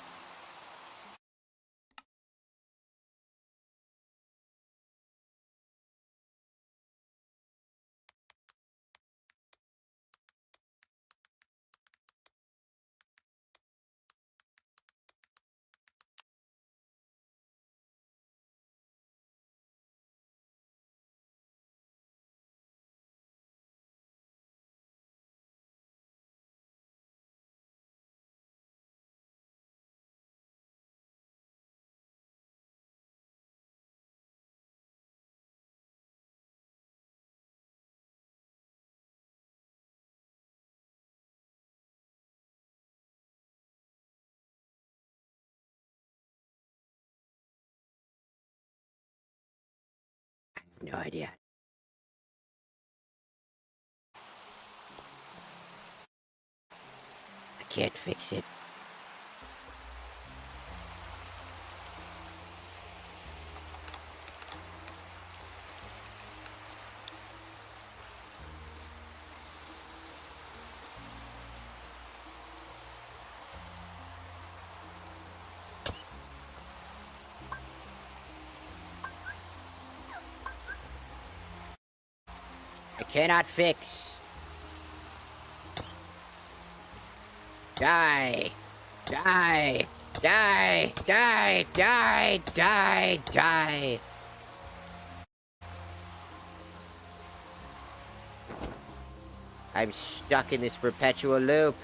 I have no idea. I can't fix it. I cannot fix. Die. Die. Die. Die. Die. Die. Die. I'm stuck in this perpetual loop.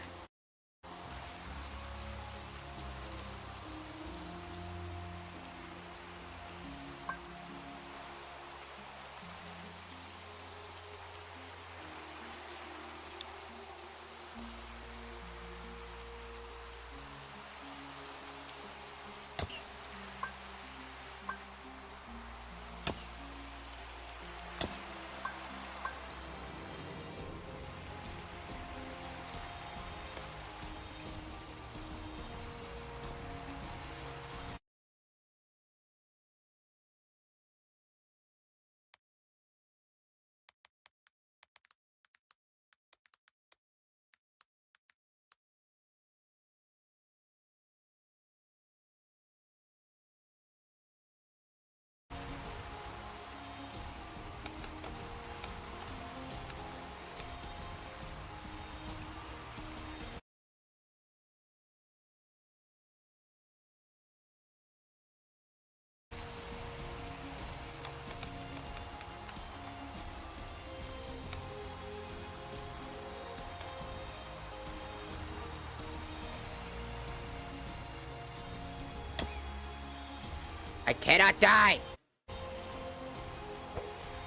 I cannot die.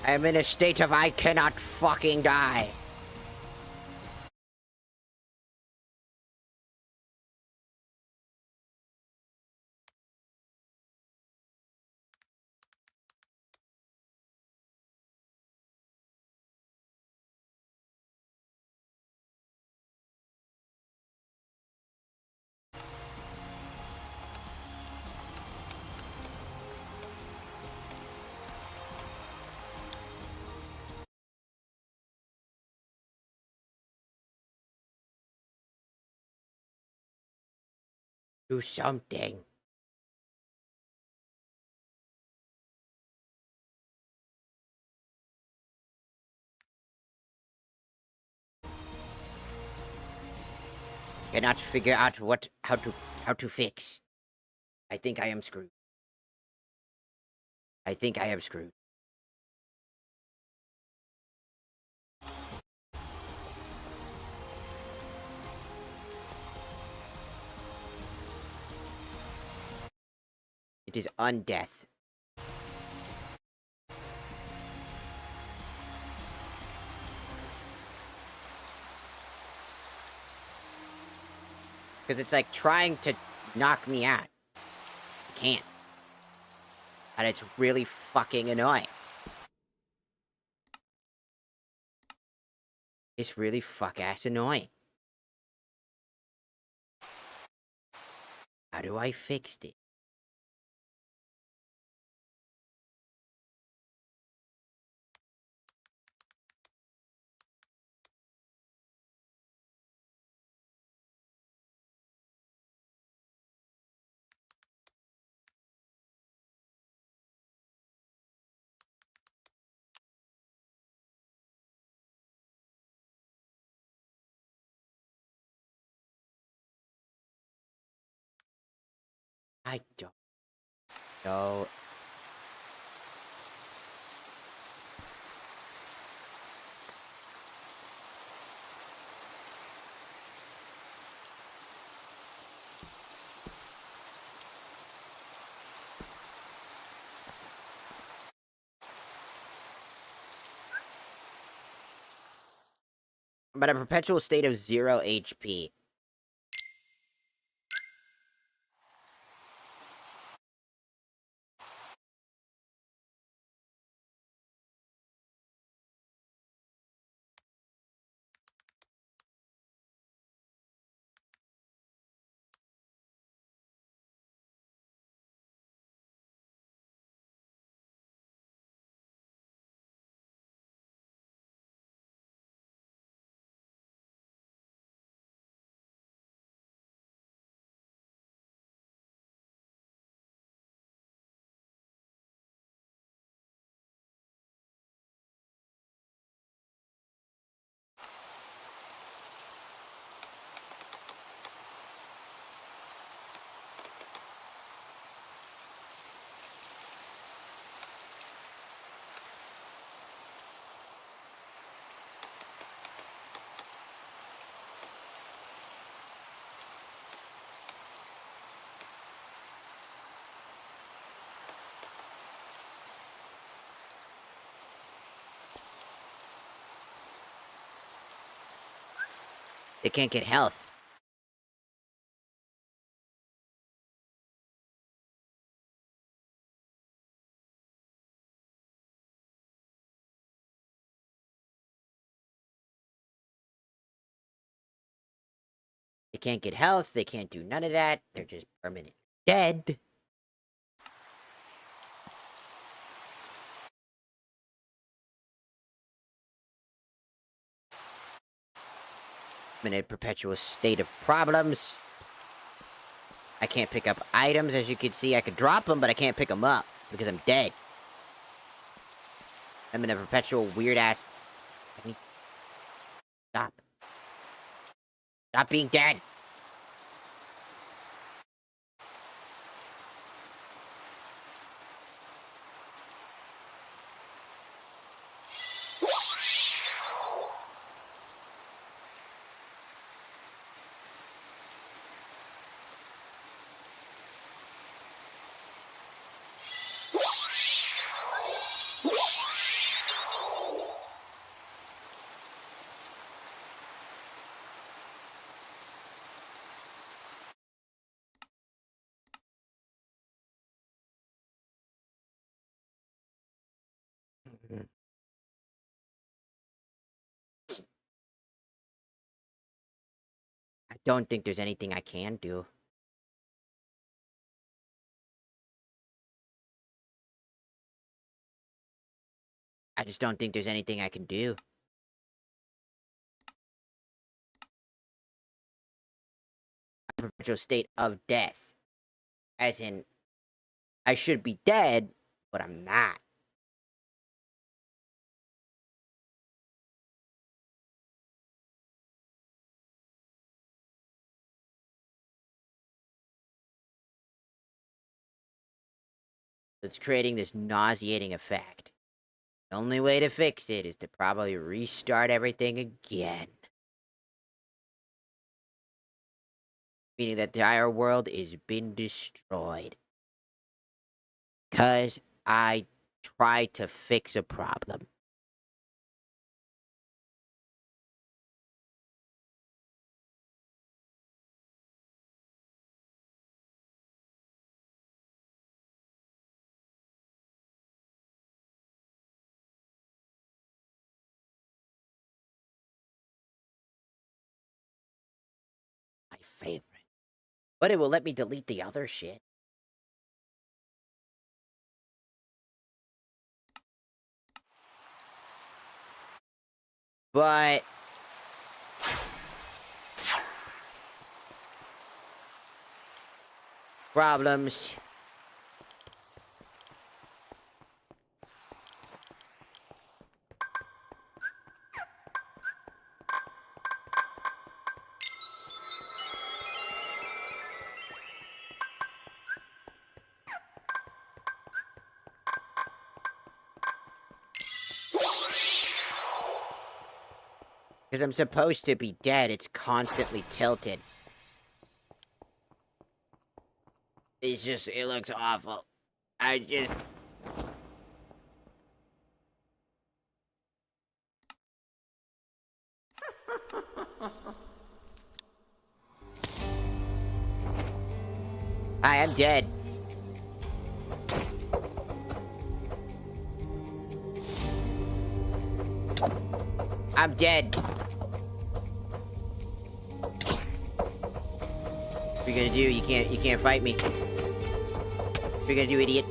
I'm in a state of I cannot fucking die. Do something. Cannot figure out how to fix. I think I am screwed. I think I am screwed. It is undeath. Because it's like trying to knock me out. It can't. And it's really fucking annoying. It's really fuck-ass annoying. How do I fix it? I don't know. I'm at a perpetual state of 0 HP. They can't get health. They can't get health. They can't do none of that. They're just permanent dead. I'm in a perpetual state of problems. I can't pick up items, as you can see. I could drop them, but I can't pick them up because I'm dead. I'm in a perpetual weird-ass... Stop. Stop being dead. I don't think there's anything I can do. I just don't think there's anything I can do. I'm in a perpetual state of death. As in, I should be dead, but I'm not. It's creating this nauseating effect. The only way to fix it is to probably restart everything again. Meaning that the entire world is been destroyed. Because I tried to fix a problem. My favorite. But it will let me delete the other shit. But problems. Because I'm supposed to be dead, it's constantly tilted. It's just, it looks awful. I just... Hi, I'm dead. I'm dead. What are you gonna do? You can't fight me. What are you gonna do, idiot?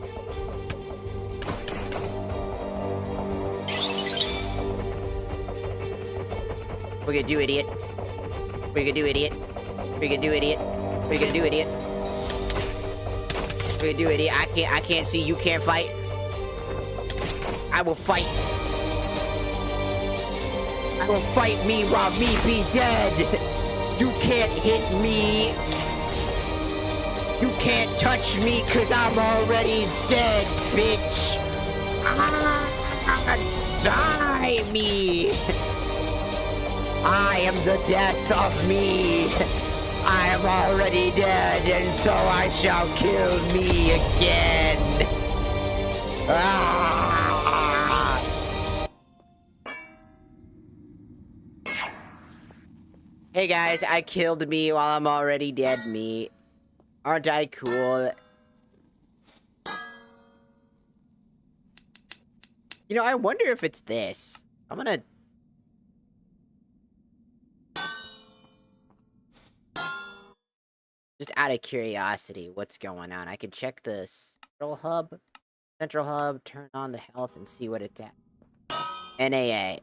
What are you gonna do, idiot? What are you gonna do, idiot? What are you gonna do, idiot? What are you gonna do, idiot? What are you gonna do, idiot? I can't see. You can't fight. I will fight. I will fight me while me be dead. You can't hit me. You can't touch me cause I'm already dead, bitch. Die me. I am the death of me. I am already dead, and so I shall kill me again. Ah! Hey guys, I killed me while I'm already dead me. Aren't I cool? You know, I wonder if it's this. I'm gonna... Just out of curiosity, what's going on? I can check the Central Hub. Central Hub, turn on the health and see what it's at. NAA.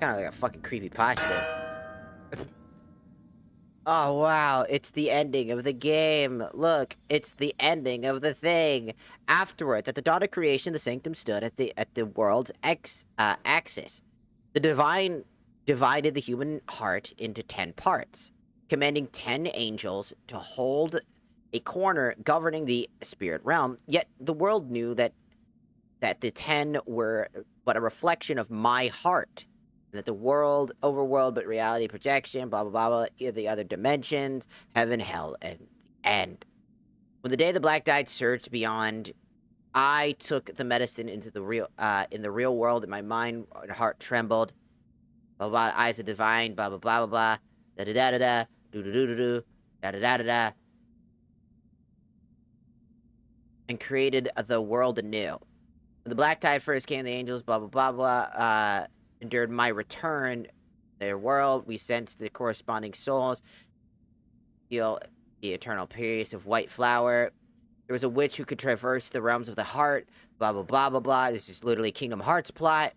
Kind of like a fucking creepy pasta. Oh wow, it's the ending of the game. Look, it's the ending of the thing. Afterwards, at the dawn of creation, the sanctum stood at the world's axis. The divine divided the human heart into 10 parts, commanding 10 angels to hold a corner governing the spirit realm. Yet the world knew that the 10 were but a reflection of my heart. That the world, overworld, but reality projection, blah, blah, blah, blah, the other dimensions, heaven, hell, and the end. When the day the black died surged beyond, I took the medicine into the real, in the real world, and my mind and heart trembled. Blah, blah, blah, eyes of divine, blah, blah, blah, blah, blah, da-da-da-da-da, do-do-do-do-do, da-da-da-da-da, and created the world anew. When the black tide first came, the angels, blah, blah, blah, blah, endured my return, their world, we sensed the corresponding souls, feel the eternal peace of white flower. There was a witch who could traverse the realms of the heart, blah, blah, blah, blah, blah. This is literally Kingdom Hearts plot.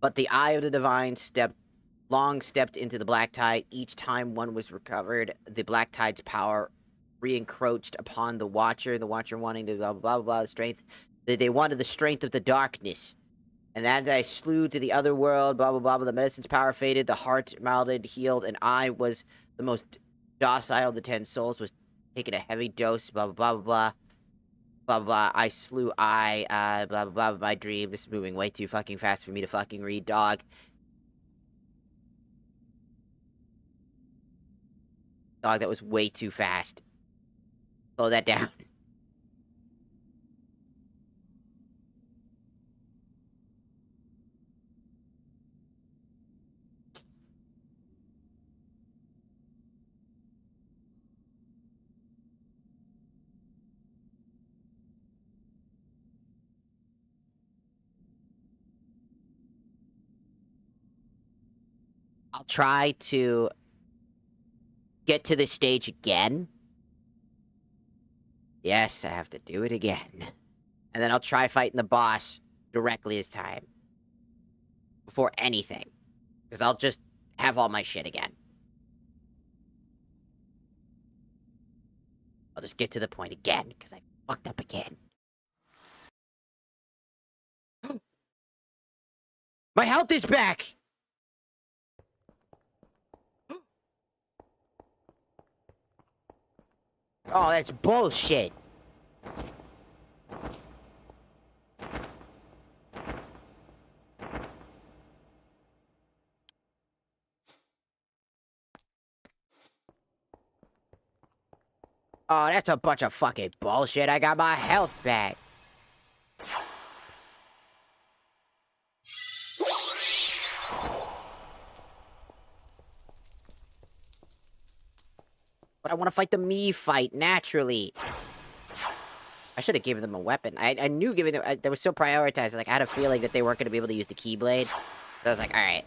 But the eye of the divine stepped into the black tide. Each time one was recovered, the black tide's power re-encroached upon the watcher wanting the blah, blah, blah, blah, the strength. They wanted the strength of the darkness. And that I slew to the other world, blah, blah, blah, blah. The medicine's power faded, the heart milded, healed, and I was the most docile of the 10 souls, was taking a heavy dose, blah, blah, blah, blah, blah. Blah, blah, blah. I slew blah, blah, blah, my dream. This is moving way too fucking fast for me to fucking read, dog. Dog, that was way too fast. Slow that down. I'll try to get to this stage again. Yes, I have to do it again. And then I'll try fighting the boss directly this time. Before anything. Because I'll just have all my shit again. I'll just get to the point again, because I fucked up again. My health is back! Oh, that's bullshit. Oh, that's a bunch of fucking bullshit. I got my health back. But I want to fight the me fight, naturally. I should have given them a weapon. I knew giving them... that was so prioritized. Like, I had a feeling that they weren't going to be able to use the Keyblades. So I was like, alright.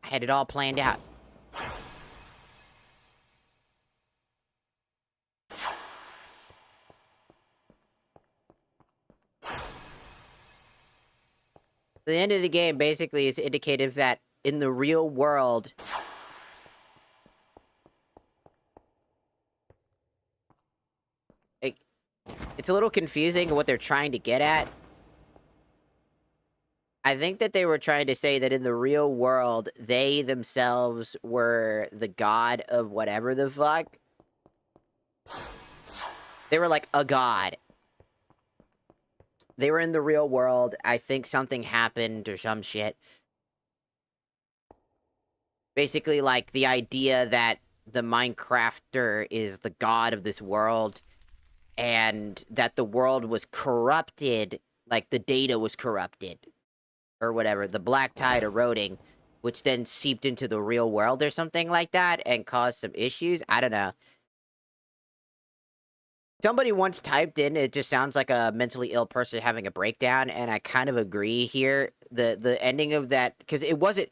I had it all planned out. The end of the game basically is indicative that in the real world... It's a little confusing what they're trying to get at. I think that they were trying to say that in the real world, they themselves were the god of whatever the fuck. They were like a god. They were in the real world. I think something happened or some shit. Basically, like, the idea that the Minecrafter is the god of this world, and that the world was corrupted, like, the data was corrupted. Or whatever, the black tide eroding, which then seeped into the real world or something like that, and caused some issues. I don't know. Somebody once typed in, it just sounds like a mentally ill person having a breakdown, and I kind of agree here. The ending of that, because it wasn't,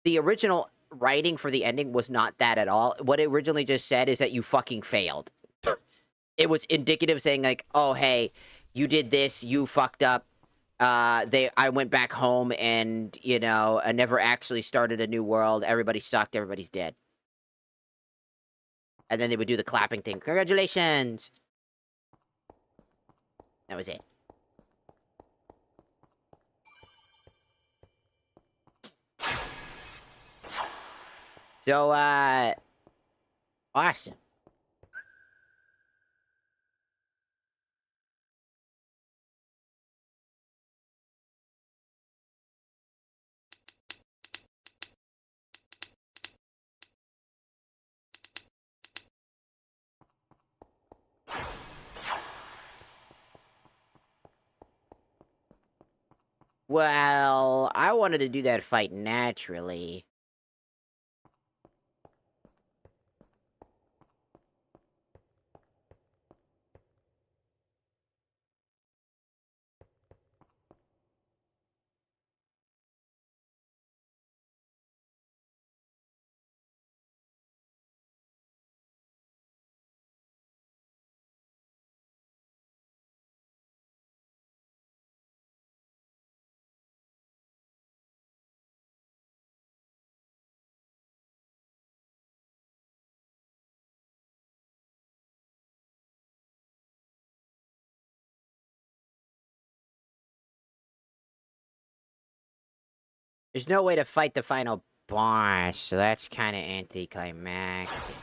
the original writing for the ending was not that at all. What it originally just said is that you fucking failed. It was indicative saying like, oh, hey, you did this, you fucked up. I went back home and, you know, I never actually started a new world. Everybody sucked. Everybody's dead. And then they would do the clapping thing. Congratulations! That was it. So, awesome. Well, I wanted to do that fight naturally. There's no way to fight the final boss, so that's kind of anticlimactic.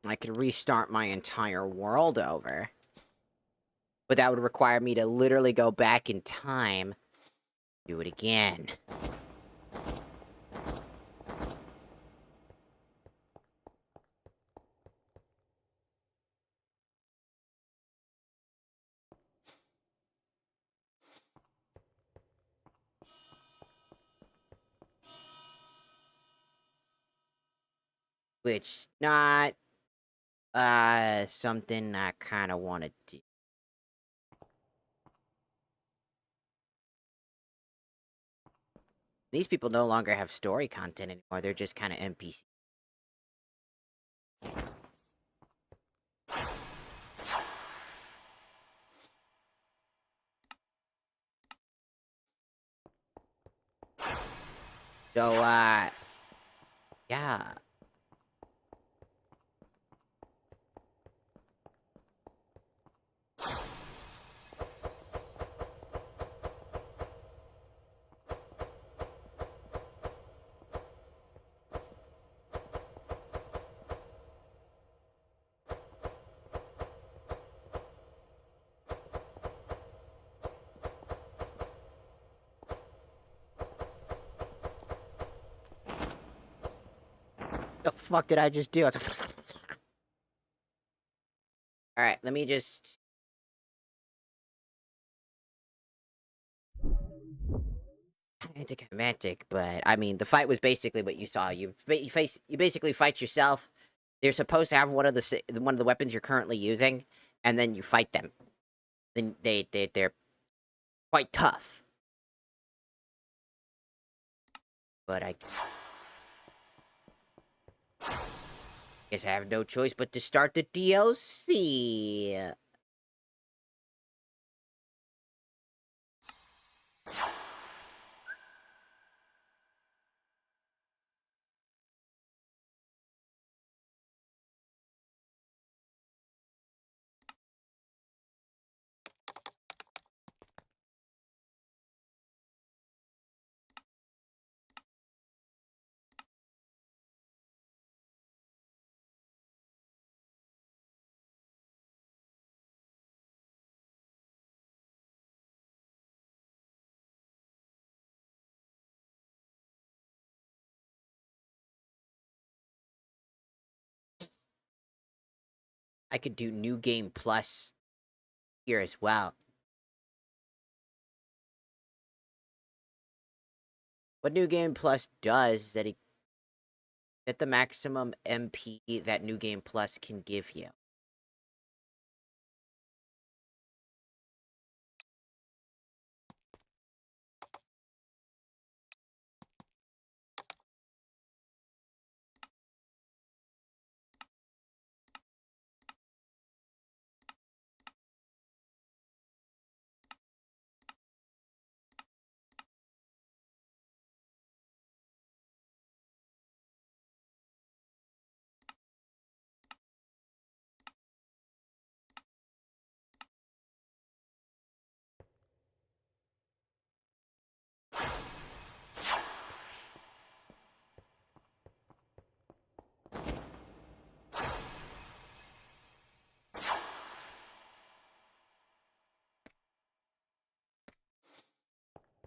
I could restart my entire world over. But that would require me to literally go back in time, do it again. Which, not, something I kinda wanna do. These people no longer have story content anymore, they're just kinda NPC. So, yeah. The fuck did I just do? Alright, let me just... Anticlimactic, but, I mean, the fight was basically what you saw. You basically fight yourself. They're supposed to have one of the weapons you're currently using, and then you fight them. Then they're quite tough. But I guess I have no choice but to start the DLC. I could do New Game Plus here as well. What New Game Plus does is that it get the maximum MP that New Game Plus can give you.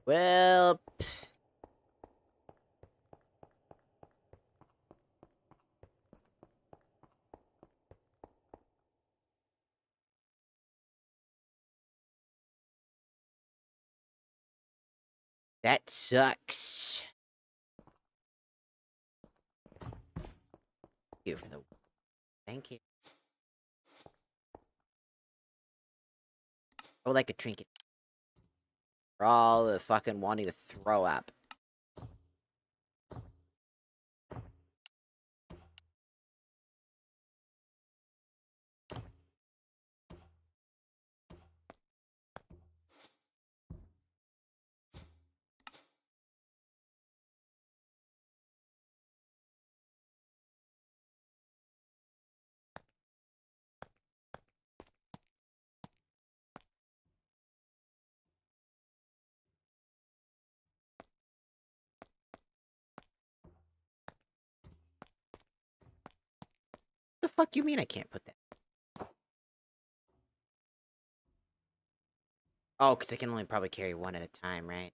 Well, that sucks. Thank you for the... Thank you. I would like a trinket. For all the fucking wanting to throw up. fuck you mean I can't put that? Oh, because I can only probably carry one at a time, right?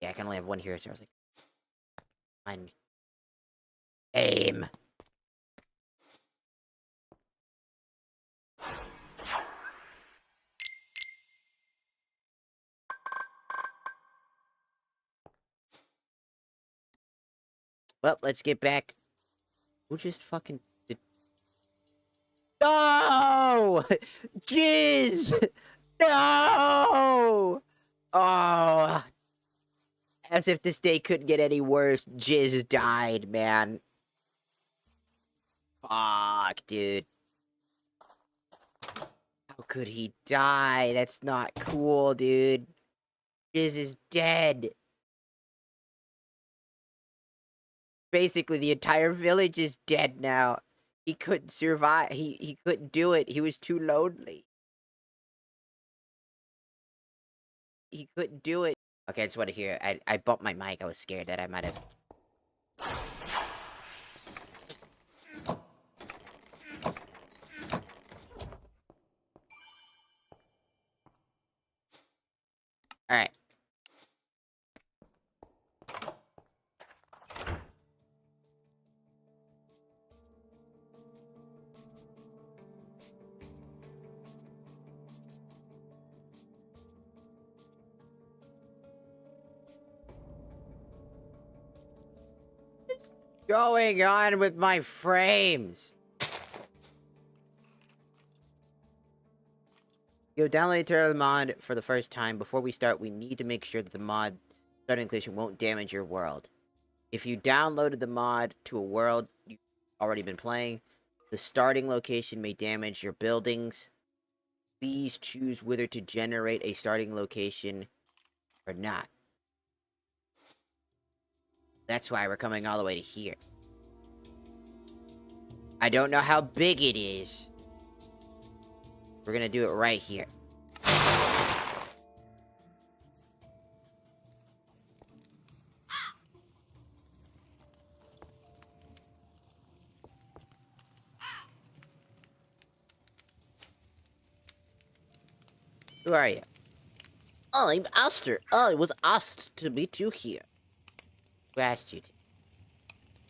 Yeah, I can only have one here, so I was like... Fine. Aim! Well, let's get back. Who just fucking did... No! Jizz! No! Oh! As if this day couldn't get any worse. Jizz died, man. Fuck, dude. How could he die? That's not cool, dude. Jizz is dead. Basically, the entire village is dead now. He couldn't survive. He couldn't do it. He was too lonely. He couldn't do it. Okay, I just want to hear. I bumped my mic. I was scared that I might have... Alright. What's going on with my frames? Yo, download the mod for the first time. Before we start, we need to make sure that the mod starting location won't damage your world. If you downloaded the mod to a world you've already been playing, the starting location may damage your buildings. Please choose whether to generate a starting location or not. That's why we're coming all the way to here. I don't know how big it is. We're gonna do it right here. Who are you? I'm Aster. I was asked to meet you here. Who asked you to?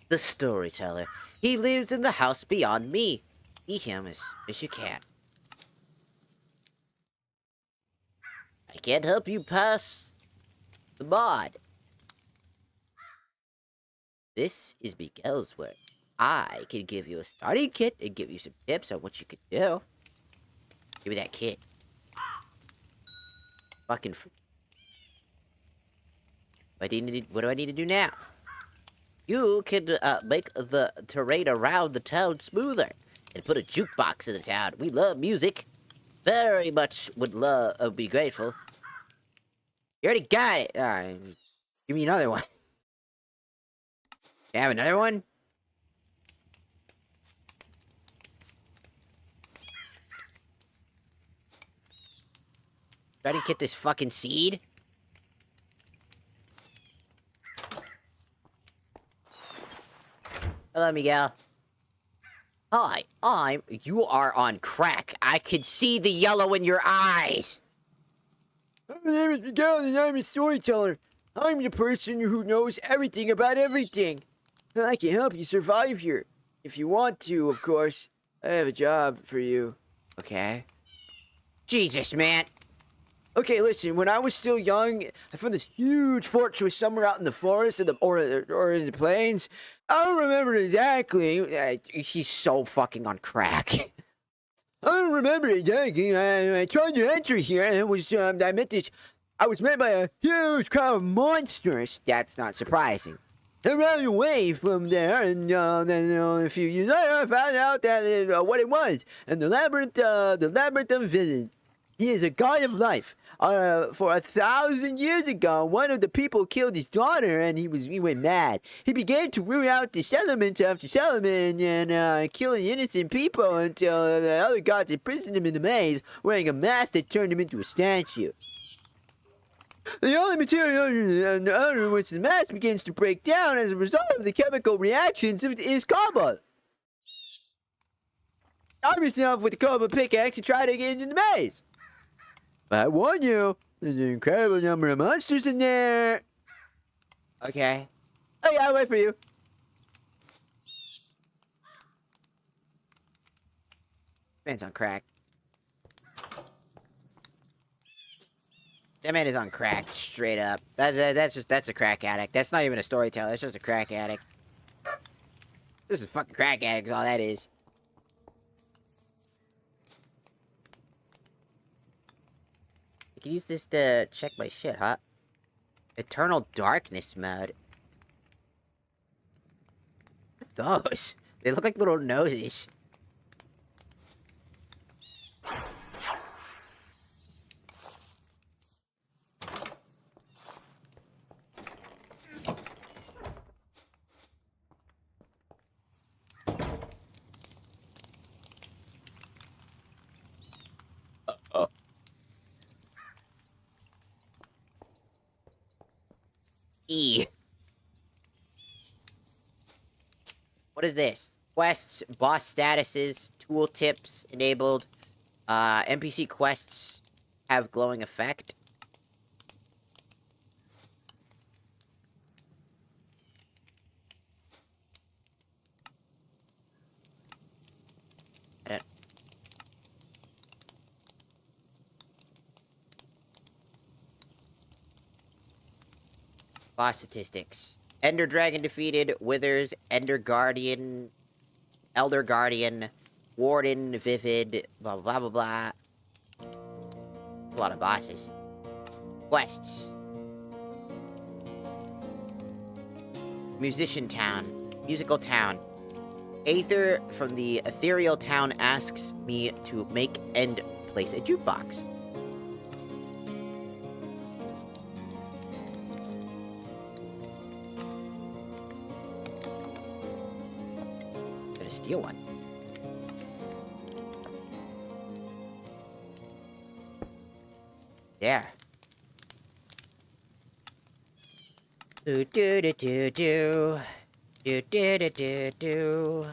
The storyteller. He lives in the house beyond me. See him as you can. I can't help you pass the mod. This is Miguel's work. I can give you a starting kit and give you some tips on what you could do. Give me that kit. Fucking... What do I need to do now? You can make the terrain around the town smoother and put a jukebox in the town. We love music. Very much would be grateful. You already got it. Alright. Give me another one. You have another one? Try to get this fucking seed. Hello, Miguel. Hi, you are on crack. I can see the yellow in your eyes. My name is Miguel and I'm a storyteller. I'm the person who knows everything about everything. I can help you survive here. If you want to, of course. I have a job for you. Okay. Jesus, man. Okay, listen, when I was still young, I found this huge fortress somewhere out in the forest or in the plains. I don't remember exactly. He's so fucking on crack. I don't remember exactly. I tried to enter here, and it was, I was met by a huge crowd of monsters. That's not surprising. I ran away from there, and then a few years later, I found out that what it was, and the labyrinth of vision. He is a god of life. For 1,000 years ago, one of the people killed his daughter, and he went mad. He began to root out the settlement after settlement and killing innocent people until the other gods imprisoned him in the maze, wearing a mask that turned him into a statue. The only material under which the mask begins to break down as a result of the chemical reactions is cobalt. arm yourself with the cobra pickaxe and try to get into the maze. I warn you, there's an incredible number of monsters in there. Okay. Oh yeah, I'll wait for you. Man's on crack. That man is on crack, straight up. That's a crack addict. That's not even a storyteller. That's just a crack addict. This is a fucking crack addict, is all that is. I can use this to check my shit, huh? Eternal Darkness mode. What are those? They look like little noses. E. What is this? Quests, boss statuses, tooltips enabled. NPC quests have glowing effect. I don't... Boss statistics. Ender Dragon defeated, Withers, Ender Guardian, Elder Guardian, Warden, Vivid, blah blah blah blah. A lot of bosses. Quests. Musician Town. Musical Town. Aether from the Ethereal Town asks me to make and place a jukebox. Gonna steal one. There. Do do do do do. Do do do do do.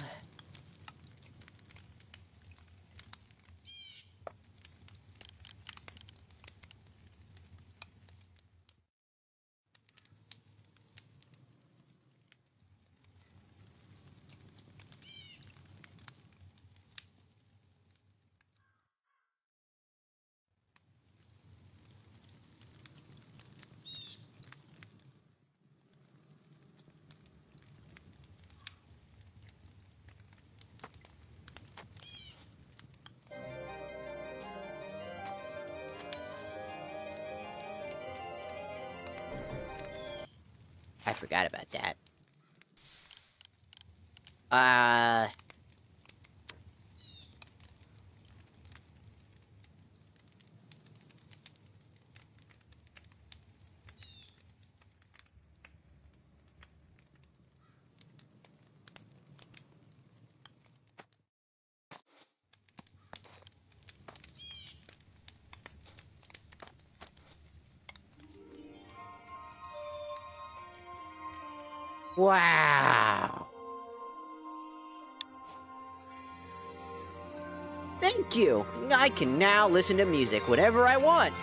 I forgot about that. Wow. Thank you. I can now listen to music whenever I want.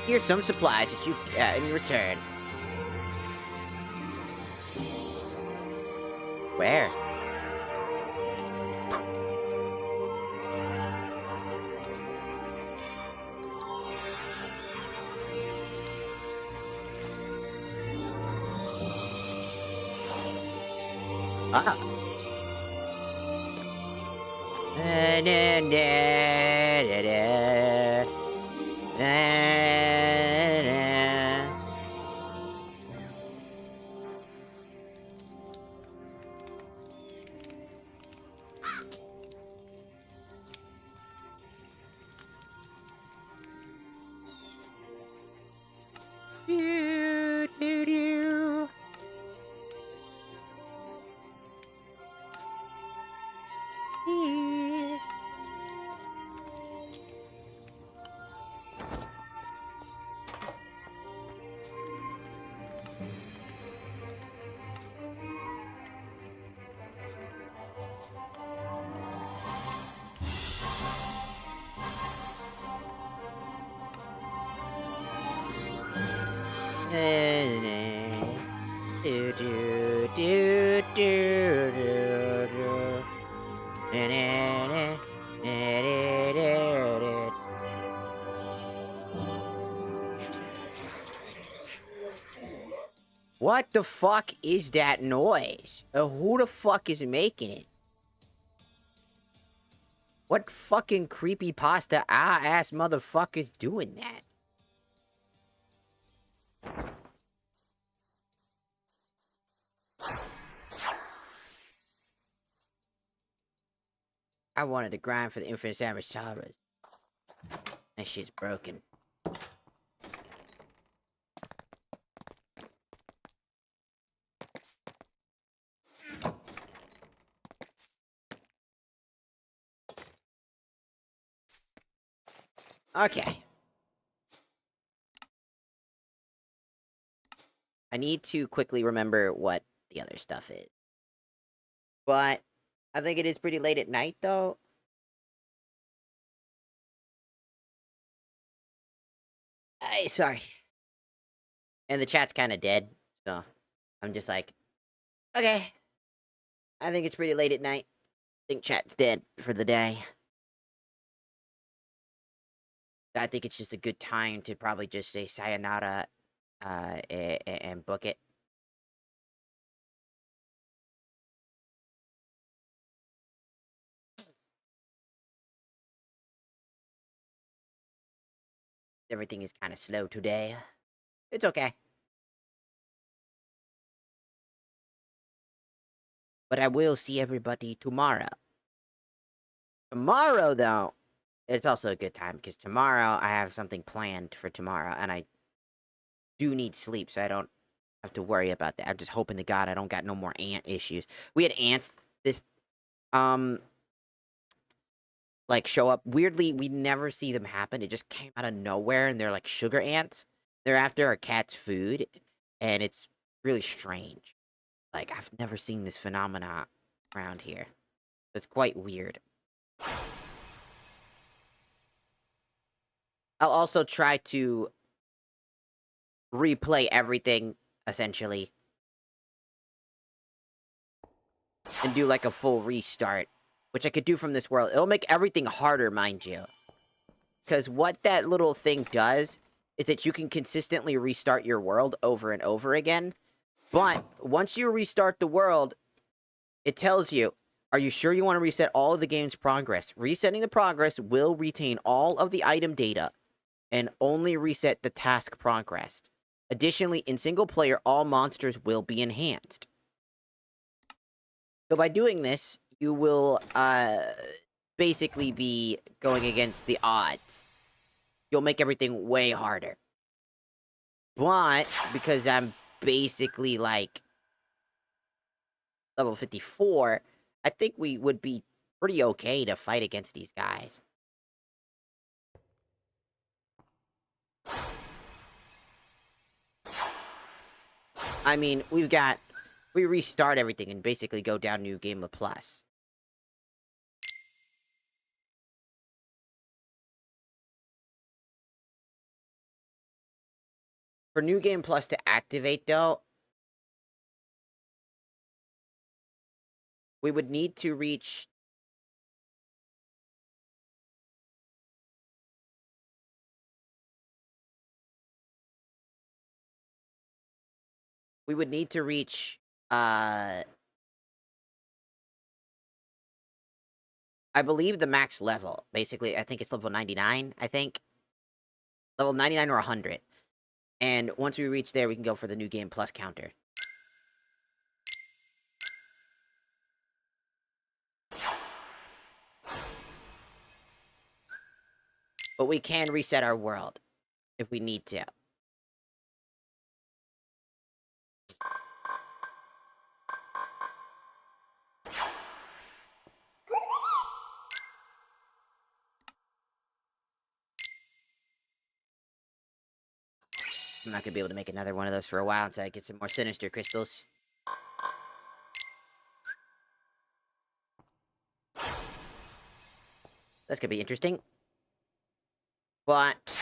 Here's some supplies that you get in return. Where? Ah. Na, na, na, na, na. Na, na. Do, do, do. Yeah. What the fuck is that noise? Who the fuck is making it? What fucking creepypasta ass motherfucker's doing that? I wanted to grind for the Infinite Savage Saras. That shit's broken. Okay. I need to quickly remember what the other stuff is. But I think it is pretty late at night, though. Sorry. And the chat's kind of dead, so I'm just like, okay. I think it's pretty late at night. I think chat's dead for the day. I think it's just a good time to probably just say sayonara and book it. Everything is kind of slow today. It's okay. But I will see everybody tomorrow. Tomorrow, though, it's also a good time because tomorrow I have something planned for tomorrow, and I do need sleep, so I don't have to worry about that. I'm just hoping to God I don't got no more ant issues. We had ants this like show up weirdly. We never see them happen. It just came out of nowhere, and they're like sugar ants. They're after our cat's food, and it's really strange. Like I've never seen this phenomena around here. It's quite weird. I'll also try to replay everything, essentially. And do like a full restart. Which I could do from this world. It'll make everything harder, mind you. Because what that little thing does is that you can consistently restart your world over and over again. But once you restart the world, it tells you, are you sure you want to reset all of the game's progress? Resetting the progress will retain all of the item data and only reset the task progressed. Additionally, in single player, all monsters will be enhanced. So by doing this, you will basically be going against the odds. You'll make everything way harder. But because I'm basically like level 54, I think we would be pretty okay to fight against these guys. I mean, we restart everything and basically go down New Game of Plus. For New Game Plus to activate, though, we would need to reach... We would need to reach, I believe the max level. Basically, I think it's level 99, I think. Level 99 or 100. And once we reach there, we can go for the New Game Plus counter. But we can reset our world if we need to. I'm not gonna be able to make another one of those for a while until I get some more sinister crystals. That's gonna be interesting. But...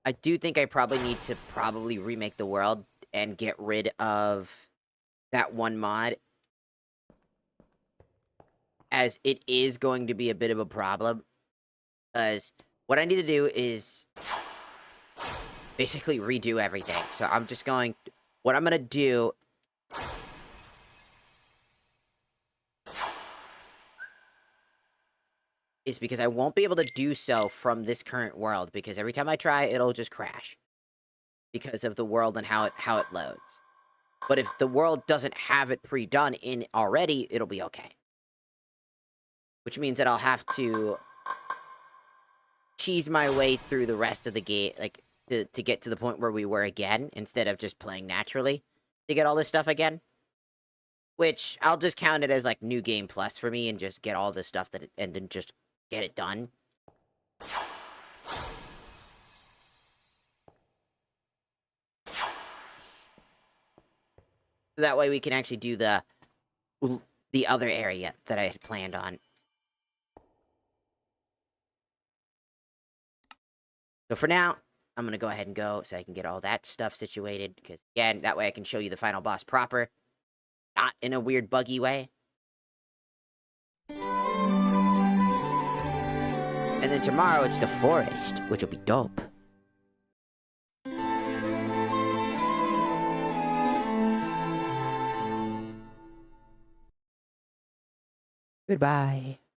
I do think I probably need to remake the world and get rid of that one mod, as it is going to be a bit of a problem. Because what I need to do is basically redo everything. So I'm just going... What I'm going to do... is because I won't be able to do so from this current world, because every time I try, it'll just crash. Because of the world and how it loads. But if the world doesn't have it pre-done in already, it'll be okay. Which means that I'll have to cheese my way through the rest of the game, like, to get to the point where we were again, instead of just playing naturally to get all this stuff again. Which, I'll just count it as, like, New Game Plus for me, and just get all this stuff and then just get it done. So that way we can actually do the other area that I had planned on. So for now, I'm going to go ahead and go so I can get all that stuff situated. Because, again, that way I can show you the final boss proper. Not in a weird, buggy way. And then tomorrow it's the forest, which will be dope. Goodbye.